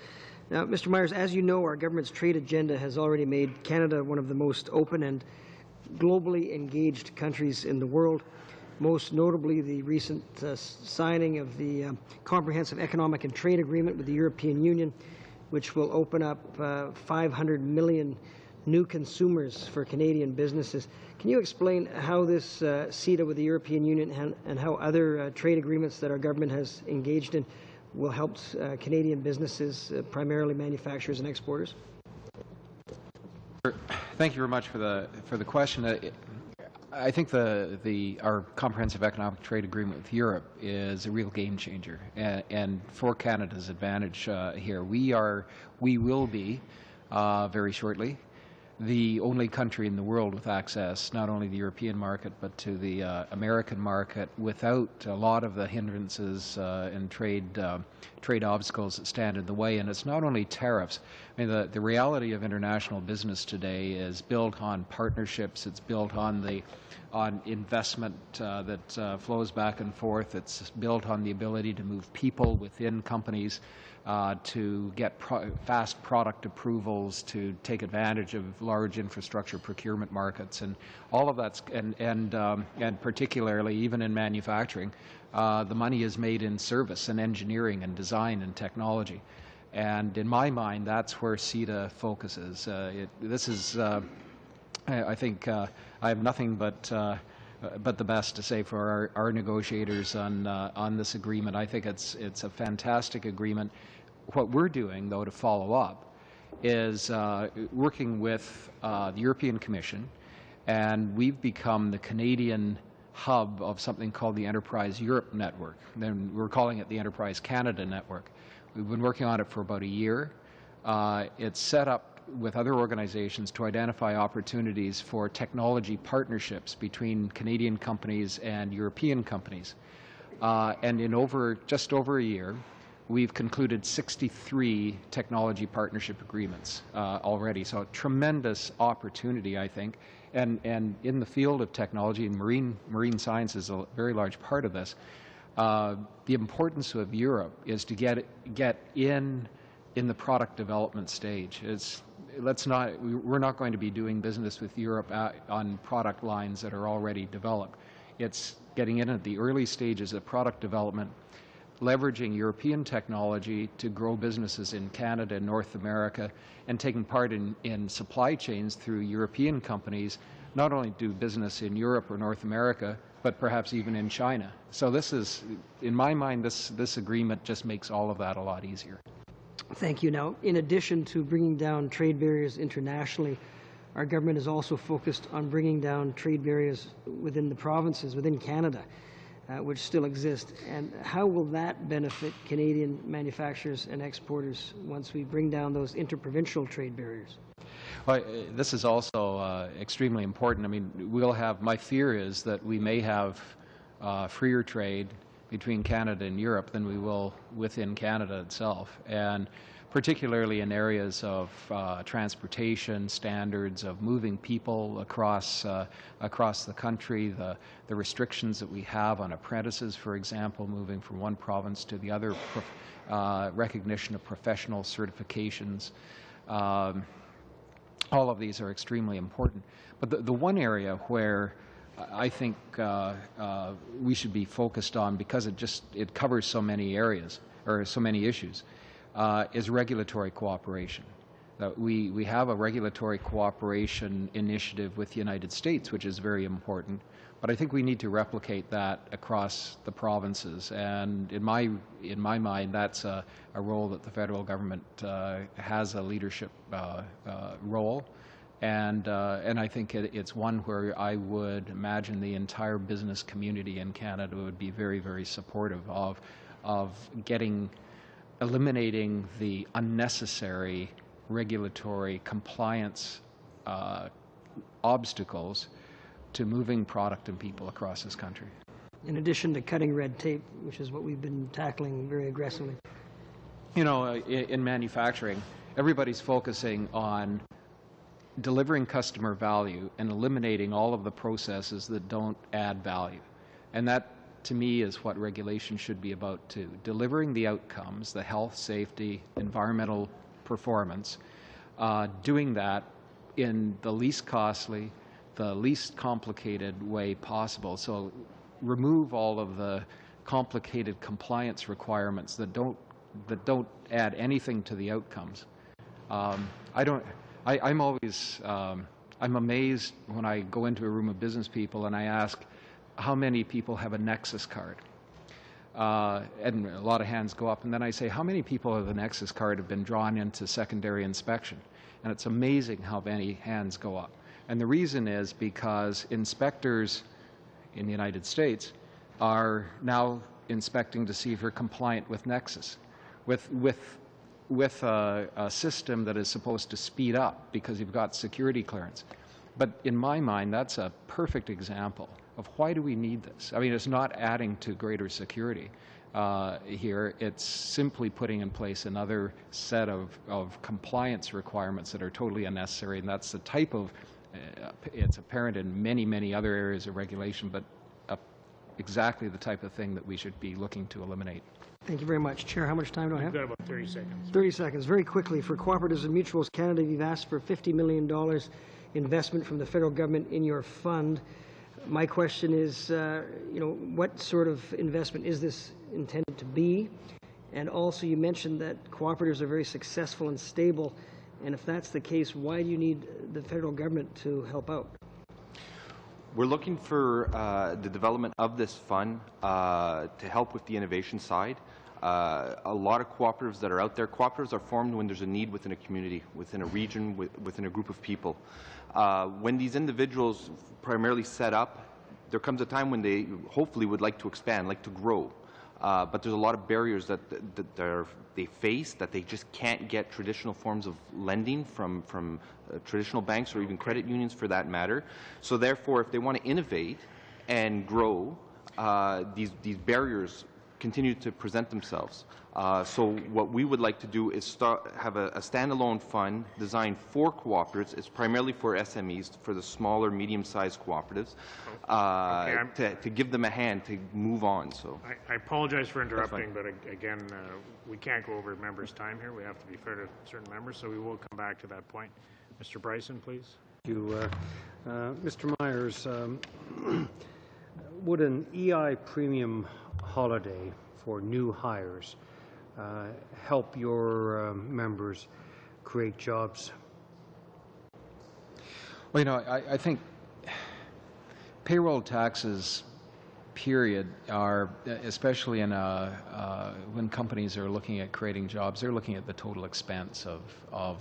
Now, Mr. Myers, as you know, our government's trade agenda has already made Canada one of the most open and globally engaged countries in the world, most notably the recent signing of the Comprehensive Economic and Trade Agreement with the European Union, which will open up 500 million new consumers for Canadian businesses. Can you explain how this CETA with the European Union and how other trade agreements that our government has engaged in will help Canadian businesses, primarily manufacturers and exporters? Thank you very much for the question. I think our comprehensive economic trade agreement with Europe is a real game changer, and for Canada's advantage here, we will be very shortly the only country in the world with access, not only the European market, but to the American market without a lot of the hindrances and trade obstacles that stand in the way. And it's not only tariffs. I mean, the reality of international business today is built on partnerships. It's built on investment that flows back and forth. It's built on the ability to move people within companies, to get fast product approvals, to take advantage of large infrastructure procurement markets, and all of that's, and particularly even in manufacturing, the money is made in service and engineering and design and technology. And in my mind, that's where CETA focuses. This is, I think, I have nothing but the best to say for our negotiators on this agreement. I think it's a fantastic agreement. What we're doing, though, to follow up, is working with the European Commission, and we've become the Canadian hub of something called the Enterprise Europe Network. Then we're calling it the Enterprise Canada Network. We've been working on it for about a year. It's set up with other organizations to identify opportunities for technology partnerships between Canadian companies and European companies. And in just over a year, we've concluded 63 technology partnership agreements already. So a tremendous opportunity, I think. And in the field of technology, and marine science is a very large part of this, the importance of Europe is to get in the product development stage. We're not going to be doing business with Europe on product lines that are already developed. It's getting in at the early stages of product development, leveraging European technology to grow businesses in Canada and North America, and taking part in supply chains through European companies, not only do business in Europe or North America, but perhaps even in China. So this is, in my mind, this agreement just makes all of that a lot easier. Thank you. Now, in addition to bringing down trade barriers internationally, our government is also focused on bringing down trade barriers within the provinces, within Canada, which still exist. And how will that benefit Canadian manufacturers and exporters once we bring down those interprovincial trade barriers? Well, this is also extremely important. I mean, my fear is that we may have freer trade between Canada and Europe than we will within Canada itself, and particularly in areas of transportation, standards of moving people across the country, the restrictions that we have on apprentices, for example, moving from one province to the other, recognition of professional certifications. All of these are extremely important. But the one area where I think we should be focused on, because it covers so many areas or so many issues, is regulatory cooperation. We have a regulatory cooperation initiative with the United States, which is very important, but I think we need to replicate that across the provinces. And in my mind, that's a role that the federal government has a leadership role. And I think it's one where I would imagine the entire business community in Canada would be very, very supportive of eliminating the unnecessary regulatory compliance obstacles to moving product and people across this country. In addition to cutting red tape, which is what we've been tackling very aggressively. You know, in manufacturing, everybody's focusing on delivering customer value and eliminating all of the processes that don't add value. And that, to me, is what regulation should be about too. Delivering the outcomes, the health, safety, environmental performance, doing that in the least costly, the least complicated way possible. So remove all of the complicated compliance requirements that don't add anything to the outcomes. I'm always I'm amazed when I go into a room of business people and I ask how many people have a Nexus card. And a lot of hands go up, and then I say, how many people with a Nexus card have been drawn into secondary inspection? And it's amazing how many hands go up. And the reason is because inspectors in the United States are now inspecting to see if you're compliant with Nexus. With with a system that is supposed to speed up because you've got security clearance. But in my mind, that's a perfect example of why do we need this? I mean, it's not adding to greater security here. It's simply putting in place another set of compliance requirements that are totally unnecessary, and that's the type of, it's apparent in many, many other areas of regulation, but exactly the type of thing that we should be looking to eliminate. Thank you very much. Chair, how much time do I have? You've got about 30 seconds. 30 seconds. Very quickly, for Cooperatives and Mutuals Canada, you've asked for $50 million investment from the federal government in your fund. My question is, what sort of investment is this intended to be? And also, you mentioned that cooperatives are very successful and stable. And if that's the case, why do you need the federal government to help out? We're looking for the development of this fund to help with the innovation side. A lot of cooperatives that are out there, cooperatives are formed when there's a need within a community, within a region, within a group of people. When these individuals primarily set up, there comes a time when they hopefully would like to expand, like to grow. But there's a lot of barriers that they face, that they just can't get traditional forms of lending from traditional banks or even credit unions for that matter. So therefore, if they want to innovate and grow, these barriers continue to present themselves. So what we would like to do is have a standalone fund designed for cooperatives. It's primarily for SMEs, for the smaller, medium-sized cooperatives, to give them a hand to move on. So I apologize for interrupting, but again, we can't go over members' time here. We have to be fair to certain members, so we will come back to that point. Mr. Bryson, please. Thank you. Mr. Myers, would an EI premium holiday for new hires help your members create jobs? Well, I think payroll taxes, period, are, especially in when companies are looking at creating jobs, they're looking at the total expense of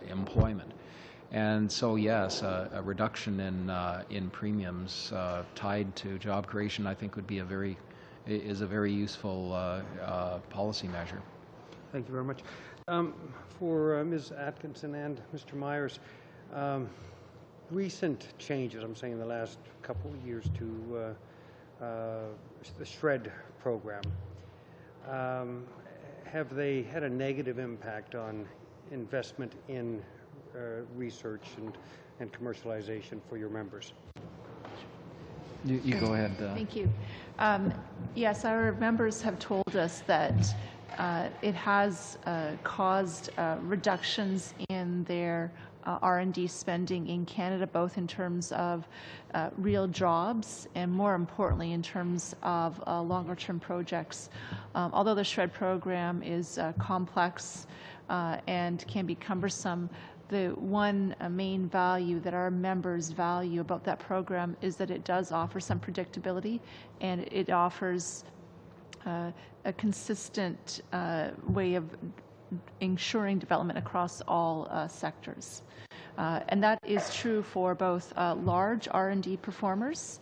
employment. And so, yes, a reduction in premiums tied to job creation, I think, would be a very useful policy measure. Thank you very much. For Ms. Atkinson and Mr. Myers, recent changes, I'm saying in the last couple of years, to the SHRED program, have they had a negative impact on investment in research and commercialization for your members? You go ahead. Thank you. Yes, our members have told us that it has caused reductions in their R&D spending in Canada, both in terms of real jobs and, more importantly, in terms of longer-term projects. Although the SHRED program is complex and can be cumbersome, the one main value that our members value about that program is that it does offer some predictability, and it offers a consistent way of ensuring development across all sectors. And that is true for both large R&D performers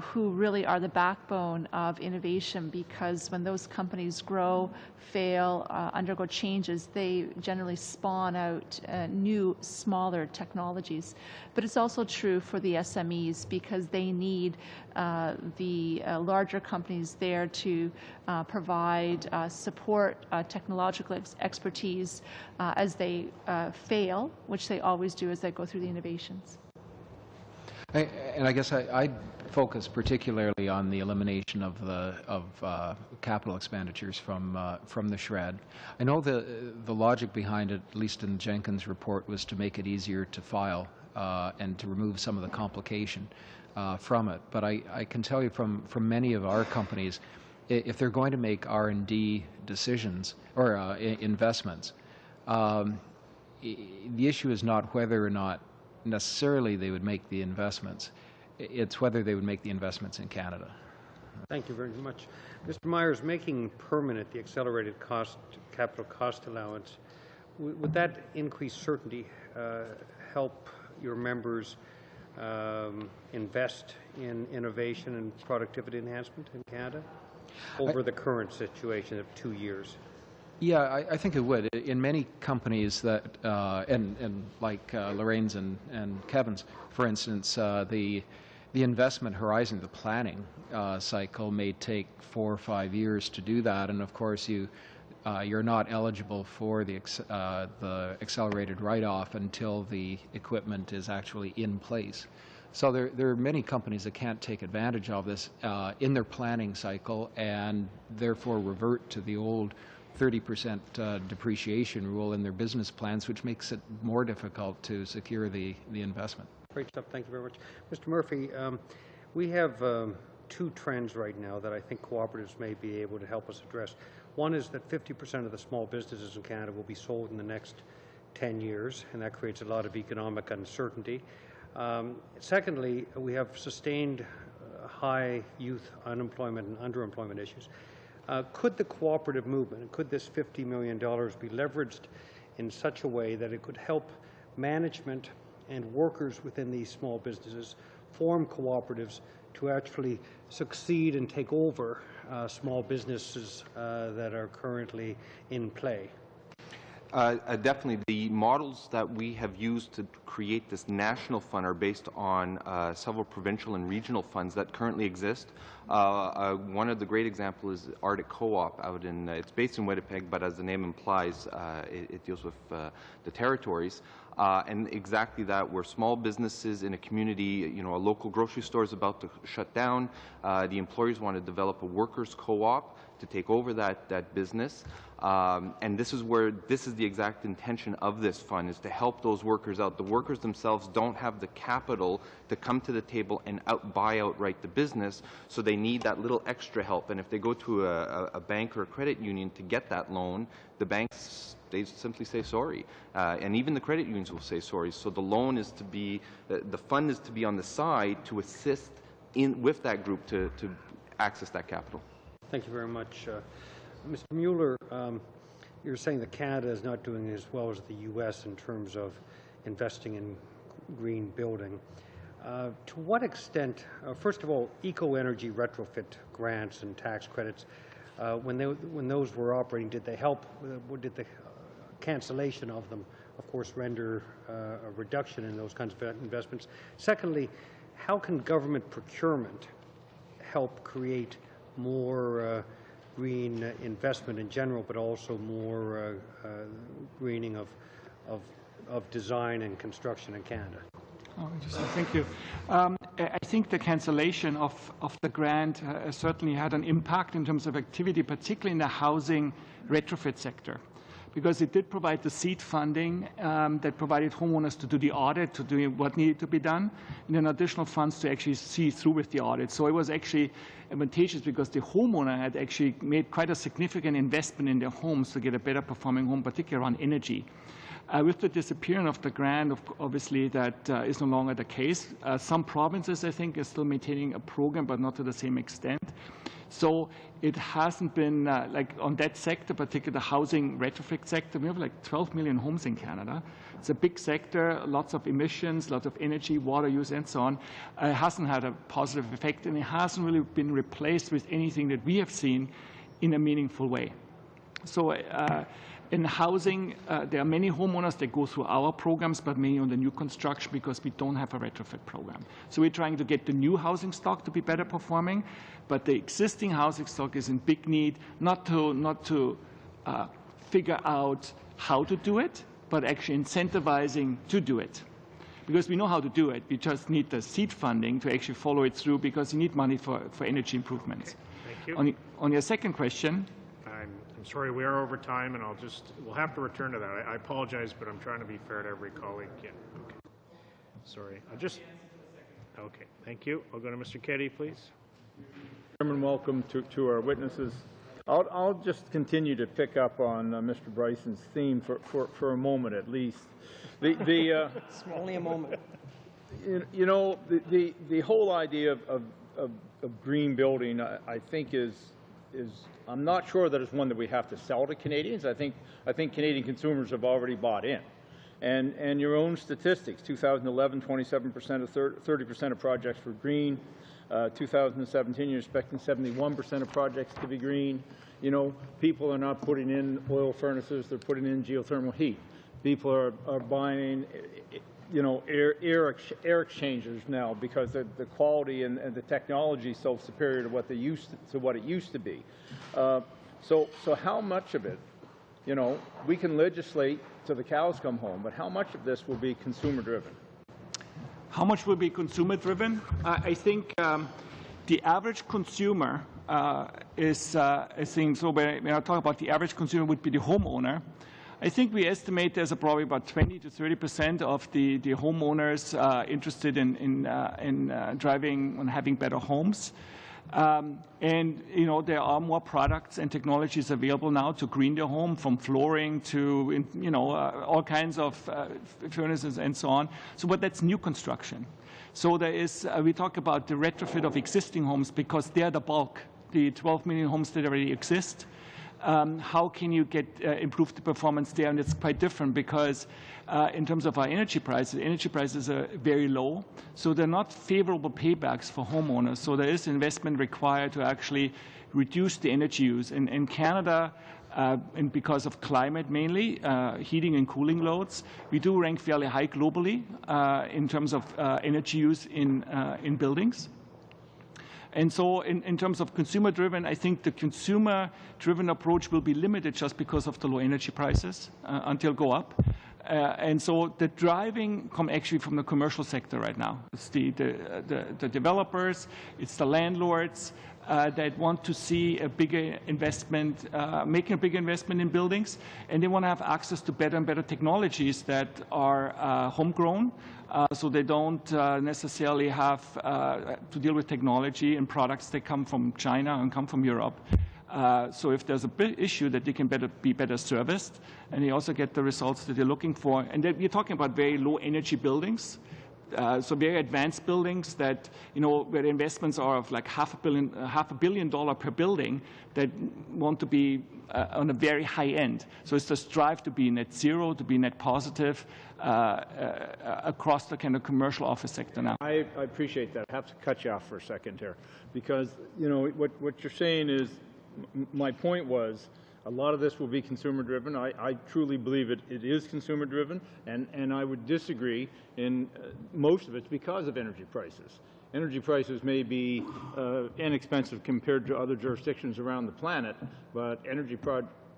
who really are the backbone of innovation, because when those companies grow, fail, undergo changes, they generally spawn out new, smaller technologies. But it's also true for the SMEs, because they need the larger companies there to provide support, technological expertise as they fail, which they always do as they go through the innovations. And I guess I'd focus particularly on the elimination of capital expenditures from the SHRED. I know the logic behind it, at least in Jenkins' report, was to make it easier to file and to remove some of the complication from it. But I can tell you from many of our companies, if they're going to make R&D decisions or investments, the issue is not whether or not necessarily they would make the investments. It's whether they would make the investments in Canada. Thank you very much. Mr. Myers, making permanent the accelerated capital cost allowance, would that increase certainty help your members invest in innovation and productivity enhancement in Canada over the current situation of 2 years? Yeah, I think it would. In many companies that, and like Lorraine's and Kevin's, for instance, the investment horizon, the planning cycle may take 4 or 5 years to do that, and of course you're not eligible for the accelerated write-off until the equipment is actually in place. So there are many companies that can't take advantage of this in their planning cycle and therefore revert to the old 30% depreciation rule in their business plans, which makes it more difficult to secure the investment. Great stuff. Thank you very much. Mr. Murphy, we have two trends right now that I think cooperatives may be able to help us address. One is that 50% of the small businesses in Canada will be sold in the next 10 years, and that creates a lot of economic uncertainty. Secondly, we have sustained high youth unemployment and underemployment issues. Could the cooperative movement, could this $50 million be leveraged in such a way that it could help management and workers within these small businesses form cooperatives to actually succeed and take over small businesses that are currently in play? Definitely. The models that we have used to create this national fund are based on several provincial and regional funds that currently exist. One of the great examples is Arctic Co-op out in, it's based in Winnipeg, but as the name implies, it deals with the territories. And exactly that, where small businesses in a community, a local grocery store is about to shut down, the employers want to develop a workers' co-op to take over that business. And this is the exact intention of this fund, is to help those workers out. The workers themselves don't have the capital to come to the table and buy outright the business, so they need that little extra help. And if they go to a bank or a credit union to get that loan, the banks, they simply say sorry. And even the credit unions will say sorry. So the loan is to be, the fund is to be on the side to assist with that group to access that capital. Thank you very much. Mr. Mueller, you're saying that Canada is not doing as well as the U.S. in terms of investing in green building. To what extent, first of all, eco-energy retrofit grants and tax credits, when those were operating, did they help? Did the cancellation of them, of course, render a reduction in those kinds of investments? Secondly, how can government procurement help create more green investment in general, but also more greening of design and construction in Canada? Oh, interesting. Thank you. I think the cancellation of the grant certainly had an impact in terms of activity, particularly in the housing retrofit sector, because it did provide the seed funding that provided homeowners to do the audit, to do what needed to be done, and then additional funds to actually see through with the audit. So it was actually advantageous because the homeowner had actually made quite a significant investment in their homes to get a better performing home, particularly around energy. With the disappearance of the grant, obviously that is no longer the case. Some provinces, I think, are still maintaining a program, but not to the same extent. So it hasn't been, like on that sector, particularly the housing retrofit sector, we have like 12 million homes in Canada. It's a big sector, lots of emissions, lots of energy, water use, and so on. It hasn't had a positive effect, and it hasn't really been replaced with anything that we have seen in a meaningful way. So in housing, there are many homeowners that go through our programs, but mainly on the new construction because we don't have a retrofit program. So we're trying to get the new housing stock to be better performing, but the existing housing stock is in big need, not to figure out how to do it, but actually incentivizing to do it. Because we know how to do it, we just need the seed funding to actually follow it through because you need money for energy improvements. Okay. Thank you. On your second question, I'm sorry, we are over time, and we'll have to return to that. I apologize, but I'm trying to be fair to every colleague. Yeah. Okay. Sorry. Okay. Thank you. I'll go to Mr. Keddy, please. Chairman, welcome to our witnesses. I'll just continue to pick up on Mr. Bryson's theme for a moment at least. It's only a moment. You know, the whole idea of green building, I think is I'm not sure that it's one that we have to sell to Canadians. I think Canadian consumers have already bought in. And your own statistics, 2011, 27% of 30% of projects were green. 2017, you're expecting 71% of projects to be green. You know, people are not putting in oil furnaces, they're putting in geothermal heat. People are buying, you know, air exchangers now because the quality and the technology is so superior to what it used to be. So how much of it, you know, we can legislate till the cows come home, but how much of this will be consumer driven? How much will be consumer driven? I think the average consumer is saying, so when I talk about the average consumer would be the homeowner, I think we estimate there's probably about 20 to 30% of the homeowners interested in driving and having better homes. And, you know, there are more products and technologies available now to green their home, from flooring to, you know, all kinds of furnaces and so on. So, but that's new construction. So there is, we talk about the retrofit of existing homes because they're the bulk, the 12 million homes that already exist. How can you improve the performance there? And it's quite different because in terms of our energy prices are very low. So they're not favorable paybacks for homeowners. So there is investment required to actually reduce the energy use. In Canada, and because of climate mainly, heating and cooling loads, we do rank fairly high globally in terms of energy use in buildings. And so in terms of consumer-driven, I think the consumer-driven approach will be limited just because of the low energy prices until go up. And so the driving come actually from the commercial sector right now. It's the developers, it's the landlords that want to see a bigger investment, making a bigger investment in buildings, and they want to have access to better and better technologies that are homegrown, so they don't necessarily have to deal with technology and products that come from China and come from Europe. So if there's a big issue, that they can be better serviced, and they also get the results that they're looking for. And we're talking about very low energy buildings, so very advanced buildings that, you know, where the investments are of like $500 million per building, that want to be on a very high end. So it's the strive to be net zero, to be net positive across the kind of commercial office sector now. I appreciate that. I have to cut you off for a second here because, you know, what you're saying is, my point was, a lot of this will be consumer-driven. I truly believe it is consumer-driven, and I would disagree in most of it's because of energy prices. Energy prices may be inexpensive compared to other jurisdictions around the planet, but energy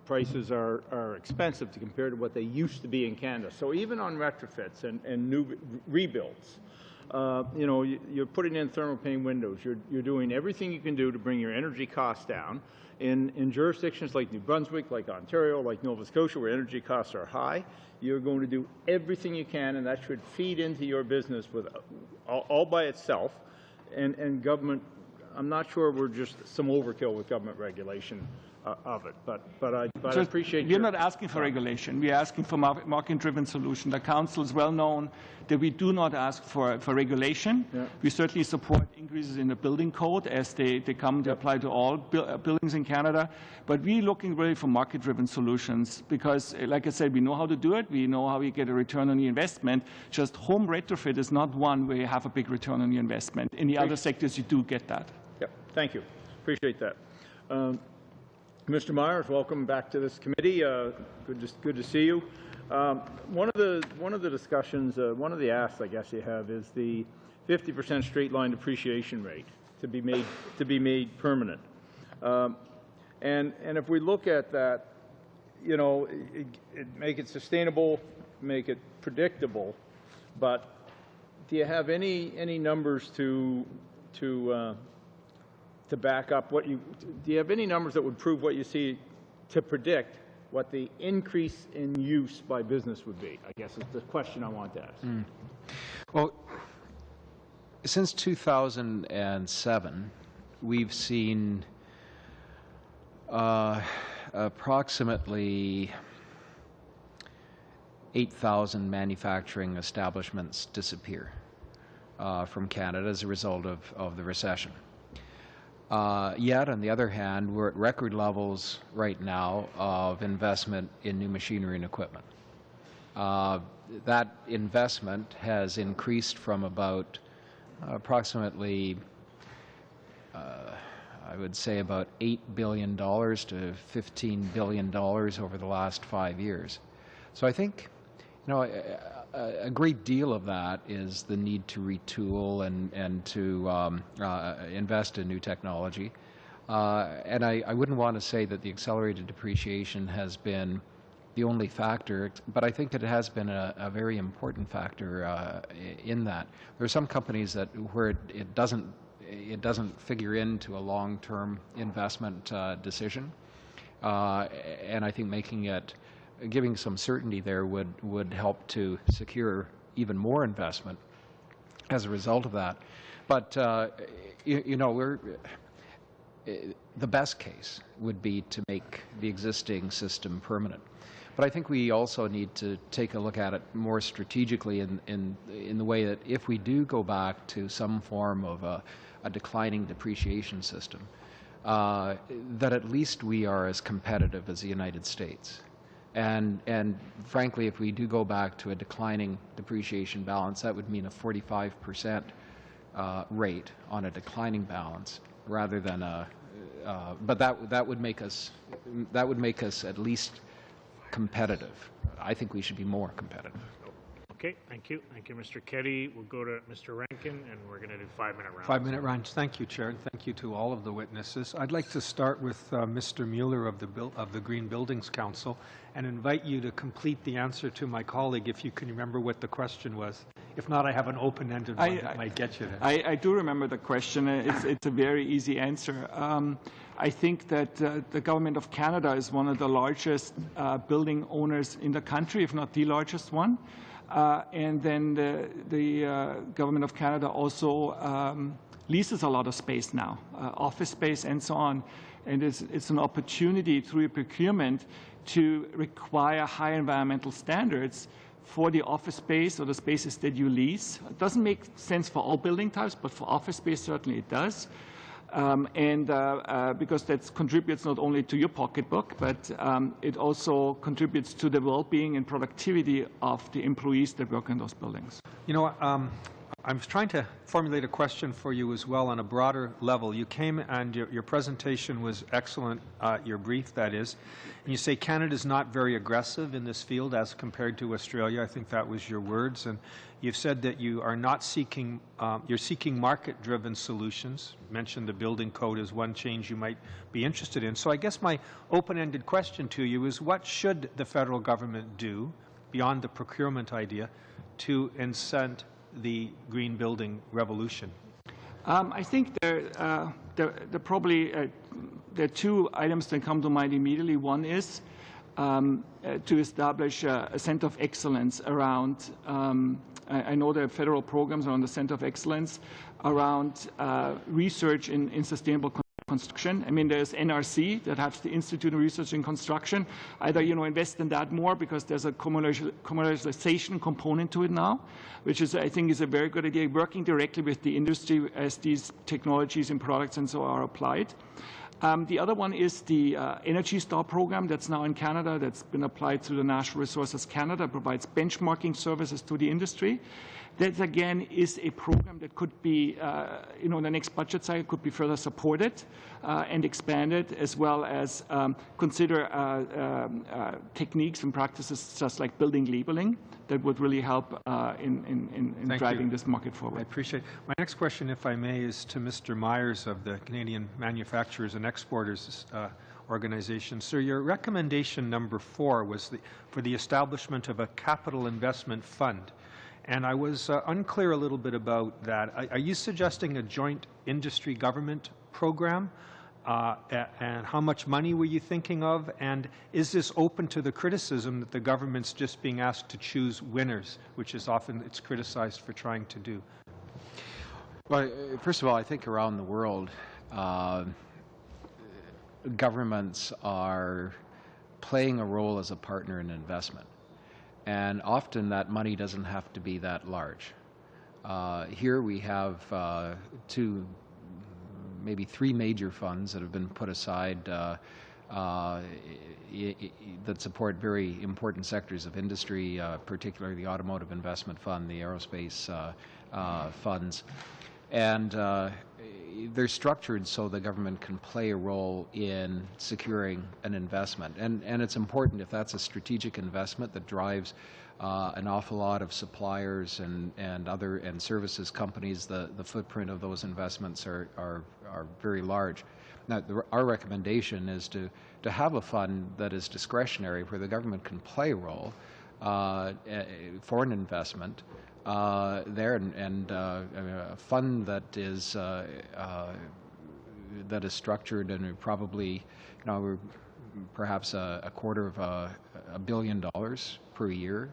prices are expensive compared to what they used to be in Canada. So even on retrofits and new rebuilds, you know, you're putting in thermal pane windows. You're doing everything you can do to bring your energy costs down. In jurisdictions like New Brunswick, like Ontario, like Nova Scotia, where energy costs are high, you're going to do everything you can, and that should feed into your business with all by itself. And government, I'm not sure we're just some overkill with government regulation of it, but I appreciate. We're not asking for regulation. We're asking for market-driven solution. The Council is well known that we do not ask for regulation. Yeah. We certainly support increases in the building code as they come to apply to all buildings in Canada. But we're looking really for market-driven solutions because, like I said, we know how to do it. We know how we get a return on the investment. Just home retrofit is not one where you have a big return on the investment. In the other sectors, you do get that. Yeah. Thank you. Appreciate that. Mr. Myers, welcome back to this committee. Good to see you. One of the discussions, one of the asks, I guess you have, is the 50% straight line depreciation rate to be made permanent. And if we look at that, you know, make it sustainable, make it predictable. But do you have any numbers to back up what do you have any numbers that would prove what you see to predict what the increase in use by business would be, I guess is the question I want to ask. Well, since 2007, we've seen approximately 8,000 manufacturing establishments disappear from Canada as a result of the recession. Yet, on the other hand, we're at record levels right now of investment in new machinery and equipment. that investment has increased from about approximately, I would say, about $8 billion to $15 billion over the last 5 years. So I think, a great deal of that is the need to retool and to invest in new technology. And I wouldn't want to say that the accelerated depreciation has been the only factor, but I think it has been a very important factor in that. There are some companies where it doesn't figure into a long-term investment decision, and I think giving some certainty there would help to secure even more investment as a result of that. But the best case would be to make the existing system permanent. But I think we also need to take a look at it more strategically in the way that if we do go back to some form of a declining depreciation system, that at least we are as competitive as the United States. And frankly, if we do go back to a declining depreciation balance, that would mean a 45% rate on a declining balance, rather than but that would make us at least competitive. I think we should be more competitive. Okay, thank you. Thank you, Mr. Keddy. We'll go to Mr. Rankin, and we're going to do 5-minute rounds. 5-minute rounds. Thank you, Chair, and thank you to all of the witnesses. I'd like to start with Mr. Mueller of the Green Buildings Council and invite you to complete the answer to my colleague, if you can remember what the question was. If not, I have an open-ended one that might get you there. I do remember the question. It's a very easy answer. I think that the Government of Canada is one of the largest building owners in the country, if not the largest one. And then the Government of Canada also leases a lot of space now, office space and so on. And it's an opportunity through procurement to require high environmental standards for the office space or the spaces that you lease. It doesn't make sense for all building types, but for office space certainly it does. Because that contributes not only to your pocketbook, but it also contributes to the well-being and productivity of the employees that work in those buildings. I'm trying to formulate a question for you as well on a broader level. You came and your presentation was excellent, your brief that is, and you say Canada's not very aggressive in this field as compared to Australia. I think that was your words. And you've said that you are not seeking, you're seeking market-driven solutions. You mentioned the building code as one change you might be interested in. So I guess my open-ended question to you is, what should the federal government do, beyond the procurement idea, to incent the green building revolution? I think there probably there are two items that come to mind immediately. One is to establish a center of excellence around, I know there are federal programs around the center of excellence around research in sustainable construction. I mean, there's NRC that has the Institute of Research in Construction. Either, invest in that more because there's a commercialization component to it now, which is, I think, is a very good idea, working directly with the industry as these technologies and products and so are applied. The other one is the Energy Star program that's now in Canada, that's been applied through the Natural Resources Canada, provides benchmarking services to the industry. That, again, is a program that could be, in the next budget cycle, could be further supported and expanded, as well as consider techniques and practices just like building labeling that would really help in driving this market forward. I appreciate it. My next question, if I may, is to Mr. Myers of the Canadian Manufacturers and Exporters Organization. Sir, your recommendation number 4 was for the establishment of a capital investment fund. And I was unclear a little bit about that. Are you suggesting a joint industry government program? And how much money were you thinking of? And is this open to the criticism that the government's just being asked to choose winners, which is often it's criticized for trying to do? Well, first of all, I think around the world, governments are playing a role as a partner in investment. And often that money doesn't have to be that large. Here we have 2, maybe 3 major funds that have been put aside that support very important sectors of industry, particularly the Automotive Investment Fund, the aerospace funds. And they're structured so the government can play a role in securing an investment. And it's important if that's a strategic investment that drives an awful lot of suppliers and services companies, the footprint of those investments are very large. Now, our recommendation is to have a fund that is discretionary where the government can play a role for an investment there, and a fund that is structured and probably, we're perhaps a quarter of $1 billion per year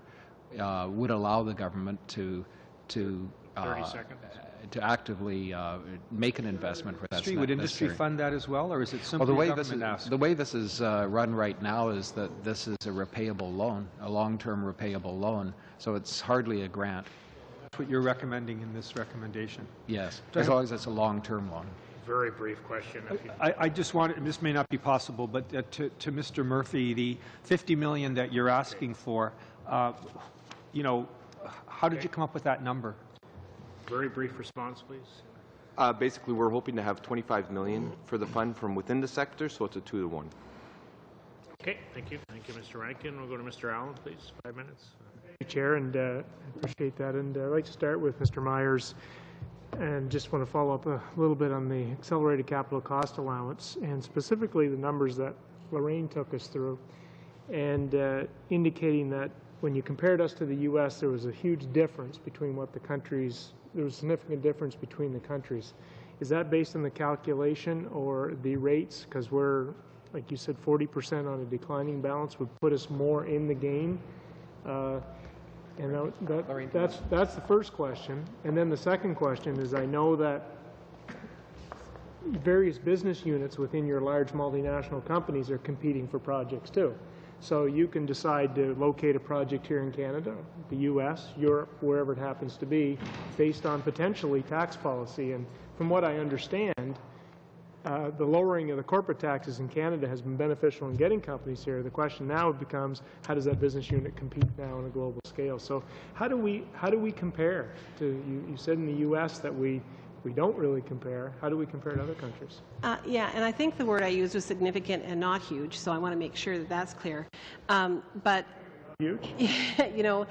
would allow the government to 30 seconds. To actively make an investment where that's necessary. Would industry fund that as well, or is it simply government ask? The way this is run right now is that this is a repayable loan, a long-term repayable loan, so it's hardly a grant. That's what you're recommending in this recommendation? Yes, as long as it's a long-term loan. Very brief question. I just want, this may not be possible, but to Mr. Murphy, the $50 million that you're asking for, how did you come up with that number? Very brief response, please. Basically, we're hoping to have $25 million for the fund from within the sector, so it's a 2-to-1. Okay, thank you. Thank you, Mr. Rankin. We'll go to Mr. Allen, please. 5 minutes. Thank you, Chair, and I appreciate that. And I'd like to start with Mr. Myers, and just want to follow up a little bit on the accelerated capital cost allowance, and specifically the numbers that Lorraine took us through, and indicating that when you compared us to the U.S., there was a huge difference between what the countries. There was a significant difference between the countries. Is that based on the calculation or the rates? Because we're, like you said, 40% on a declining balance would put us more in the game. And that's the first question. And then the second question is, I know that various business units within your large multinational companies are competing for projects too. So you can decide to locate a project here in Canada, the U.S., Europe, wherever it happens to be, based on potentially tax policy. And from what I understand, the lowering of the corporate taxes in Canada has been beneficial in getting companies here. The question now becomes, how does that business unit compete now on a global scale? So how do we compare to, you said in the U.S. that we don't really compare. How do we compare to other countries? Yeah, and I think the word I used was significant and not huge, so I want to make sure that that's clear. But huge? No,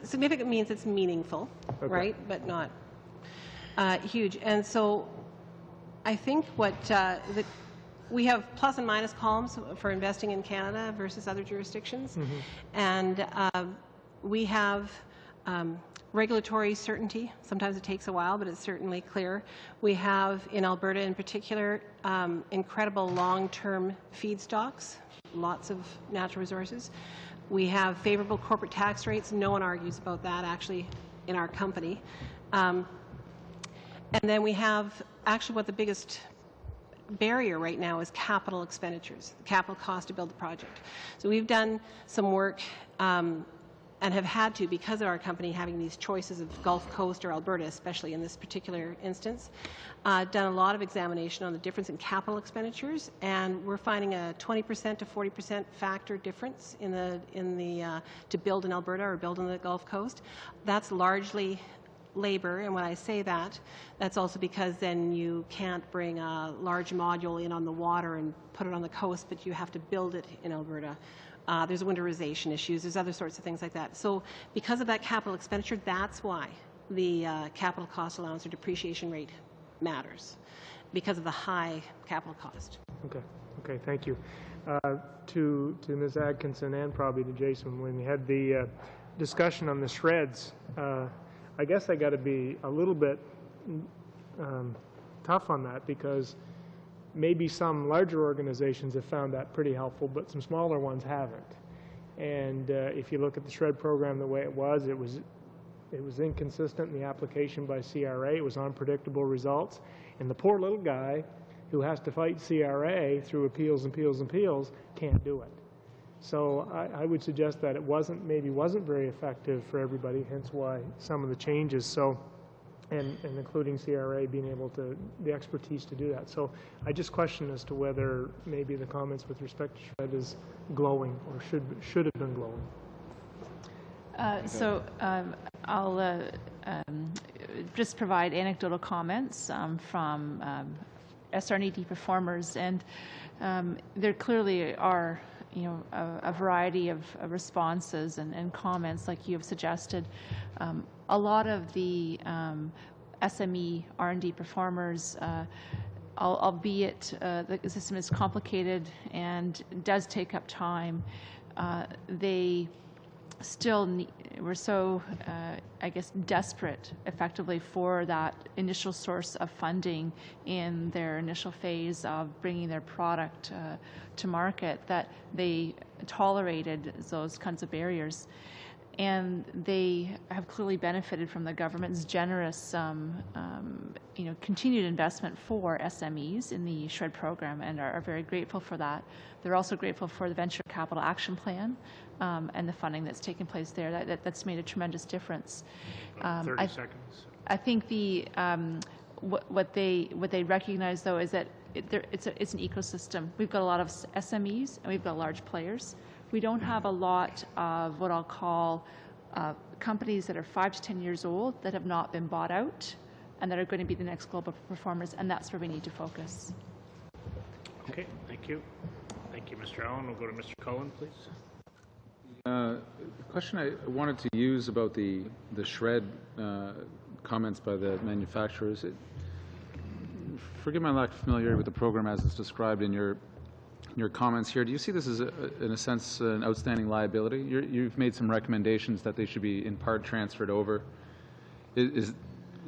significant means it's meaningful, right? But not huge. And so I think what we have plus and minus columns for investing in Canada versus other jurisdictions, and we have regulatory certainty. Sometimes it takes a while, but it's certainly clear. We have, in Alberta in particular, incredible long-term feedstocks, lots of natural resources. We have favorable corporate tax rates. No one argues about that, actually, in our company. And then we have, actually, what the biggest barrier right now is capital expenditures, the capital cost to build the project. So we've done some work and have had to, because of our company having these choices of Gulf Coast or Alberta, especially in this particular instance, done a lot of examination on the difference in capital expenditures, and we're finding a 20% to 40% factor difference in the to build in Alberta or build in the Gulf Coast. That's largely labor, and when I say that, that's also because then you can't bring a large module in on the water and put it on the coast, but you have to build it in Alberta. There's winterization issues, there's other sorts of things like that. So because of that capital expenditure, that's why the capital cost allowance or depreciation rate matters, because of the high capital cost. Okay, thank you. To Ms. Atkinson and probably to Jason, when we had the discussion on the shreds, I guess I got to be a little bit tough on that, because maybe some larger organizations have found that pretty helpful, but some smaller ones haven't. And if you look at the shred program the way it was inconsistent in the application by CRA. It was unpredictable results. And the poor little guy who has to fight CRA through appeals and appeals and appeals can't do it. So I would suggest that it maybe wasn't very effective for everybody, hence why some of the changes. So and including CRA being able to, the expertise to do that. So I just question as to whether maybe the comments with respect to SHRED is glowing or should have been glowing. I'll just provide anecdotal comments from SR&ED performers, and there clearly are, you know, a variety of responses and comments like you have suggested. A lot of the SME R&D performers, albeit the system is complicated and does take up time, they still we're so, I guess, desperate effectively for that initial source of funding in their initial phase of bringing their product to market that they tolerated those kinds of barriers. And they have clearly benefited from the government's generous, you know, continued investment for SMEs in the SHRED program, and are very grateful for that. They're also grateful for the Venture Capital Action Plan and the funding that's taken place there. That's made a tremendous difference. 30 seconds. I think the what they recognize though is that it's an ecosystem. We've got a lot of SMEs and we've got large players. We don't have a lot of what I'll call companies that are 5 to 10 years old that have not been bought out and that are going to be the next global performers, and that's where we need to focus. Okay, thank you. Thank you, Mr. Allen. We'll go to Mr. Cullen, please. The question I wanted to use about the SHRED comments by the manufacturers. Forgive my lack of familiarity with the program as it's described in your comments here. Do you see this as, in a sense, an outstanding liability? You've made some recommendations that they should be in part transferred over. Is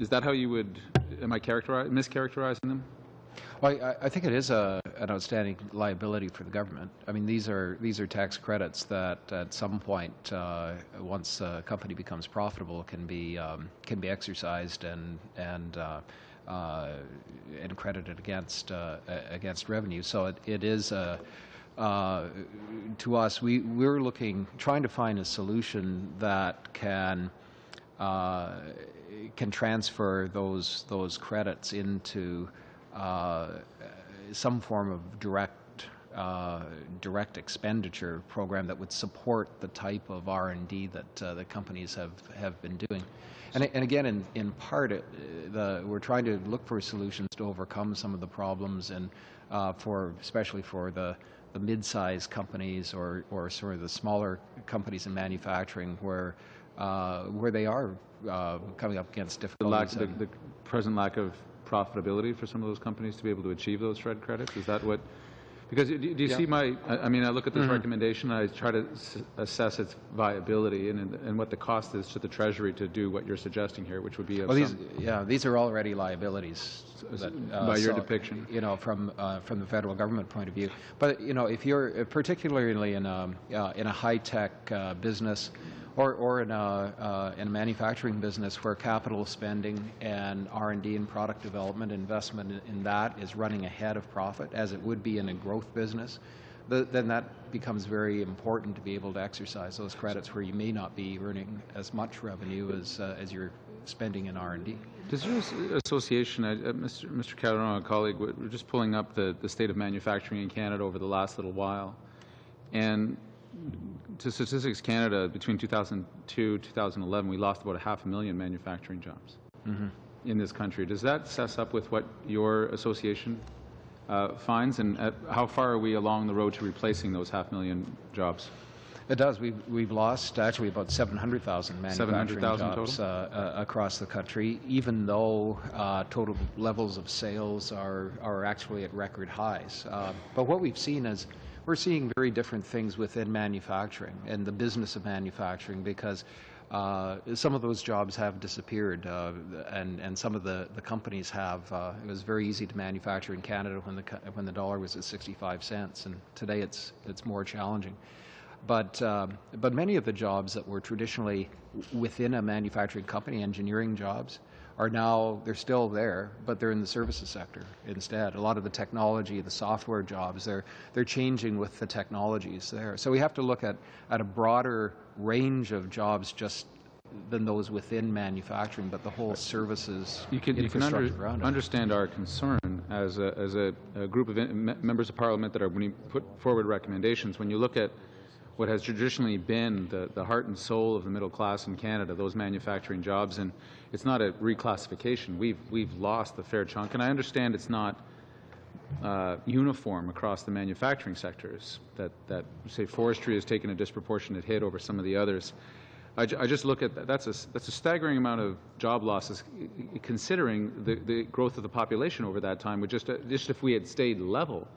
that how you would, am I mischaracterizing them? Well, I think it is an outstanding liability for the government. I mean, these are tax credits that at some point, once a company becomes profitable, can be exercised and credited against revenue. So it is to us, we're trying to find a solution that can transfer those credits into some form of direct expenditure program that would support the type of R&D that the companies have been doing. And again, in part, we're trying to look for solutions to overcome some of the problems, and especially for the mid-sized companies or sort of the smaller companies in manufacturing where they are coming up against difficulties. The present lack of profitability for some of those companies to be able to achieve those SHRED credits? Is that what? Because do you see my? I mean, I look at this recommendation. I try to assess its viability and what the cost is to the Treasury to do what you're suggesting here, which would be. Well, these are already liabilities. By your depiction, you know, from the federal government point of view. But you know, if you're particularly in a high-tech business, or in a manufacturing business where capital spending and R&D and product development investment in that is running ahead of profit, as it would be in a growth business, then that becomes very important to be able to exercise those credits where you may not be earning as much revenue as you're spending in R&D. Does your association, Mr. Calderon, a colleague, we're just pulling up the state of manufacturing in Canada over the last little while, and to Statistics Canada, between 2002 and 2011, we lost about 500,000 manufacturing jobs in this country. Does that set up with what your association finds, and how far are we along the road to replacing those 500,000 jobs? It does. We've lost actually about 700,000 manufacturing jobs across the country, even though total levels of sales are actually at record highs. But what we've seen is we're seeing very different things within manufacturing and the business of manufacturing, because some of those jobs have disappeared, and some of the companies have. It was very easy to manufacture in Canada when the dollar was at 65 cents, and today it's more challenging. But many of the jobs that were traditionally within a manufacturing company, engineering jobs, are now, they're still there, but they're in the services sector instead. A lot of the technology, the software jobs, they're changing with the technologies there. So we have to look at a broader range of jobs just than those within manufacturing, but the whole services you can around it. understand our concern as a group of members of Parliament that are going to put forward recommendations. When you look at what has traditionally been the heart and soul of the middle class in Canada, those manufacturing jobs, and it's not a reclassification. We've lost a fair chunk, and I understand it's not uniform across the manufacturing sectors. That say forestry has taken a disproportionate hit over some of the others. I just look at that's a staggering amount of job losses, considering the growth of the population over that time. Just if we had stayed level,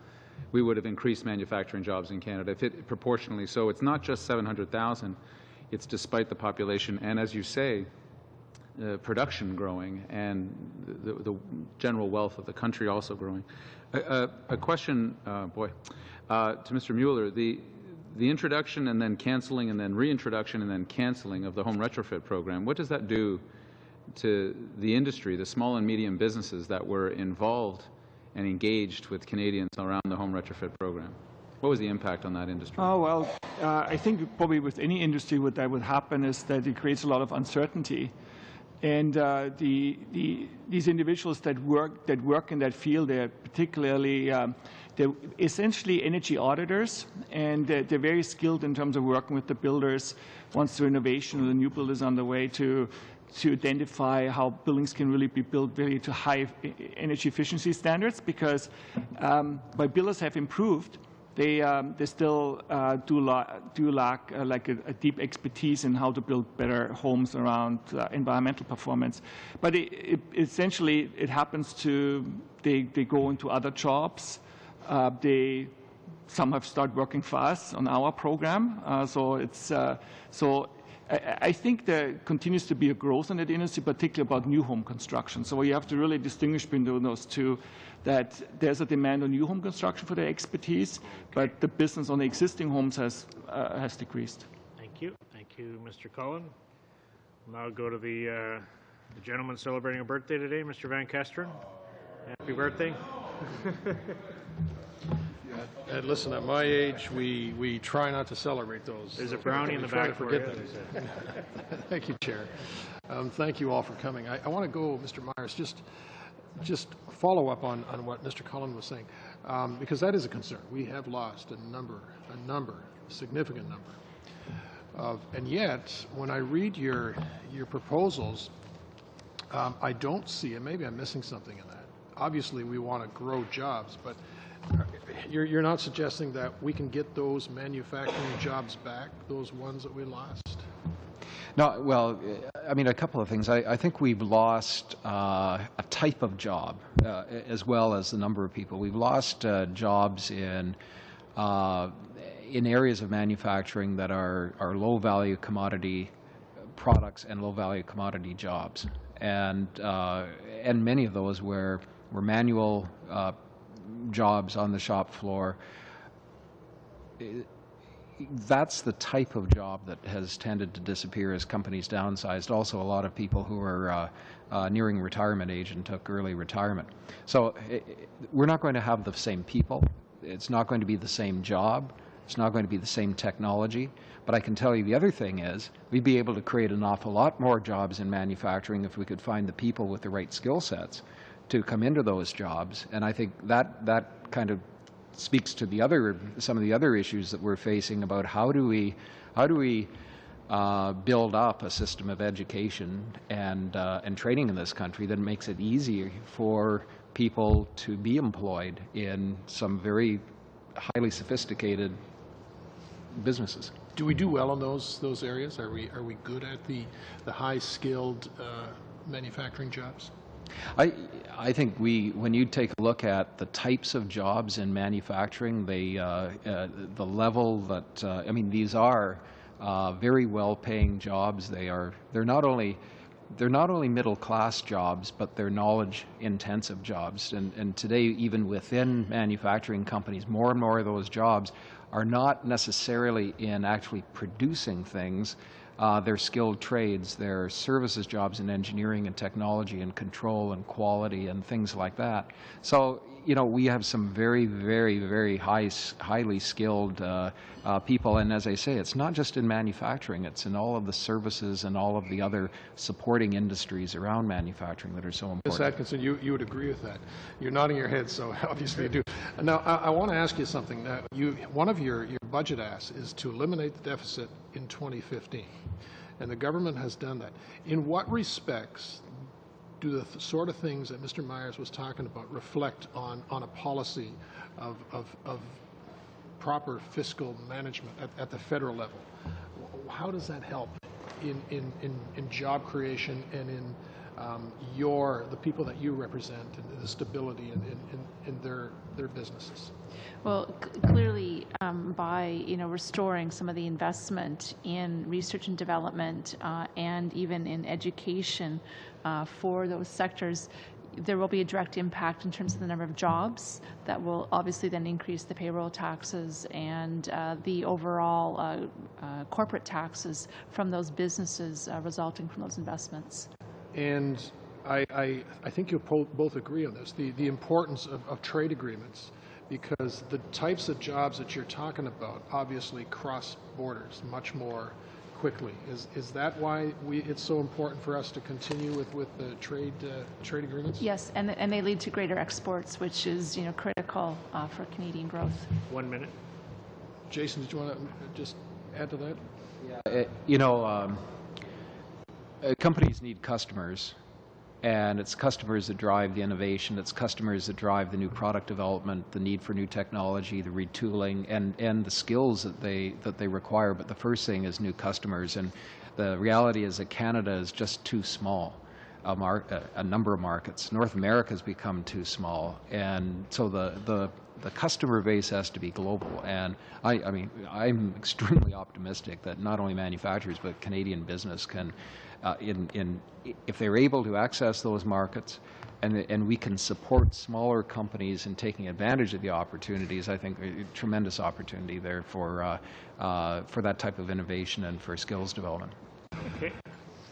we would have increased manufacturing jobs in Canada, if it proportionally so. It's not just 700,000, it's despite the population, and as you say, production growing, and the general wealth of the country also growing. A question, to Mr. Mueller, the introduction and then canceling and then reintroduction and then canceling of the home retrofit program, what does that do to the industry, the small and medium businesses that were involved and engaged with Canadians around the home retrofit program? What was the impact on that industry? Oh, well, I think probably with any industry what that would happen is that it creates a lot of uncertainty. And these individuals that work in that field, they're particularly they're essentially energy auditors, and they're very skilled in terms of working with the builders once the renovation or the new build is underway to identify how buildings can really be built really to high energy efficiency standards. Because while builders have improved, they still do lack like a deep expertise in how to build better homes around environmental performance. But essentially, it happens to they go into other jobs. Some have started working for us on our program. I think there continues to be a growth in that industry, particularly about new home construction. So you have to really distinguish between those two, that there's a demand on new home construction for their expertise, but the business on the existing homes has decreased. Thank you. Thank you, Mr. Cullen. We'll now go to the gentleman celebrating a birthday today, Mr. Van Kesteren. Happy birthday. Listen, at my age, we try not to celebrate those. There's a brownie in the back for you. Thank you, Chair. Thank you all for coming. I want to go, Mr. Myers, just follow up on what Mr. Cullen was saying, because that is a concern. We have lost a significant number. And yet, when I read your proposals, I don't see, and maybe I'm missing something in that. Obviously, we want to grow jobs, but you're not suggesting that we can get those manufacturing jobs back, those ones that we lost? No, well, I mean, a couple of things. I think we've lost a type of job as well as the number of people. We've lost jobs in areas of manufacturing that are low-value commodity products and low-value commodity jobs, and many of those were manual jobs on the shop floor. That's the type of job that has tended to disappear as companies downsized. Also, a lot of people who are nearing retirement age and took early retirement. So we're not going to have the same people. It's not going to be the same job. It's not going to be the same technology. But I can tell you the other thing is we'd be able to create an awful lot more jobs in manufacturing if we could find the people with the right skill sets to come into those jobs. And I think that kind of speaks to some of the other issues that we're facing about how do we build up a system of education and training in this country that makes it easier for people to be employed in some very highly sophisticated businesses. Do we do well in those areas? Are we good at the high-skilled manufacturing jobs? I think when you take a look at the types of jobs in manufacturing, the level that I mean, these are very well-paying jobs. They're not only middle-class jobs, but they're knowledge-intensive jobs. And today, even within manufacturing companies, more and more of those jobs are not necessarily in actually producing things. their skilled trades, their services jobs in engineering and technology and control and quality and things like that. So, you know, we have some very, very, very highly skilled people. And as I say, it's not just in manufacturing, it's in all of the services and all of the other supporting industries around manufacturing that are so important. Ms. Atkinson, you would agree with that. You're nodding your head, so obviously you do. Now, I want to ask you something. One of your budget asks is to eliminate the deficit in 2015, and the government has done that. In what respects do the sort of things that Mr. Myers was talking about reflect on a policy of proper fiscal management at the federal level? How does that help in job creation and in the people that you represent and the stability in their businesses? Well, clearly, by restoring some of the investment in research and development and even in education for those sectors, there will be a direct impact in terms of the number of jobs that will obviously then increase the payroll taxes and the overall corporate taxes from those businesses resulting from those investments. And I think you'll both agree on this, the importance of trade agreements, because the types of jobs that you're talking about obviously cross borders much more quickly. Is that why it's so important for us to continue with the trade agreements? Yes, and they lead to greater exports, which is critical for Canadian growth. 1 minute. Jason, did you want to just add to that? Yeah. Companies need customers, and it's customers that drive the innovation. It's customers that drive the new product development, the need for new technology, the retooling, and the skills that they require. But the first thing is new customers, and the reality is that Canada is just too small. A number of markets. North America has become too small, and so the customer base has to be global. And I mean, I'm extremely optimistic that not only manufacturers but Canadian business can, if they're able to access those markets, and we can support smaller companies in taking advantage of the opportunities. I think a tremendous opportunity there for that type of innovation and for skills development. Okay.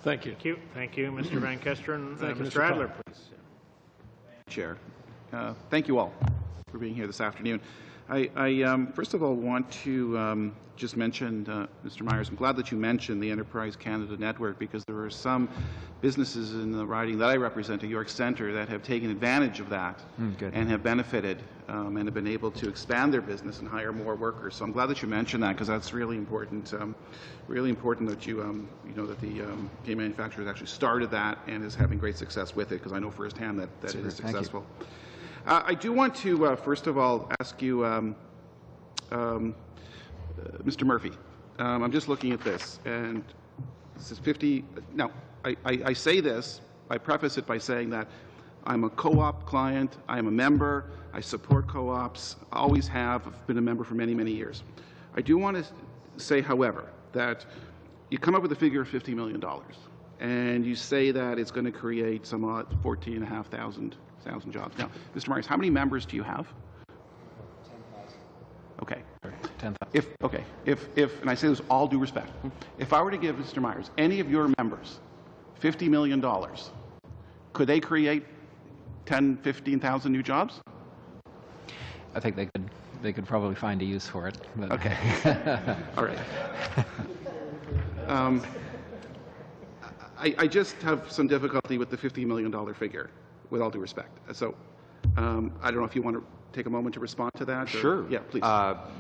Thank you. Thank you, Mr. Van Kesteren. Mr. Adler, please. Chair. Thank you all for being here this afternoon. I first of all want to just mention, Mr. Myers, I'm glad that you mentioned the Enterprise Canada Network, because there are some businesses in the riding that I represent at York Centre that have taken advantage of that and have benefited and have been able to expand their business and hire more workers. So I'm glad that you mentioned that, because that's really important. Really important that you know that the game manufacturers actually started that and is having great success with it, because I know firsthand that it is successful. I do want to, first of all, ask you, Mr. Murphy, I'm just looking at this, and this is 50. Now, I say this, I preface it by saying that I'm a co-op client, I am a member, I support co-ops, always have, I've been a member for many, many years. I do want to say, however, that you come up with a figure of $50 million, and you say that it's going to create some 14,500 jobs. Now, Mr. Myers, how many members do you have? 10,000. Okay. 10,000. If, and I say this with all due respect, if I were to give Mr. Myers any of your members $50 million, could they create 10,000, 15,000 new jobs? I think they could probably find a use for it. But. Okay. All right. I just have some difficulty with the $50 million figure, with all due respect. So I don't know if you want to take a moment to respond to that. Sure. Yeah, please.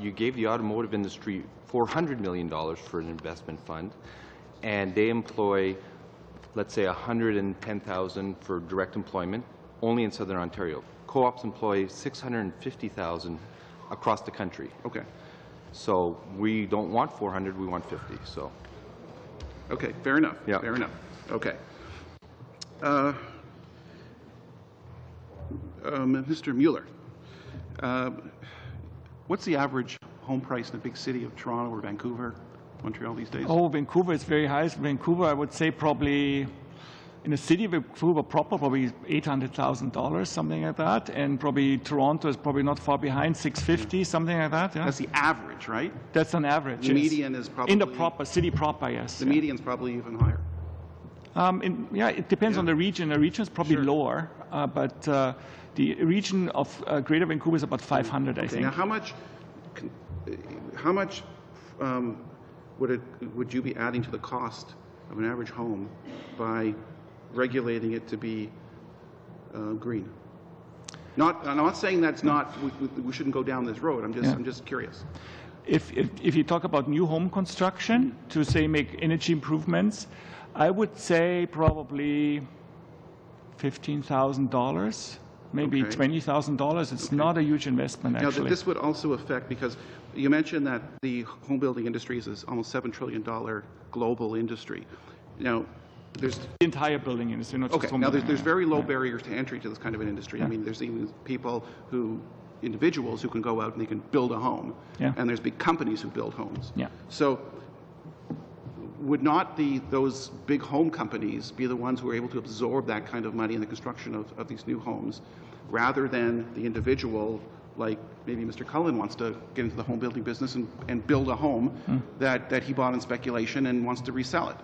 You gave the automotive industry $400 million for an investment fund, and they employ, let's say, 110,000 for direct employment, only in Southern Ontario. Co-ops employ 650,000 across the country. Okay. So we don't want 400, we want 50. So. Okay, fair enough. Yeah. Fair enough. Okay. Mr. Mueller, what's the average home price in a big city of Toronto or Vancouver, Montreal these days? Oh, Vancouver is very high. Vancouver, I would say probably In a city of Vancouver proper, probably $800,000, something like that, and probably Toronto is probably not far behind, 650, something like that. Yeah. That's the average, right? That's an average. The yes. median is probably in the city proper, yes. The median's probably even higher. Yeah, it depends on the region. The region is probably lower, but the region of Greater Vancouver is about 500, I think. Now, how much would you be adding to the cost of an average home by regulating it to be green? I'm not saying that's not. We shouldn't go down this road. I'm just curious. If you talk about new home construction to say make energy improvements, I would say probably $15,000, maybe $20,000. It's not a huge investment, actually. Now, this would also affect, because you mentioned that the home building industry is almost $7 trillion global industry. Now, there's the entire building industry, not just home now building. there's very low barriers to entry to this kind of an industry. I mean, there's even individuals who can go out and they can build a home, and there's big companies who build homes. So would not those big home companies be the ones who are able to absorb that kind of money in the construction of these new homes, rather than the individual, like maybe Mr. Cullen wants to get into the home building business and build a home that he bought in speculation and wants to resell it?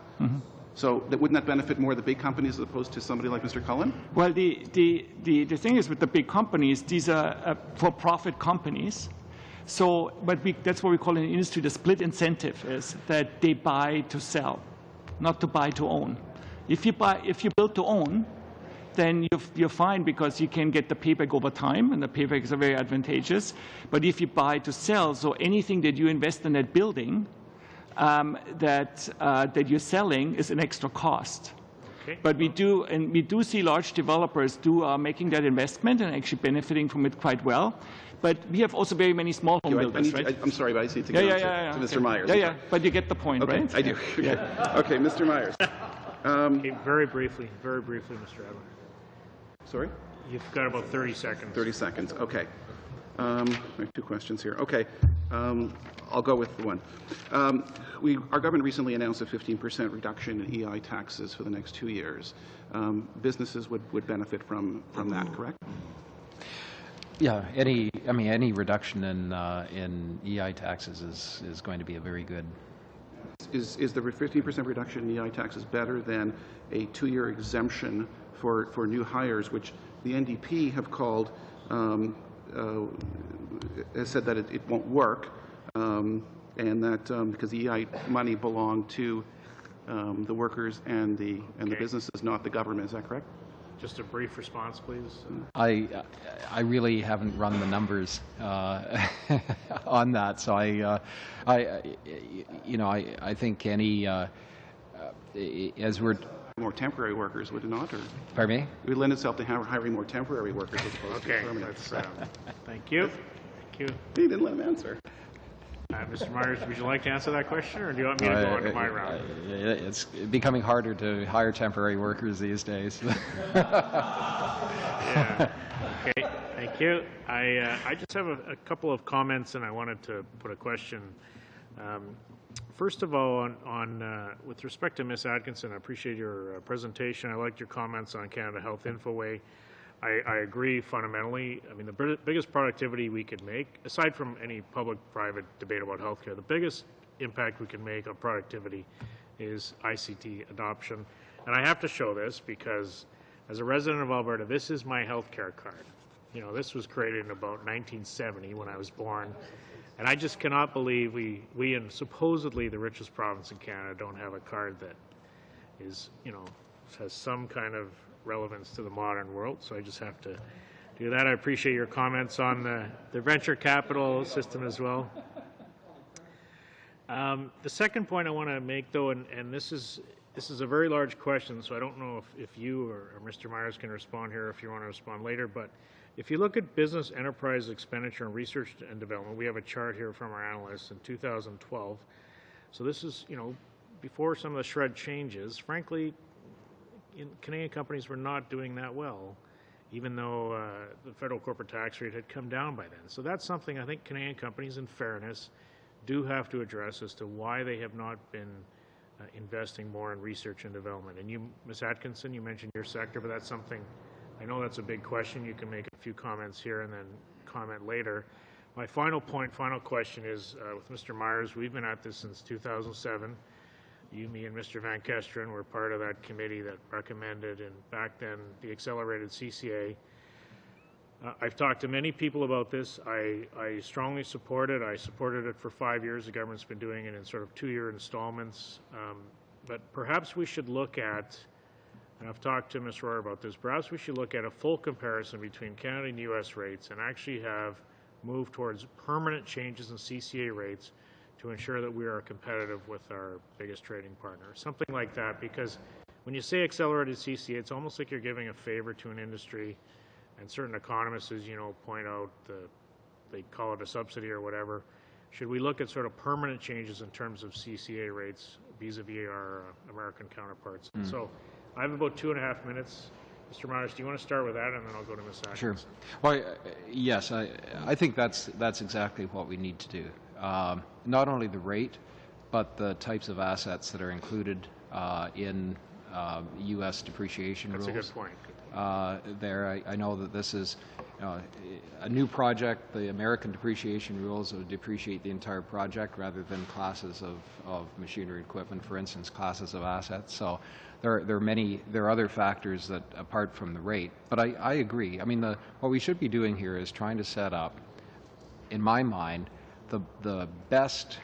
So wouldn't that benefit more the big companies as opposed to somebody like Mr. Cullen? Well, the thing is with the big companies, these are for-profit companies. So, that's what we call in the industry the split incentive, is that they buy to sell, not to buy to own. If you build to own, then you're fine, because you can get the payback over time, and the paybacks are very advantageous. But if you buy to sell, so anything that you invest in that building that you're selling is an extra cost. Okay. But we do see large developers making that investment and actually benefiting from it quite well. But we have also very many small home builders, right? I'm sorry, but I just need to get to Mr. Myers. Yeah, but you get the point, okay, right? I do. Okay, Mr. Myers. Okay, very briefly, Mr. Adler. Sorry? You've got about 30 seconds. 30 seconds, okay. I have two questions here. Okay, I'll go with the one. Our government recently announced a 15% reduction in EI taxes for the next 2 years. Businesses would benefit from that, correct? Yeah, any reduction in EI taxes is going to be a very good. Is the 15% reduction in EI taxes better than a 2-year exemption for new hires, which the NDP have called, has said that it won't work, and that because the EI money belonged to the workers and the businesses, not the government. Is that correct? Just a brief response, please. I really haven't run the numbers on that, so I think any as we're more temporary workers, would it not? Or pardon me? It would lend itself to hiring more temporary workers as opposed to permanent. Thank you. He didn't let him answer. Mr. Myers, would you like to answer that question, or do you want me to go on to my round? It's becoming harder to hire temporary workers these days. Yeah. Okay. Thank you. I just have a couple of comments, and I wanted to put a question. First of all, with respect to Ms. Atkinson, I appreciate your presentation. I liked your comments on Canada Health Infoway. I agree fundamentally. I mean, the biggest productivity we could make, aside from any public-private debate about healthcare, the biggest impact we can make on productivity is ICT adoption. And I have to show this because, as a resident of Alberta, this is my healthcare card. You know, this was created in about 1970 when I was born. And I just cannot believe we in supposedly the richest province in Canada don't have a card that is, has some kind of relevance to the modern world. So I just have to do that. I appreciate your comments on the venture capital system as well. The second point I want to make, though, and this is a very large question, so I don't know if you or Mr. Myers can respond here, if you want to respond later, but if you look at business enterprise expenditure and research and development, we have a chart here from our analysts in 2012. So this is, before some of the SR&ED changes. Frankly, Canadian companies were not doing that well, even though the federal corporate tax rate had come down by then. So that's something I think Canadian companies, in fairness, do have to address as to why they have not been investing more in research and development. And you, Ms. Atkinson, you mentioned your sector, but that's something, I know that's a big question. You can make a few comments here and then comment later. My final question is with Mr. Myers. We've been at this since 2007. You, me, and Mr. Van Kesteren were part of that committee that recommended, and back then, the accelerated CCA. I've talked to many people about this. I strongly support it. I supported it for 5 years. The government's been doing it in sort of 2-year installments. But perhaps we should look at, and I've talked to Ms. Royer about this, perhaps we should look at a full comparison between Canada and U.S. rates and actually have moved towards permanent changes in CCA rates to ensure that we are competitive with our biggest trading partner. Something like that, because when you say accelerated CCA, it's almost like you're giving a favor to an industry. And certain economists, as you know, point out, they call it a subsidy or whatever. Should we look at sort of permanent changes in terms of CCA rates vis-a-vis our American counterparts? So I have about 2.5 minutes. Mr. Myers, do you want to start with that, and then I'll go to Ms. Atkinson? Sure. Well, yes, I think that's exactly what we need to do. Not only the rate, but the types of assets that are included in U.S. depreciation rules. That's a good point. I know that this is a new project. The American depreciation rules would depreciate the entire project rather than classes of machinery and equipment, for instance, classes of assets. So there are other factors that apart from the rate. But I agree. I mean, what we should be doing here is trying to set up, in my mind, the best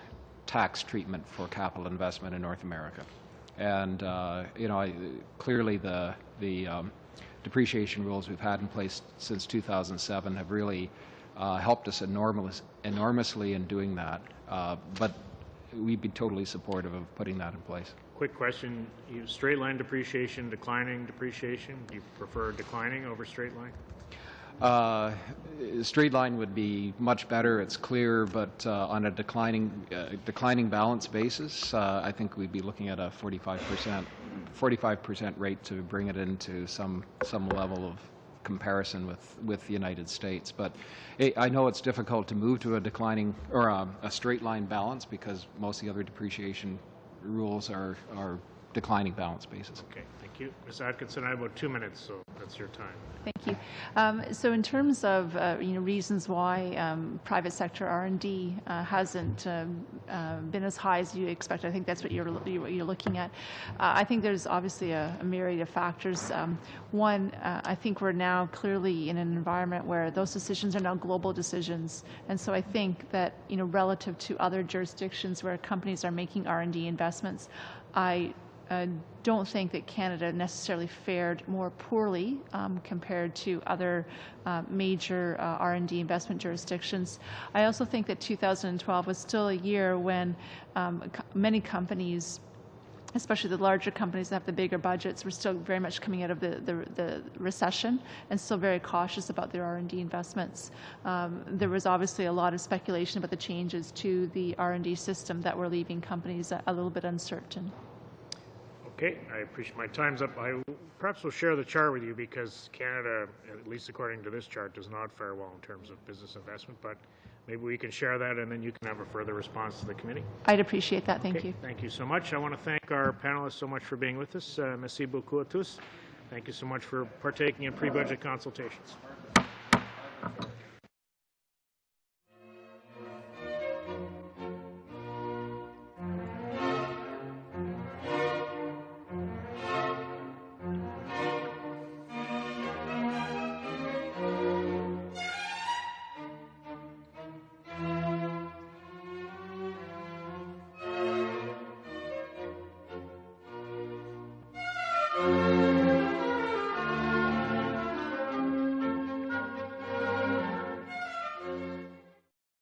tax treatment for capital investment in North America. And clearly the depreciation rules we've had in place since 2007 have really helped us enormously in doing that. But we'd be totally supportive of putting that in place. Quick question: straight line depreciation, declining depreciation. Do you prefer declining over straight line? Straight line would be much better. It's clear, but on a declining balance basis, I think we'd be looking at a 45% rate to bring it into some level of comparison with the United States. But I know it's difficult to move to a declining or a straight line balance because most of the other depreciation rules are declining balance basis. Okay, thank you. Ms. Atkinson, I have about 2 minutes, so that's your time. Thank you. So in terms of reasons why private sector R&D hasn't been as high as you expect, I think that's what you're looking at. I think there's obviously a myriad of factors. One, I think we're now clearly in an environment where those decisions are now global decisions, and so I think that relative to other jurisdictions where companies are making R&D investments, I don't think that Canada necessarily fared more poorly compared to other major R&D investment jurisdictions. I also think that 2012 was still a year when many companies, especially the larger companies that have the bigger budgets, were still very much coming out of the recession and still very cautious about their R&D investments. There was obviously a lot of speculation about the changes to the R&D system that were leaving companies a little bit uncertain. Okay, I appreciate my time's up. I perhaps will share the chart with you because Canada, at least according to this chart, does not fare well in terms of business investment, but maybe we can share that and then you can have a further response to the committee. I'd appreciate that. Thank you. Thank you so much. I want to thank our panelists so much for being with us. Merci beaucoup à tous. Thank you so much for partaking in pre-budget consultations.